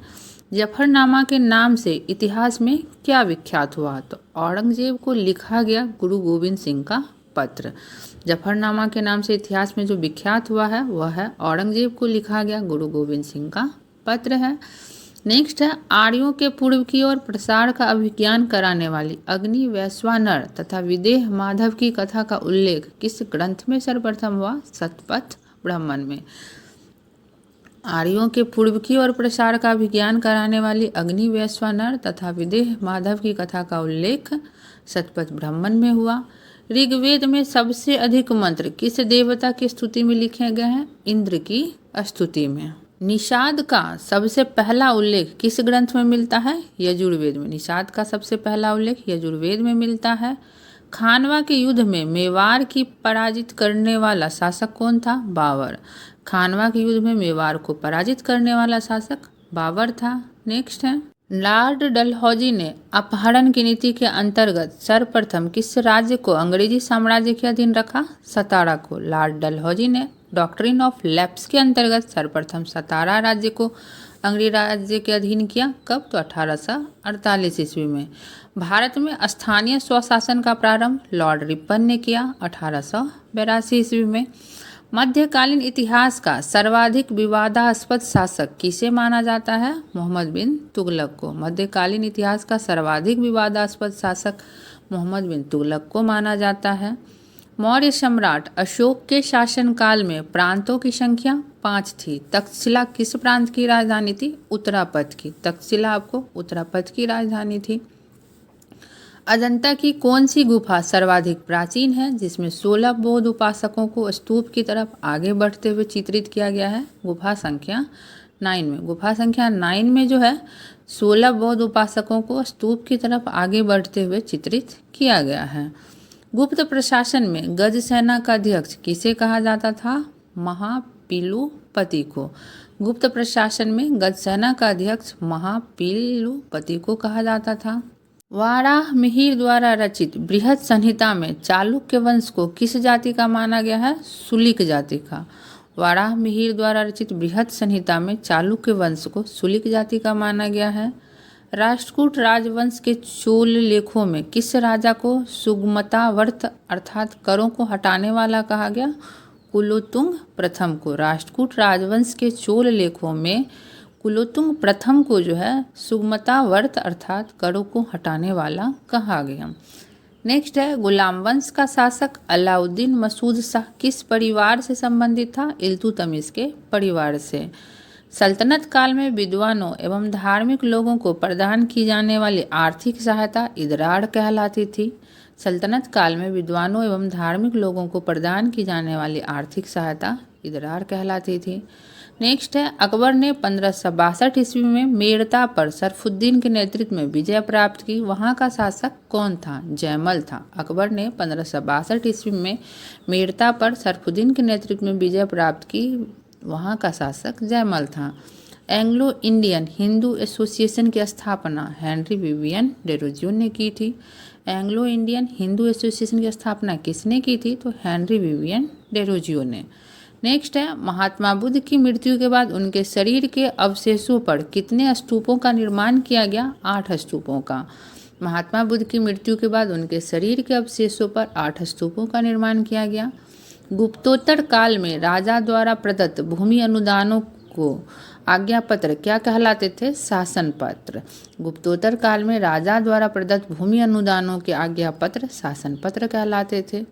जफरनामा के नाम से इतिहास में क्या विख्यात हुआ? तो औरंगजेब को लिखा गया गुरु गोविंद सिंह का पत्र। जफरनामा के नाम से इतिहास में जो विख्यात हुआ है वह है औरंगजेब को लिखा गया गुरु गोविंद सिंह का पत्र है। नेक्स्ट है, आर्यों के पूर्व की ओर प्रसार का अभिज्ञान कराने वाली अग्नि वैश्वानर तथा विदेह माधव की कथा का उल्लेख किस ग्रंथ में सर्वप्रथम हुआ? शतपथ ब्राह्मण में। आर्यों के पूर्व की ओर प्रसार का अभिज्ञान कराने वाली अग्नि वैश्वानर तथा विदेह माधव की कथा का उल्लेख शतपथ ब्राह्मण में हुआ। ऋग्वेद में सबसे अधिक मंत्र किस देवता की स्तुति में लिखे गए हैं? इंद्र की स्तुति में। निषाद का सबसे पहला उल्लेख किस ग्रंथ में मिलता है? यजुर्वेद में। निषाद का सबसे पहला उल्लेख यजुर्वेद में मिलता है। खानवा के युद्ध में मेवाड़ की पराजित करने वाला शासक कौन था? बाबर। खानवा के युद्ध में मेवाड़ को पराजित करने वाला शासक बाबर था। नेक्स्ट है, लॉर्ड डलहौजी ने अपहरण की नीति के अंतर्गत सर्वप्रथम किस राज्य को अंग्रेजी साम्राज्य के अधीन रखा? सतारा को। लॉर्ड डलहौजी ने डॉक्ट्रिन ऑफ लैप्स के अंतर्गत सर्वप्रथम सतारा राज्य को अंग्रेजी राज्य के अधीन किया। कब? तो 1848 ईस्वी में। भारत में स्थानीय स्वशासन का प्रारंभ लॉर्ड रिपन ने किया 1882 ईस्वी में। मध्यकालीन इतिहास का सर्वाधिक विवादास्पद शासक किसे माना जाता है? मोहम्मद बिन तुगलक को। मध्यकालीन इतिहास का सर्वाधिक विवादास्पद शासक मोहम्मद बिन तुगलक को माना जाता है। मौर्य सम्राट अशोक के शासनकाल में प्रांतों की संख्या 5 थी। तक्षशिला किस प्रांत की राजधानी थी? उत्तरापथ की। तक्षशिला आपको उत्तरापथ की राजधानी थी। अजंता की कौन सी गुफा सर्वाधिक प्राचीन है जिसमें 16 बौद्ध उपासकों को स्तूप की तरफ आगे बढ़ते हुए चित्रित किया गया है? गुफा संख्या 9 में। गुफा संख्या 9 में जो है 16 बौद्ध उपासकों को स्तूप की तरफ आगे बढ़ते हुए चित्रित किया गया है। गुप्त प्रशासन में गज सेना का अध्यक्ष किसे कहा जाता था? महापिलुपति को। गुप्त प्रशासन में गज सेना का अध्यक्ष महापिलुपति को कहा जाता था। वाराह मिहिर द्वारा रचित बृहद संहिता में चालुक्य वंश को किस जाति का माना गया है? सुलिक जाति का। वाराह मिहिर द्वारा रचित बृहद संहिता में चालुक्य वंश को सुलिक जाति का माना गया है। राष्ट्रकूट राजवंश के चोल लेखों में किस राजा को सुगमतावर्त अर्थात करों को हटाने वाला कहा गया? कुलोत्तुंग प्रथम को। राष्ट्रकूट राजवंश के चोल लेखों में कुलोत्तुंग प्रथम को जो है सुगमतावर्त अर्थात करों को हटाने वाला कहा गया। नेक्स्ट है, गुलाम वंश का शासक अलाउद्दीन मसूद शाह किस परिवार से संबंधित था? इल्तुतमिश के परिवार से। सल्तनत काल में विद्वानों एवं धार्मिक लोगों को प्रदान की जाने वाली आर्थिक सहायता इदरार कहलाती थी। सल्तनत काल में विद्वानों एवं धार्मिक लोगों को प्रदान की जाने वाली आर्थिक सहायता इदरार कहलाती थी। नेक्स्ट है, अकबर ने 1562 ईस्वी में मेड़ता पर सरफुद्दीन के नेतृत्व में विजय प्राप्त की। वहाँ का शासक कौन था? जयमल था। अकबर ने 1562 ईस्वी में मेड़ता पर सरफुद्दीन के नेतृत्व में विजय प्राप्त की। वहाँ का शासक जयमल था। एंग्लो इंडियन हिंदू एसोसिएशन की स्थापना हेनरी विवियन डेरोजियो ने की थी। एंग्लो इंडियन हिंदू एसोसिएशन की स्थापना किसने की थी? तो हेनरी विवियन डेरोजियो ने। नेक्स्ट है, महात्मा बुद्ध की मृत्यु के बाद उनके शरीर के अवशेषों पर कितने स्तूपों का निर्माण किया गया? 8 स्तूपों का। महात्मा बुद्ध की मृत्यु के बाद उनके शरीर के अवशेषों पर 8 स्तूपों का निर्माण किया गया। गुप्तोत्तर काल में राजा द्वारा प्रदत्त भूमि अनुदानों को आज्ञा पत्र क्या कहलाते थे? शासन पत्र। गुप्तोत्तर काल में राजा द्वारा प्रदत्त भूमि अनुदानों के आज्ञा पत्र शासन पत्र कहलाते थे।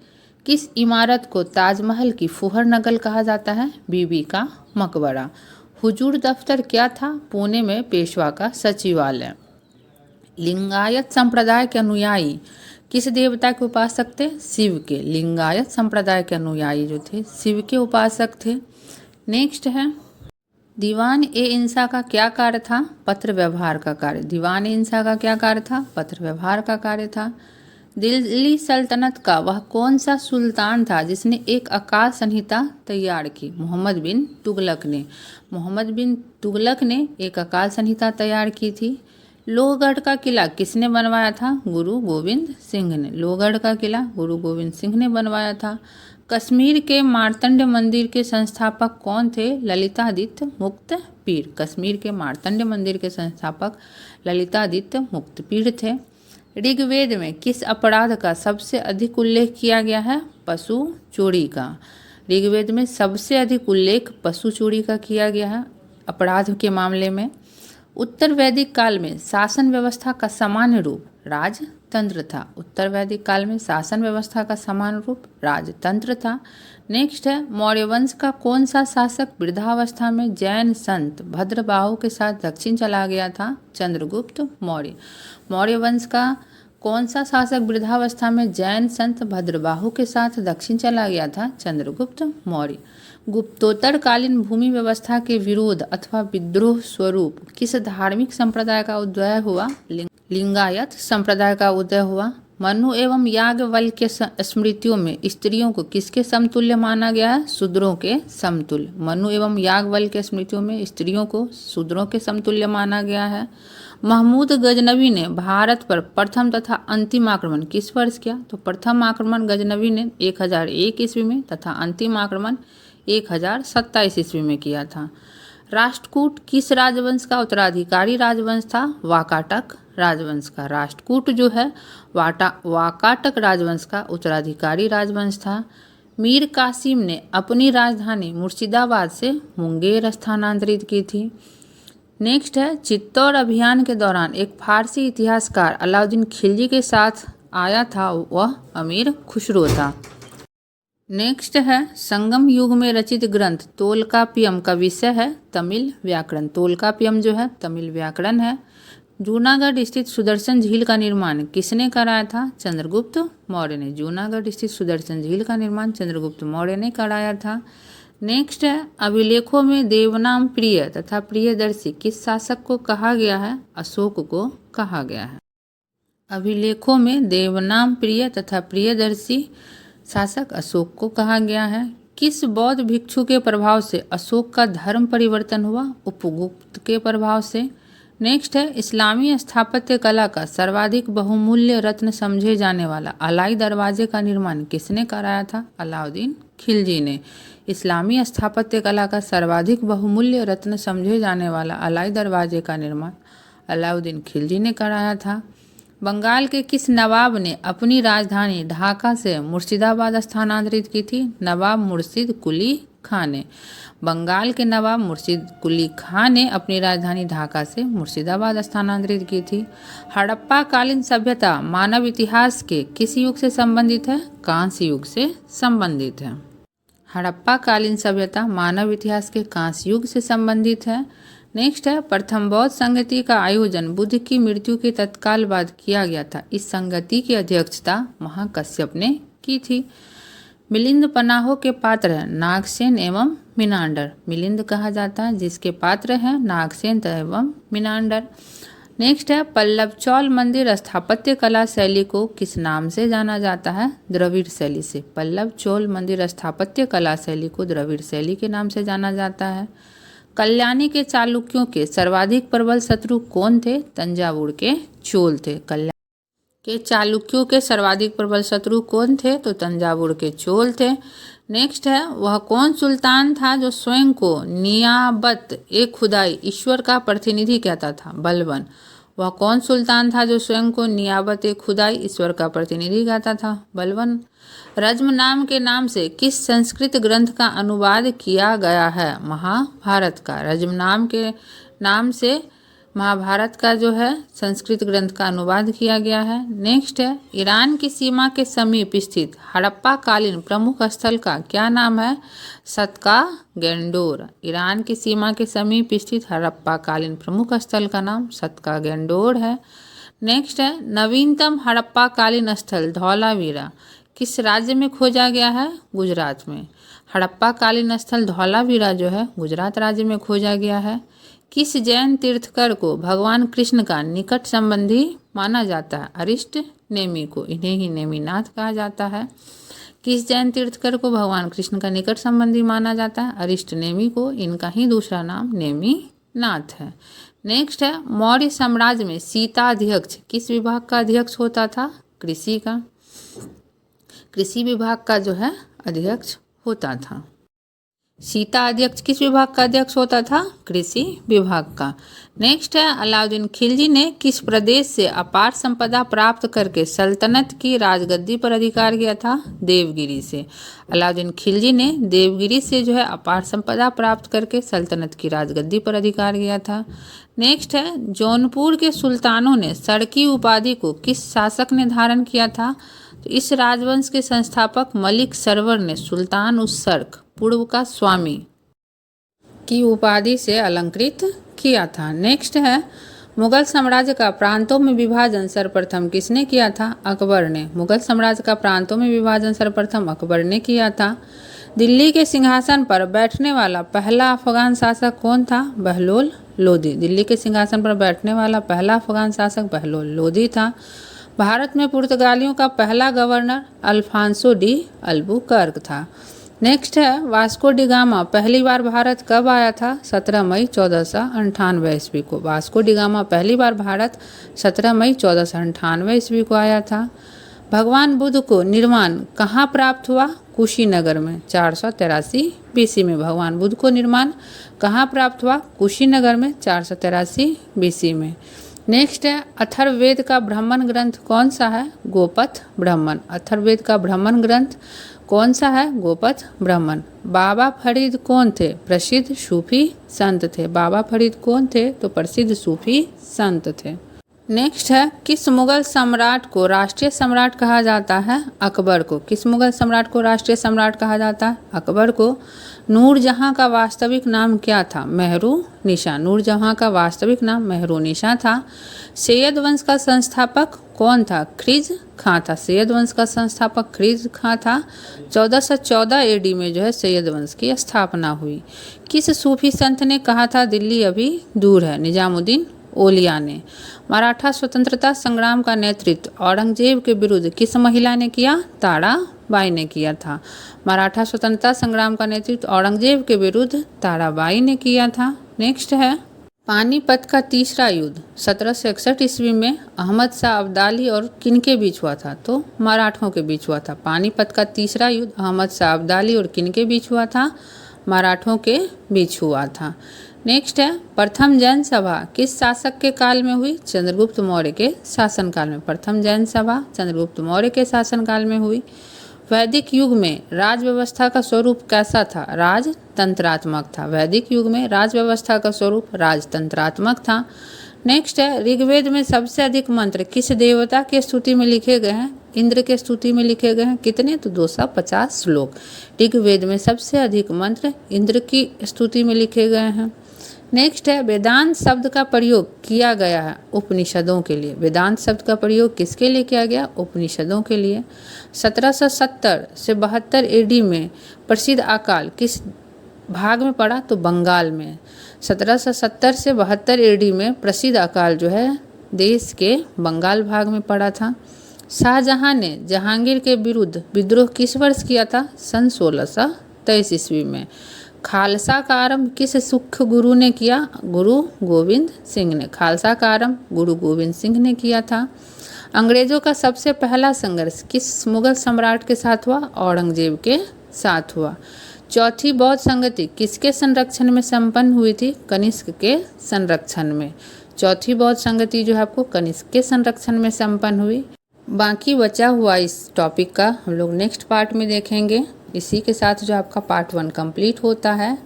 किस इमारत को ताजमहल की फुहर नगल कहा जाता है? बीबी का मकबरा। हुजूर दफ्तर क्या था? पुणे में पेशवा का सचिवालय। लिंगायत संप्रदाय के अनुयायी किस देवता के उपासक थे? शिव के। लिंगायत संप्रदाय के अनुयायी जो थे शिव के उपासक थे। नेक्स्ट है, दीवान ए इंसा का क्या कार्य था? पत्र व्यवहार का कार्य। दीवान ए इंसा का क्या कार्य था? पत्र व्यवहार का कार्य था। दिल्ली सल्तनत का वह कौन सा सुल्तान था जिसने एक अकाल संहिता तैयार की? मोहम्मद बिन तुगलक ने। मोहम्मद बिन तुगलक ने एक अकाल संहिता तैयार की थी। लोहगढ़ का किला किसने बनवाया था? गुरु गोविंद सिंह ने। लोहगढ़ का किला गुरु गोविंद सिंह ने बनवाया था। कश्मीर के मार्तंड मंदिर के संस्थापक कौन थे? ललितादित्य मुक्तपीर। कश्मीर के मार्तंड मंदिर के संस्थापक ललितादित्य मुक्तपीर थे। ऋग्वेद में किस अपराध का सबसे अधिक उल्लेख किया गया है? पशु चोरी का। ऋग्वेद में सबसे अधिक उल्लेख पशु चोरी का किया गया है अपराध के मामले में। उत्तर वैदिक काल में शासन व्यवस्था का सामान्य रूप राजतंत्र था। उत्तर वैदिक काल में शासन व्यवस्था का सामान्य रूप राजतंत्र था। नेक्स्ट है, मौर्य वंश का कौन सा शासक वृद्धावस्था में जैन संत भद्रबाहु के साथ दक्षिण चला गया था? चंद्रगुप्त मौर्य। मौर्य वंश का कौन सा शासक वृद्धावस्था में जैन संत भद्रबाहु के साथ दक्षिण चला गया था? चंद्रगुप्त मौर्य। गुप्तोत्तरकालीन भूमि व्यवस्था के विरोध अथवा विद्रोह स्वरूप किस धार्मिक संप्रदाय का उदय हुआ? लिंगायत संप्रदाय का उदय हुआ। मनु एवं याज्ञवल्क्य स्मृतियों में स्त्रियों को किसके समतुल्य माना गया है? शूद्रों के समतुल्य। मनु एवं याज्ञवल्क्य स्मृतियों में स्त्रियों को शूद्रों के समतुल्य माना गया है। महमूद गजनवी ने भारत पर प्रथम तथा अंतिम आक्रमण किस वर्ष किया? तो प्रथम आक्रमण गजनवी ने 1001 ईस्वी में तथा अंतिम आक्रमण 1027 ईस्वी में किया था। राष्ट्रकूट किस राजवंश का उत्तराधिकारी राजवंश था? वाकाटक राजवंश का। राष्ट्रकूट जो है वाकाटक राजवंश का उत्तराधिकारी राजवंश था। मीर कासिम ने अपनी राजधानी मुर्शिदाबाद से मुंगेर स्थानांतरित की थी। नेक्स्ट है, चित्तौड़ अभियान के दौरान एक फारसी इतिहासकार अलाउद्दीन खिलजी के साथ आया था, वह अमीर खुसरो था। नेक्स्ट है, संगम युग में रचित ग्रंथ तोलकापियम का विषय है तमिल व्याकरण। तोलकापियम जो है तमिल व्याकरण है। जूनागढ़ स्थित सुदर्शन झील का निर्माण किसने कराया था? चंद्रगुप्त मौर्य ने। जूनागढ़ स्थित सुदर्शन झील का निर्माण चंद्रगुप्त मौर्य ने कराया था। नेक्स्ट है, अभिलेखों में देवनाम प्रिय तथा प्रियदर्शी किस शासक को कहा गया है? अशोक को कहा गया है। अभिलेखों में देवनाम प्रिय तथा प्रियदर्शी शासक अशोक को कहा गया है। किस बौद्ध भिक्षु के प्रभाव से अशोक का धर्म परिवर्तन हुआ? उपगुप्त के प्रभाव से। नेक्स्ट है, इस्लामी स्थापत्य कला का सर्वाधिक बहुमूल्य रत्न समझे जाने वाला अलाई दरवाजे का निर्माण किसने कराया था? अलाउद्दीन खिलजी ने। इस्लामी स्थापत्य कला का सर्वाधिक बहुमूल्य रत्न समझे जाने वाला अलाई दरवाजे का निर्माण अलाउद्दीन खिलजी ने कराया था। बंगाल के किस नवाब ने अपनी राजधानी ढाका से मुर्शिदाबाद स्थानांतरित की थी? नवाब मुर्शिद कुली खां ने। बंगाल के नवाब मुर्शिद कुली खां ने अपनी राजधानी ढाका से मुर्शिदाबाद स्थानांतरित की थी। हड़प्पा कालीन सभ्यता मानव इतिहास के किस युग से संबंधित है? कांस्य युग से संबंधित है। हड़प्पा कालीन सभ्यता मानव इतिहास के कांस्य युग से संबंधित है। नेक्स्ट है, प्रथम बौद्ध संगति का आयोजन बुद्ध की मृत्यु के तत्काल बाद किया गया था। इस संगति की अध्यक्षता महाकश्यप ने की थी। मिलिंद पनाहों के पात्र हैं नागसेन एवं मिनांडर। मिलिंद कहा जाता है जिसके पात्र हैं नागसेन एवं मिनांडर। नेक्स्ट है, पल्लव चौल मंदिर स्थापत्य कला शैली को किस नाम से जाना जाता है? द्रविड़ शैली से। पल्लव चोल मंदिर स्थापत्य कला शैली को द्रविड़ शैली के नाम से जाना जाता है। कल्याणी के चालुक्यों के सर्वाधिक प्रबल शत्रु कौन थे? तंजावुर के चोल थे। कल्याणी के चालुक्यों के सर्वाधिक प्रबल शत्रु कौन थे? तो तंजावुर के चोल थे। नेक्स्ट है, वह कौन सुल्तान था जो स्वयं को नियाबत ए खुदाई ईश्वर का प्रतिनिधि कहता था? बलबन। वह कौन सुल्तान था जो स्वयं को नियाबत ए खुदाई ईश्वर का प्रतिनिधि कहता था? बलबन। रज्म नाम के नाम से किस संस्कृत ग्रंथ का अनुवाद किया गया है? महाभारत का। रज्म नाम के नाम से महाभारत का जो है संस्कृत ग्रंथ का अनुवाद किया गया है। नेक्स्ट है, ईरान की सीमा के समीप स्थित हड़प्पा कालीन प्रमुख स्थल का क्या नाम है? सतका गेंडोर। ईरान की सीमा के समीप स्थित हड़प्पा कालीन प्रमुख स्थल का नाम सतका गेंडोर है। नेक्स्ट है, नवीनतम हड़प्पा कालीन स्थल धौलावीरा किस राज्य में खोजा गया है? गुजरात में। हड़प्पा कालीन स्थल धौलावीरा जो है गुजरात राज्य में खोजा गया है। किस जैन तीर्थकर को भगवान कृष्ण का निकट संबंधी माना जाता है? अरिष्ट नेमि को, इन्हें ही नेमिनाथ कहा जाता है। किस जैन तीर्थकर को भगवान कृष्ण का निकट संबंधी माना जाता है? अरिष्ट नेमि को, इनका ही दूसरा नाम नेमिनाथ है। नेक्स्ट है, मौर्य साम्राज्य में सीताध्यक्ष किस विभाग का अध्यक्ष होता था? कृषि का, कृषि विभाग का जो है अध्यक्ष होता था। सीता अध्यक्ष किस विभाग का अध्यक्ष होता था? कृषि विभाग का। नेक्स्ट है, अलाउद्दीन खिलजी ने किस प्रदेश से अपार संपदा प्राप्त करके सल्तनत की राजगद्दी पर अधिकार किया था? देवगिरी से। अलाउद्दीन खिलजी ने देवगिरी से जो है अपार संपदा प्राप्त करके सल्तनत की राजगद्दी पर अधिकार किया था। नेक्स्ट है, जौनपुर के सुल्तानों ने सड़की उपाधि को किस शासक ने धारण किया था? तो इस राजवंश के संस्थापक मलिक सरवर ने सुल्तान उस सर्क पूर्व का स्वामी की उपाधि से अलंकृत किया था। नेक्स्ट है, मुगल साम्राज्य का प्रांतों में विभाजन सर्वप्रथम किसने किया था? अकबर ने। मुगल साम्राज्य का प्रांतों में विभाजन सर्वप्रथम अकबर ने किया था। दिल्ली के सिंहासन पर बैठने वाला पहला अफगान शासक कौन था? बहलोल लोदी। दिल्ली के सिंहासन पर बैठने वाला पहला अफगान शासक बहलोल लोदी था। भारत में पुर्तगालियों का पहला गवर्नर अल्फांसो डी अल्बुकर्क था। नेक्स्ट है, वास्को डी गामा पहली बार भारत कब आया था? 17 मई 1498 ईस्वी को। वास्को डी गामा पहली बार भारत 17 मई 1498 ईस्वी को आया था। भगवान बुद्ध को निर्वाण कहाँ प्राप्त हुआ? कुशीनगर में। 483 बीसी में भगवान बुद्ध को निर्वाण कहाँ प्राप्त हुआ? कुशीनगर में 483 बीसी में। नेक्स्ट है, अथर्ववेद का ब्राह्मण ग्रंथ कौन सा है? गोपथ ब्राह्मण। अथर्ववेद का ब्राह्मण ग्रंथ कौन सा है? गोपथ ब्राह्मण। बाबा फरीद कौन थे? प्रसिद्ध सूफी संत थे। बाबा फरीद कौन थे? तो प्रसिद्ध सूफी संत थे। नेक्स्ट है, किस मुगल सम्राट को राष्ट्रीय सम्राट कहा जाता है? अकबर को। किस मुगल सम्राट को राष्ट्रीय सम्राट कहा जाता है? अकबर को। नूरजहां का वास्तविक नाम क्या था? मेहरुनिशा। नूरजहां का वास्तविक नाम मेहरुनिशा था। सैयद वंश का संस्थापक कौन था? ख्रिज खां था। सैयद वंश का संस्थापक ख्रिज खां था। 1414 एडी में जो है सैयद वंश की स्थापना हुई। किस सूफी संत ने कहा था दिल्ली अभी दूर है? निजामुद्दीन ओलिया ने। मराठा स्वतंत्रता संग्राम का नेतृत्व औरंगजेब के विरुद्ध किस महिला ने किया? ताराबाई ने किया था। मराठा स्वतंत्रता संग्राम का नेतृत्व औरंगजेब के विरुद्ध ताराबाई ने किया था। नेक्स्ट है, पानीपत का तीसरा युद्ध 1761 ईस्वी में अहमद शाह अब्दाली और किनके बीच हुआ था? तो मराठों के बीच हुआ था। पानीपत का तीसरा युद्ध अहमद शाह अब्दाली और किनके बीच हुआ था? मराठों के बीच हुआ था। नेक्स्ट है, प्रथम जैन सभा किस शासक के काल में हुई? चंद्रगुप्त मौर्य के शासनकाल में। प्रथम जैन सभा चंद्रगुप्त मौर्य के शासनकाल में हुई। वैदिक युग में राज व्यवस्था का स्वरूप कैसा था? राजतंत्रात्मक था। वैदिक युग में राज व्यवस्था का स्वरूप राजतंत्रात्मक था। नेक्स्ट है, ऋग्वेद में सबसे अधिक मंत्र किस देवता के स्तुति में लिखे गए हैं? इंद्र के स्तुति में लिखे गए हैं। कितने? तो 250 श्लोक। ऋग्वेद में सबसे अधिक मंत्र इंद्र की स्तुति में लिखे गए हैं। नेक्स्ट है, वेदांत शब्द का प्रयोग किया गया है उपनिषदों के लिए। वेदांत शब्द का प्रयोग किसके लिए किया गया? उपनिषदों के लिए। 1770 से 72 एडी में प्रसिद्ध अकाल किस भाग में पड़ा? तो बंगाल में। 1770 से 72 एडी में प्रसिद्ध अकाल जो है देश के बंगाल भाग में पड़ा था। शाहजहां ने जहांगीर के विरुद्ध विद्रोह किस वर्ष किया था? सन 1623 ईस्वी में। खालसा का आरंभ किस सिख गुरु ने किया? गुरु गोविंद सिंह ने। खालसा का आरंभ गुरु गोविंद सिंह ने किया था। अंग्रेजों का सबसे पहला संघर्ष किस मुगल सम्राट के साथ हुआ? औरंगजेब के साथ हुआ। चौथी बौद्ध संगति किसके संरक्षण में संपन्न हुई थी? कनिष्क के संरक्षण में। चौथी बौद्ध संगति जो है आपको कनिष्क के संरक्षण में संपन्न हुई। बाकी बचा हुआ इस टॉपिक का हम लोग नेक्स्ट पार्ट में देखेंगे। इसी के साथ जो आपका पार्ट 1 कंप्लीट होता है।